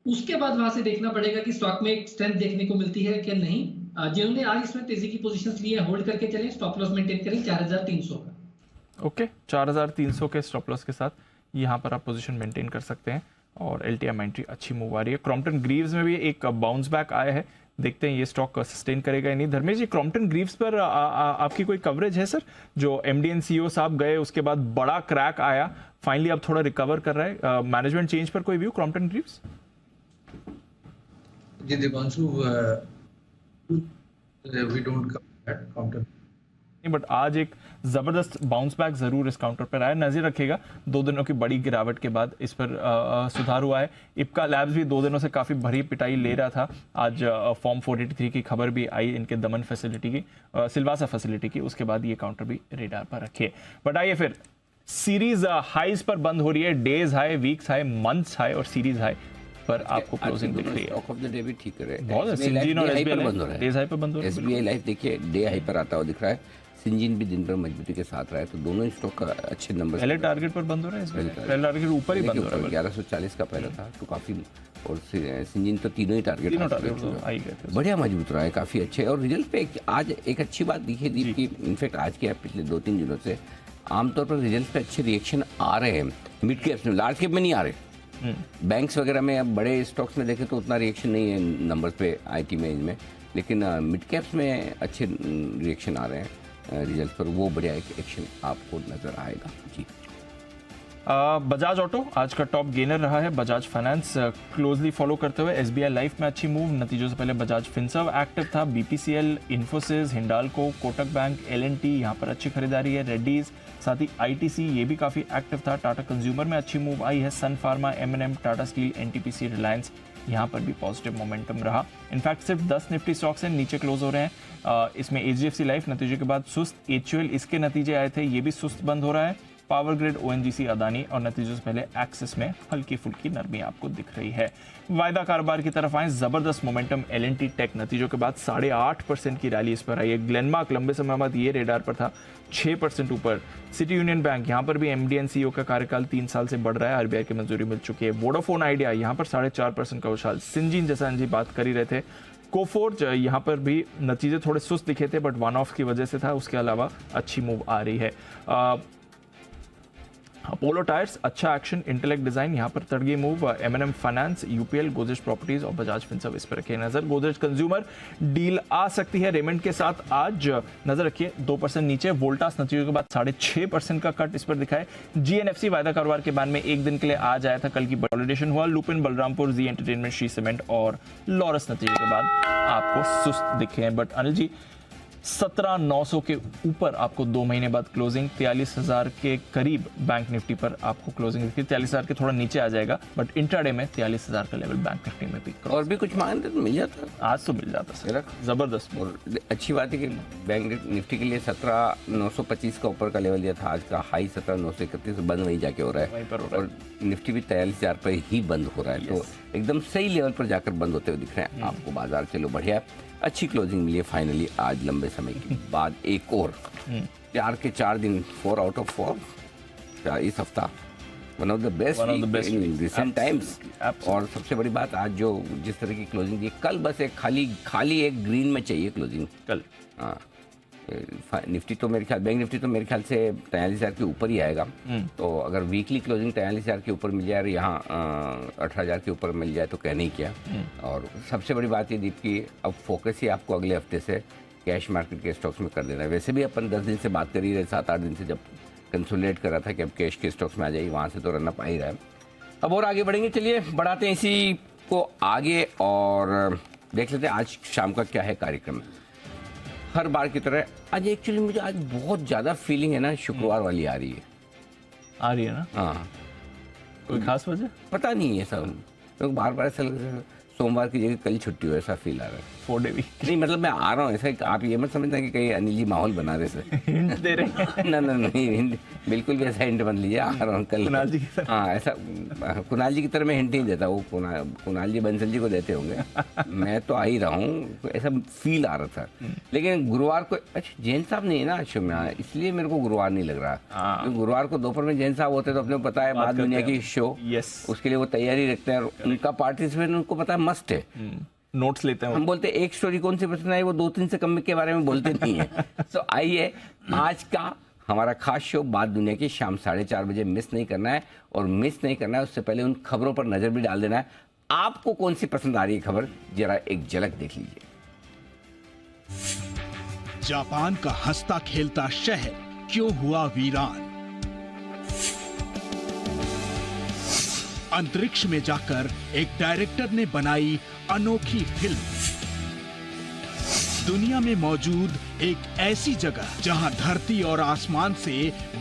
उसके बाद वहां से देखना पड़ेगा कि स्टॉक में एक स्ट्रेंथ देखने को मिलती है कि नहीं। जिन्होंने आज इसमें तेजी की पोजीशंस ली है, होल्ड करके चलें, स्टॉप लॉस मेंटेन करें 4300 का। ओके, 4300 के स्टॉप लॉस के साथ यहाँ पर आप पोजीशन मेंटेन कर सकते हैं, और LTI माइंट्री अच्छी मूव आ रही है। क्रॉम्पटन ग्रीव्स में भी एक बाउंस बैक आया है, देखते हैं ये स्टॉक सस्टेन करेगा या नहीं। धर्मेश जी, क्रॉम्पटन ग्रीव्स पर आपकी कोई कवरेज है सर? जो MD and CEO साहब गए उसके बाद बड़ा क्रैक आया, फाइनली अब थोड़ा रिकवर कर रहा है। मैनेजमेंट चेंज पर कोई व्यू क्रॉम्पटन ग्रीव्स? जी Deepanshu, we don't cover Crompton, but आज एक जबरदस्त बाउंस बैक जरूर इस काउंटर पर आया। नजर रखिएगा 2 दिनों की बड़ी गिरावट के बाद इस पर सुधार हुआ है। इप्का लैब्स भी 2 दिनों से काफी भरी पिटाई ले रहा था। आज फॉर्म 483 की खबर भी आई इनके दमन फैसिलिटी की, सिलवासा फैसिलिटी की, उसके बाद ये काउंटर भी रेडार पर रखिए। बट आइए फिर सीरीज हाईज पर बंद हो रही है। Days high, weeks high, months high और सीरीज हाई पर आपको क्लोजिंग दिख रही है। स्टॉक ऑफ द डे भी ठीक है, बहुत सिंजीन और SBI बंद हो रहा है, डेज हाई पर बंद हो रहा है। SBI लाइफ देखिए डे हाई पर आता हुआ दिख रहा है। सिंजीन भी दिन पर मजबूती के साथ रहा है, तो दोनों ही स्टॉक का अच्छे नंबर। पहले टारगेट पर बंद हो रहा है, पहले टारगेट ऊपर ही बंद हो रहा है। 1140 का पहला था, तो काफी, और सिंजीन तो तीनों ही टारगेट आई गए, बढ़िया मजबूत रहा है, काफी अच्छे। और रिजल्ट पे आज एक अच्छी बात दिखी दीप की, इनफैक्ट आज के पिछले 2-3 दिनों से आमतौर पर रिजल्ट पे अच्छे रिएक्शन आ रहे हैं। मिड कैप्स में, लार्ज कैप में नहीं आ रहे। बैंक्स वगैरह में, अब बड़े स्टॉक्स में देखें तो उतना रिएक्शन नहीं है नंबर्स पे IT में, इनमें, लेकिन मिड कैप्स में अच्छे रिएक्शन आ रहे हैं रिजल्ट पर। वो बढ़िया एक एक्शन आपको नजर आएगा जी। बजाज ऑटो आज का टॉप गेनर रहा है। बजाज फाइनेंस क्लोजली फॉलो करते हुए। SBI लाइफ में अच्छी मूव, नतीजों से पहले बजाज फिनसर्व एक्टिव था। BPCL, Infosys, Hindalco, Kotak bank, L&T यहाँ पर अच्छी खरीदारी है। रेड्डीज, साथ ही ITC ये भी काफ़ी एक्टिव था। टाटा कंज्यूमर में अच्छी मूव आई है। Sun Pharma, M&M, Tata Steel, NTPC, Reliance यहाँ पर भी पॉजिटिव मोमेंटम रहा। इनफैक्ट सिर्फ 10 निफ्टी स्टॉक्स हैं नीचे क्लोज हो रहे हैं। इसमें HDFC लाइफ नतीजे के बाद सुस्त, HUL इसके नतीजे आए थे, ये भी सुस्त बंद हो रहा है। पावर ग्रिड, ओएनजीसी, अदानी और नतीजों से पहले एक्सिस में हल्की फुल्की नरमी आपको दिख रही है। वायदा कारोबार की तरफ आए, जबरदस्त मोमेंटम एल&टी टेक नतीजों के बाद 8.5% की रैली इस पर आई है। ग्लेनमार्क लंबे समय बाद ये रेडार पर था, 6% ऊपर। सिटी यूनियन बैंक, यहाँ पर भी एमडी एंड सीईओ का कार्यकाल 3 साल से बढ़ रहा है, आरबीआई की मंजूरी मिल चुकी है। वोडाफोन आइडिया यहाँ पर 4.5% का उछाल। सिंजीन, जैसा जी बात कर ही रहे थे। कोफोर्ज, यहाँ पर भी नतीजे थोड़े सुस्त दिखे थे बट वन ऑफ की वजह से था, उसके अलावा अच्छी मूव आ रही है। अपोलो टायर्स अच्छा एक्शन। इंटेलेक्ट डिजाइन यहाँ पर तड़गी मूव। एमएनएम फाइनेंस, यूपीएल, गोदरेज प्रॉपर्टीज और बजाज फिनसर्व इस पर रखिए नजर। गोदरेज कंज्यूमर डील आ सकती है रेमंड के साथ, आज नजर रखिए 2% नीचे। वोल्टास नतीजों के बाद 6.5% का कट इस पर दिखा है। जीएनएफसी वायदा कारोबार के बाद में एक दिन के लिए आज आया था, कल की वैलिडेशन हुआ। लुपिन, बलरामपुर, जी एंटरटेनमेंट, श्री सीमेंट और लॉरस नतीजों के बाद आपको सुस्त दिखे हैं। बट अनिल जी, 17,900 के ऊपर आपको 2 महीने बाद क्लोजिंग, 43,000 के करीब बैंक निफ्टी पर आपको क्लोजिंग दिखती है। 43,000 के थोड़ा नीचे आ जाएगा बट इंट्राडे में 43,000 का लेवल बैंक निफ्टी में भी। और भी कुछ मांगते तो मिल जाता, आज तो मिल जाता सर, जबरदस्त। और अच्छी बात है कि बैंक निफ्टी के लिए 17,925 का ऊपर का लेवल दिया था, आज का हाई 17,931 बंद वहीं जाके हो रहा है, और निफ्टी भी 43,000 पर ही बंद हो रहा है। तो एकदम सही लेवल पर जाकर बंद होते हुए दिख रहे हैं आपको बाजार। चलो बढ़िया, अच्छी क्लोजिंग मिली है फाइनली आज लंबे समय के बाद। एक और 4 के 4 दिन, 4 आउट ऑफ 4 इस हफ्ता, one of the best in recent times. और सबसे बड़ी बात, आज जो जिस तरह की क्लोजिंग दी, कल बस एक खाली एक ग्रीन में चाहिए क्लोजिंग कल। हाँ, निफ्टी तो मेरे ख्याल, बैंक निफ्टी तो मेरे ख्याल से 43,000 के ऊपर ही आएगा। तो अगर वीकली क्लोजिंग 43,000 के ऊपर मिल जाए और यहाँ 18,000 के ऊपर मिल जाए तो कहने ही क्या। और सबसे बड़ी बात ये दीप की अब फोकस ही आपको अगले हफ्ते से कैश मार्केट के स्टॉक्स में कर देना है। वैसे भी अपन 10 दिन से बात कर ही रहे, 7-8 दिन से जब कंसोलिडेट कर रहा था कि अब कैश के स्टॉक्स में आ जाएगी, वहाँ से तो रनअप आ ही रहा है। अब और आगे बढ़ेंगे, चलिए बढ़ाते हैं इसी को आगे और देख लेते हैं आज शाम का क्या है कार्यक्रम। हर बार की तरह आज एक्चुअली मुझे आज बहुत ज़्यादा फीलिंग है ना, शुक्रवार वाली आ रही है ना। हाँ, कोई खास वजह पता नहीं है सब, तो बार ऐसा लग रहा है सोमवार की जगह कल छुट्टी हो, ऐसा फील आ रहा है। 4 डे वीक नहीं, मतलब मैं आ रहा हूँ ऐसा, आप ये मत समझना कि कहीं अनिल जी माहौल बना रहे से हिंट दे रहे हैं। ना नहीं, बिल्कुल भी ऐसा हिंट बन लीजिए, आ रहा हूँ कल। कुणाल जी की तरह। हाँ, ऐसा कुणाल जी की तरह मैं हिंट नहीं देता, वो कुणाल जी बंसल जी को देते होंगे, मैं तो आ ही रहा हूँ, ऐसा फील आ रहा था। लेकिन गुरुवार को, अच्छा जैन साहब नहीं है ना शो में, इसलिए मेरे को गुरुवार नहीं लग रहा। गुरुवार को दोपहर में जैन साहब होते तो अपने को पता है बात दुनिया की शो, उसके लिए वो तैयारी रखते हैं और उनका पार्टिसिपेशन उनको पता है मस्ट है। नोट्स लेते हैं। हम बोलते हैं एक स्टोरी कौन सी पसंद आई, वो 2-3 से कम के बारे में बोलते नहीं है। तो आइए आज का हमारा खास शो बात दुनिया की शाम 4:30 बजे मिस नहीं करना है, और मिस नहीं करना है उससे पहले उन खबरों पर नजर भी डाल देना है। आपको कौन सी पसंद आ रही है खबर, जरा एक झलक देख लीजिए। जापान का हंसता खेलता शहर क्यों हुआ वीरान? अंतरिक्ष में जाकर एक डायरेक्टर ने बनाई अनोखी फिल्म। दुनिया में मौजूद एक ऐसी जगह जहां धरती और आसमान से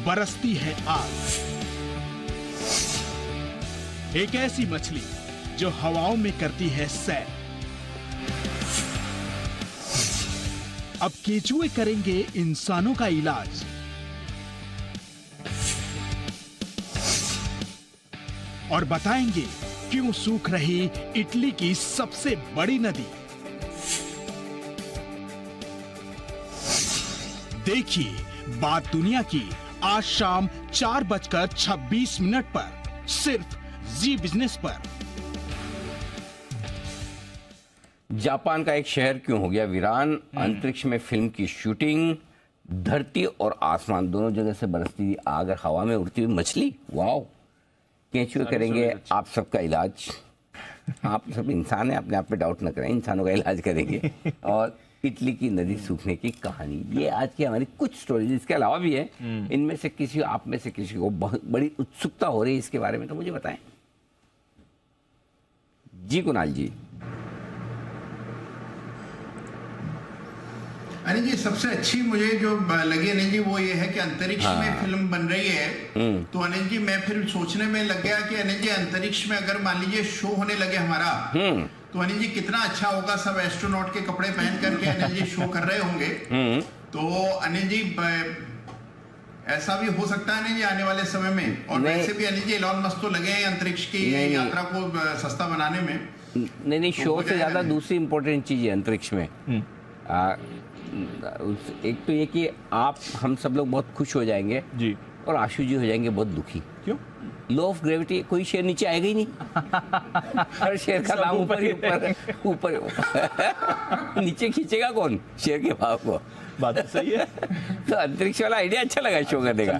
बरसती है आग। एक ऐसी मछली जो हवाओं में करती है सैर। अब केचुए करेंगे इंसानों का इलाज। और बताएंगे क्यों सूख रही इटली की सबसे बड़ी नदी। देखिए बात दुनिया की आज शाम 4:26 पर सिर्फ जी बिजनेस पर। जापान का एक शहर क्यों हो गया वीरान, अंतरिक्ष में फिल्म की शूटिंग, धरती और आसमान दोनों जगह से बरसती आग और हवा में उड़ती हुई मछली, वाओ। केंचुए करेंगे आप सबका इलाज। आप सब इंसान हैं, अपने आप पे डाउट न करें, इंसानों का इलाज करेंगे। और इटली की नदी सूखने की कहानी, ये आज की हमारी कुछ स्टोरीज, इसके अलावा भी है। इनमें से किसी, आप में से किसी को बहुत बड़ी उत्सुकता हो रही है इसके बारे में, तो मुझे बताएं जी। कुणाल जी। अनिल जी, सबसे अच्छी मुझे जो लगी अनिल जी वो ये है कि अंतरिक्ष में फिल्म बन रही है। तो अनिल जी मैं फिर सोचने में लग गया कि अनिल जी अंतरिक्ष में अगर मान लीजिए शो होने लगे हमारा, तो अनिल जी कितना अच्छा होगा। सब एस्ट्रोनॉट के कपड़े पहन करके अनिल जी शो कर रहे होंगे। तो अनिल जी ऐसा भी हो सकता है नहीं जी आने वाले समय में। और वैसे भी अनिल जी एलॉन मस्क तो लगे हैं अंतरिक्ष की यात्रा को सस्ता बनाने में। नहीं, शो से ज्यादा दूसरी इंपॉर्टेंट चीज है अंतरिक्ष में। एक तो ये कि आप हम सब लोग बहुत खुश हो जाएंगे जी, और आशु जी हो जाएंगे बहुत दुखी। क्यों? लॉ ऑफ ग्रेविटी, कोई शेयर नीचे आएगा ही नहीं। हर शेयर का दाम ऊपर ही ऊपर नीचे खींचेगा कौन शेयर के भाव को? बात सही है। तो अंतरिक्ष वाला आइडिया अच्छा लगा शो करने का।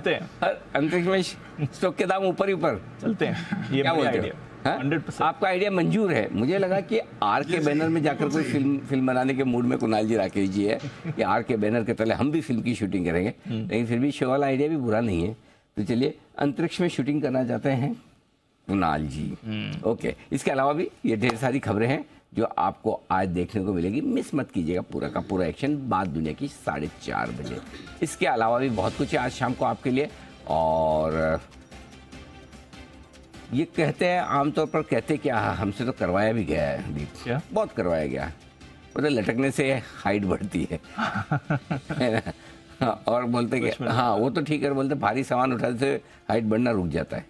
हर अंतरिक्ष में स्टॉक के दाम ऊपर ही ऊपर चलते हैं। ये क्या बोलते आइडिया? 100% आपका आइडिया मंजूर है। मुझे लगा कि आर के बैनर में जाकर कोई फिल्म बनाने के मूड में कुणाल जी राकेश जी है कि आर के बैनर के तले हम भी फिल्म की शूटिंग करेंगे, लेकिन फिर भी शो वाला आइडिया भी बुरा नहीं है। तो चलिए, अंतरिक्ष में शूटिंग करना चाहते हैं कुणाल जी। ओके, इसके अलावा भी ये ढेर सारी खबरें हैं जो आपको आज देखने को मिलेगी। मिस मत कीजिएगा पूरा का पूरा एक्शन बात दुनिया की 4:30 बजे। इसके अलावा भी बहुत कुछ है आज शाम को आपके लिए। और ये कहते हैं, आमतौर पर कहते क्या, हमसे तो करवाया भी गया है दीप, बहुत करवाया गया है। मतलब लटकने से हाइट बढ़ती है और बोलते कि हाँ वो तो ठीक है, बोलते भारी सामान उठाने से हाइट बढ़ना रुक जाता है।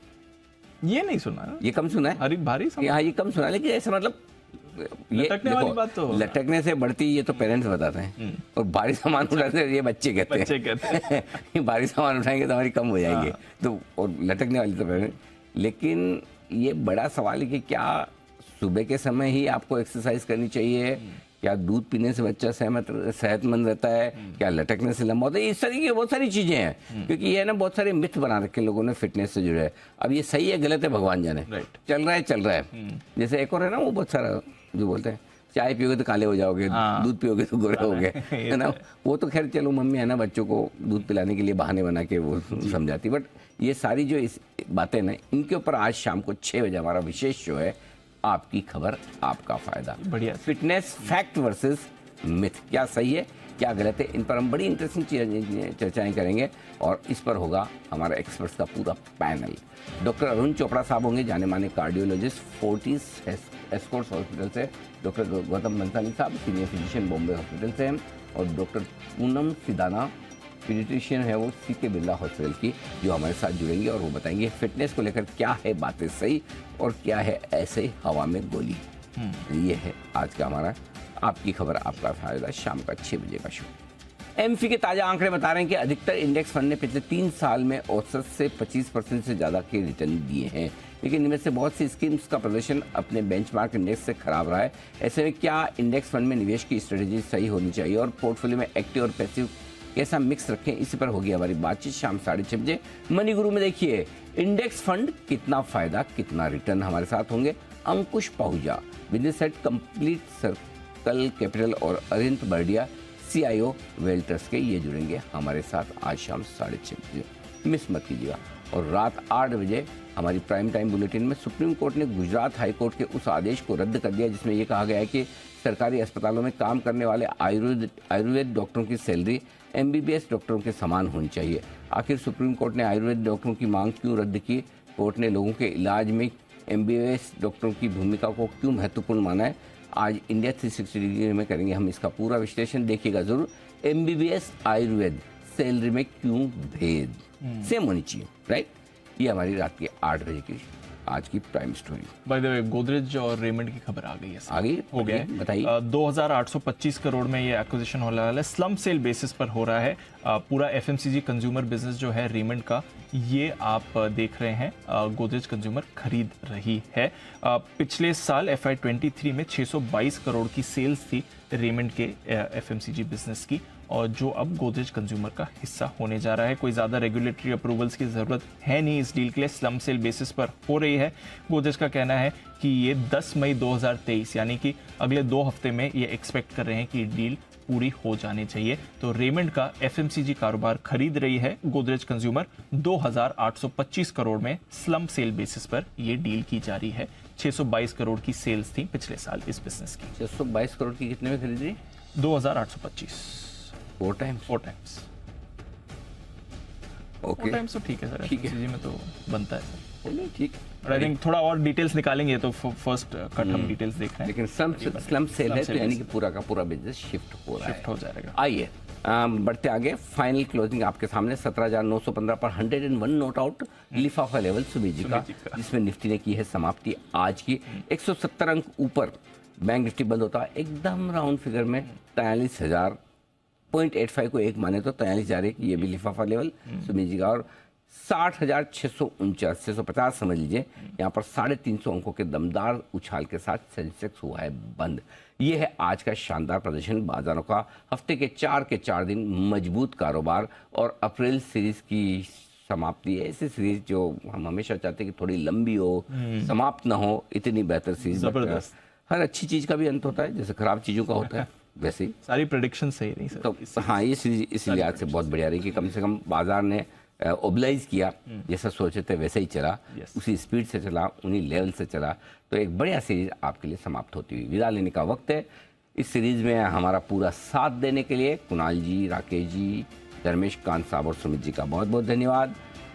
ये नहीं सुना है? ये कम सुना है? अरे भारी सामान, हाँ ये कम सुना है, लेकिन ऐसा मतलब ये लटकने वाली बात तो लटकने से बढ़ती, ये तो पेरेंट्स बताते हैं। और भारी सामान उठाने से ये बच्चे कहते हैं भारी सामान उठाएंगे तो हमारी कम हो जाएंगे। तो और लटकने वाली तो पेरेंट्स। लेकिन ये बड़ा सवाल है कि क्या सुबह के समय ही आपको एक्सरसाइज करनी चाहिए, क्या दूध पीने से बच्चा सेहतमंद रहता है, क्या लटकने से लंबा होता है, इस तरीके की बहुत सारी चीजें हैं। क्योंकि ये ना बहुत सारे मिथ बना रखे लोगों ने फिटनेस से जुड़े। अब ये सही है गलत है भगवान जाने, चल रहा है। जैसे एक और है ना वो बहुत सारा जो बोलते हैं चाय पियोगे तो काले हो जाओगे, दूध पियोगे तो गोरे हो गए, है ना। वो तो खैर चलो मम्मी है ना बच्चों को दूध पिलाने के लिए बहाने बना के वो समझाती। बट ये सारी जो इस बातें ना, इनके ऊपर आज शाम को 6 बजे हमारा विशेष शो है, आपकी खबर आपका फायदा। बढ़िया। फिटनेस फैक्ट वर्सेस मिथ, क्या सही है क्या गलत है, इन पर हम बड़ी इंटरेस्टिंग चर्चाएं करेंगे। और इस पर होगा हमारा एक्सपर्ट्स का पूरा पैनल। डॉक्टर अरुण चोपड़ा साहब होंगे, जाने माने कार्डियोलॉजिस्ट, फोर्टिस एस्कॉर्ट्स हॉस्पिटल से। डॉक्टर गौतम बंसाली साहब सीनियर फिजिशियन बॉम्बे हॉस्पिटल से हैं। और डॉक्टर पूनम सिदाना पीडियाट्रिशियन है वो सीके बिरला हॉस्पिटल की, जो हमारे साथ जुड़ेंगे और वो बताएंगे फिटनेस को लेकर क्या है बातें सही और क्या है ऐसे हवा में गोली। ये है आज का हमारा आपकी खबर आपका फायदा शाम का 6 बजे का शो। एमफी के ताजा आंकड़े बता रहे हैं कि अधिकतर इंडेक्स फंड ने पिछले 3 साल में औसत से 25% से ज़्यादा के रिटर्न दिए हैं, लेकिन इनमें से बहुत सी स्कीम्स का प्रदर्शन अपने बेंचमार्क इंडेक्स से खराब रहा है। ऐसे में क्या इंडेक्स फंड में निवेश की स्ट्रेटेजी सही होनी चाहिए और पोर्टफोलियो में एक्टिव और पैसिव कैसा मिक्स रखें, इसी पर होगी हमारी बातचीत शाम 6:30 बजे। मनी गुरु में देखिए इंडेक्स फंड कितना फायदा कितना रिटर्न, हमारे साथ होंगे Ankush Pahuja, business set complete circle capital और अरिंत बर्डिया CIO वेल्टर्स के, ये जुड़ेंगे हमारे साथ आज शाम 6:30 बजे, मिस मत कीजिएगा। और रात 8 बजे हमारी प्राइम टाइम बुलेटिन में सुप्रीम कोर्ट ने गुजरात हाई कोर्ट के उस आदेश को रद्द कर दिया जिसमें यह कहा गया है कि सरकारी अस्पतालों में काम करने वाले आयुर्वेद डॉक्टरों की सैलरी MBBS डॉक्टरों के समान होनी चाहिए। आखिर सुप्रीम कोर्ट ने आयुर्वेद डॉक्टरों की मांग क्यों रद्द की? कोर्ट ने लोगों के इलाज में MBBS डॉक्टरों की भूमिका को क्यों महत्वपूर्ण माना है? आज इंडिया 360 डिग्री में करेंगे हम इसका पूरा विश्लेषण, देखिएगा जरूर। MBBS आयुर्वेद सैलरी में क्यों भेद, सेम होनी चाहिए, राइट? ये हमारी रात के 8 बजे की आज की prime story. By the way Godrej और रेमंड की खबर आ गई है। आ गई, हो गया, बताइए। 2825 करोड़ में ये एक्विजिशन होने वाला है, स्लम सेल बेसिस पर हो रहा है। पूरा FMCG कंज्यूमर बिजनेस जो है रेमंड का, ये आप देख रहे हैं गोदरेज कंज्यूमर खरीद रही है। पिछले साल FY23 में 622 करोड़ की सेल्स थी रेमंड के FMCG बिजनेस की, और जो अब गोदरेज कंज्यूमर का हिस्सा होने जा रहा है। कोई ज़्यादा रेगुलेटरी अप्रूवल्स की ज़रूरत है नहीं इस डील के लिए, स्लम सेल बेसिस पर हो रही है। गोदरेज का कहना है कि ये 10 मई 2023 यानी कि अगले 2 हफ्ते में ये एक्सपेक्ट कर रहे हैं कि डील पूरी हो जानी चाहिए। तो रेमंड का FMCG कारोबार खरीद रही है गोदरेज कंज्यूमर, 2825 करोड़ में स्लम सेल बेसिस पर ये डील की जा रही है। 622 करोड़ की सेल्स थी पिछले साल इस बिजनेस की। 622 करोड़ की कितने में खरीद रही? 2825। 4 टाइम्स। 4 टाइम्स। ओके, 4 टाइम्स तो ठीक है सर, ठीक है, में तो बनता है सर। ठीक। आई थिंक थोड़ा और डिटेल्स निकालेंगे तो फर्स्ट कट हम डिटेल्स देख रहे हैं, लेकिन स्लम सेल है तो यानी कि पूरा का पूरा बिजनेस शिफ्ट हो रहा है, शिफ्ट हो जाएगा। आइए बढ़ते आगे, फाइनल क्लोजिंग आपके सामने 17,915 पर 101 नोट आउट लिफाफा लेवल सुबह जी का, जिसमें निफ्टी ने की है समाप्ति आज की 170 अंक ऊपर। बैंक निफ्टी बंद होता है एकदम राउंड फिगर में 43,000.85 को एक माने तो 43,000 ये भी लिफाफा लेवल सुमित जी का, और 60,649 650 समझ लीजिए। यहाँ पर 350 अंकों के दमदार उछाल के साथ सेंसेक्स हुआ है बंद। ये है आज का शानदार प्रदर्शन बाजारों का। हफ्ते के 4 दिन मजबूत कारोबार और अप्रैल सीरीज की समाप्ति है। ऐसी सीरीज जो हम हमेशा चाहते हैं कि थोड़ी लंबी हो, समाप्त ना हो, इतनी बेहतर सीरीज। जबरदस्त। हर अच्छी चीज का भी अंत होता है, जैसे खराब चीजों का होता है वैसे ही सारी प्रेडिक्शन सही रही सर। तो हाँ, ये सीरीज इसी लिहाज से बहुत बढ़िया रही कि कम से कम बाजार ने ओबलाइज किया, जैसा सोचे थे वैसे ही चला, उसी स्पीड से चला, उन्हीं लेवल से चला। तो एक बढ़िया सीरीज आपके लिए समाप्त होती हुई विदा लेने का वक्त है। इस सीरीज में हमारा पूरा साथ देने के लिए कुणाल जी, राकेश जी, धर्मेश कांत साहब और सुमित जी का बहुत बहुत धन्यवाद।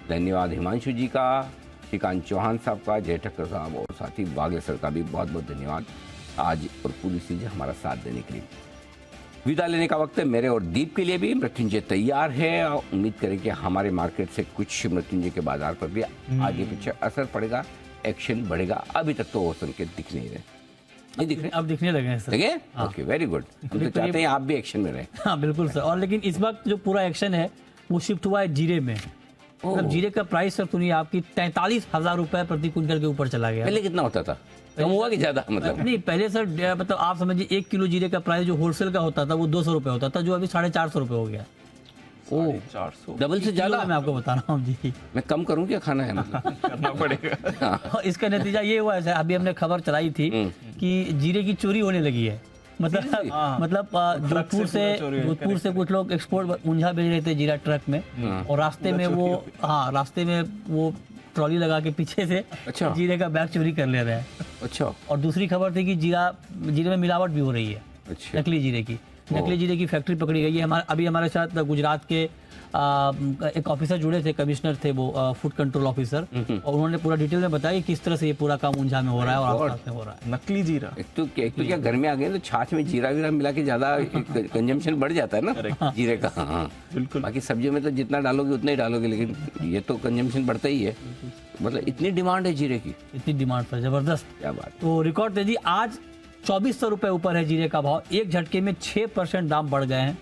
धन्यवाद हिमांशु जी का, श्रीकांत चौहान साहब का, जय ठक्कर साहब और साथ ही वागले सर का भी बहुत बहुत धन्यवाद आज और पूरी सीरीज हमारा साथ देने के लिए। विदा लेने का वक्त है मेरे और दीप के लिए भी। मृत्युंजय तैयार है और उम्मीद करें कि हमारे मार्केट से कुछ मृत्युंजय के बाजार पर भी आगे पीछे असर पड़ेगा, एक्शन बढ़ेगा। अभी तक तो वो संकेत दिख नहीं रहे, नहीं दिख रहे, अब दिखने लगे हैं सर। लगे? Okay, very good. हम तो चाहते हैं आप भी एक्शन में रहें। हाँ बिल्कुल सर। और लेकिन इस वक्त जो पूरा एक्शन है वो शिफ्ट हुआ है जीरे में। मतलब जीरे का प्राइस सर सुनिए आपकी 43,000 रुपए प्रति क्विंटल के ऊपर चला गया। पहले कितना होता था? कम हुआ कि ज्यादा? मतलब नहीं, पहले सर मतलब आप समझिए 1 किलो जीरे का प्राइस जो होलसेल का होता था वो 200 रुपए होता था, जो अभी 450 रुपए हो गया। ओह, डबल से ज्यादा? मैं आपको बता रहा हूँ जी। मैं कम करूँ क्या खाना है? मतलब करना पड़ेगा। इसका नतीजा ये हुआ है, अभी हमने खबर चलाई थी कि जीरे की चोरी होने लगी है। मतलब जोधपुर से कुछ लोग एक्सपोर्ट ऊंझा भेज रहे थे जीरा ट्रक में, और रास्ते में वो ट्रॉली लगा के पीछे से जीरे का बैग चोरी कर ले रहे हैं। अच्छा। और दूसरी खबर थी कि जीरे में मिलावट भी हो रही है। अच्छा। नकली जीरे की फैक्ट्री पकड़ी गई है। अभी हमारे साथ गुजरात के एक ऑफिसर जुड़े थे, कमिश्नर थे वो, फूड कंट्रोल ऑफिसर, और उन्होंने पूरा डिटेल में बताया कि किस तरह से ये पूरा काम ऊंझा में हो रहा है और आसपास में हो रहा है। नकली जीरा। एक तो क्या घर में आ गए तो छाछ में जीरा वीरा मिला के ज्यादा कंजम्पशन बढ़ जाता है ना जीरे का। हाँ बिल्कुल। बाकी सब्जियों में तो जितना डालोगे उतना ही डालोगे, लेकिन ये तो कंजम्पशन बढ़ता ही है। मतलब इतनी डिमांड है जीरे की? इतनी डिमांड पर जबरदस्त। क्या बात। तो रिकॉर्ड तेजी, आज 2400 रुपए ऊपर है जीरे का भाव। एक झटके में 6% दाम बढ़ गए हैं।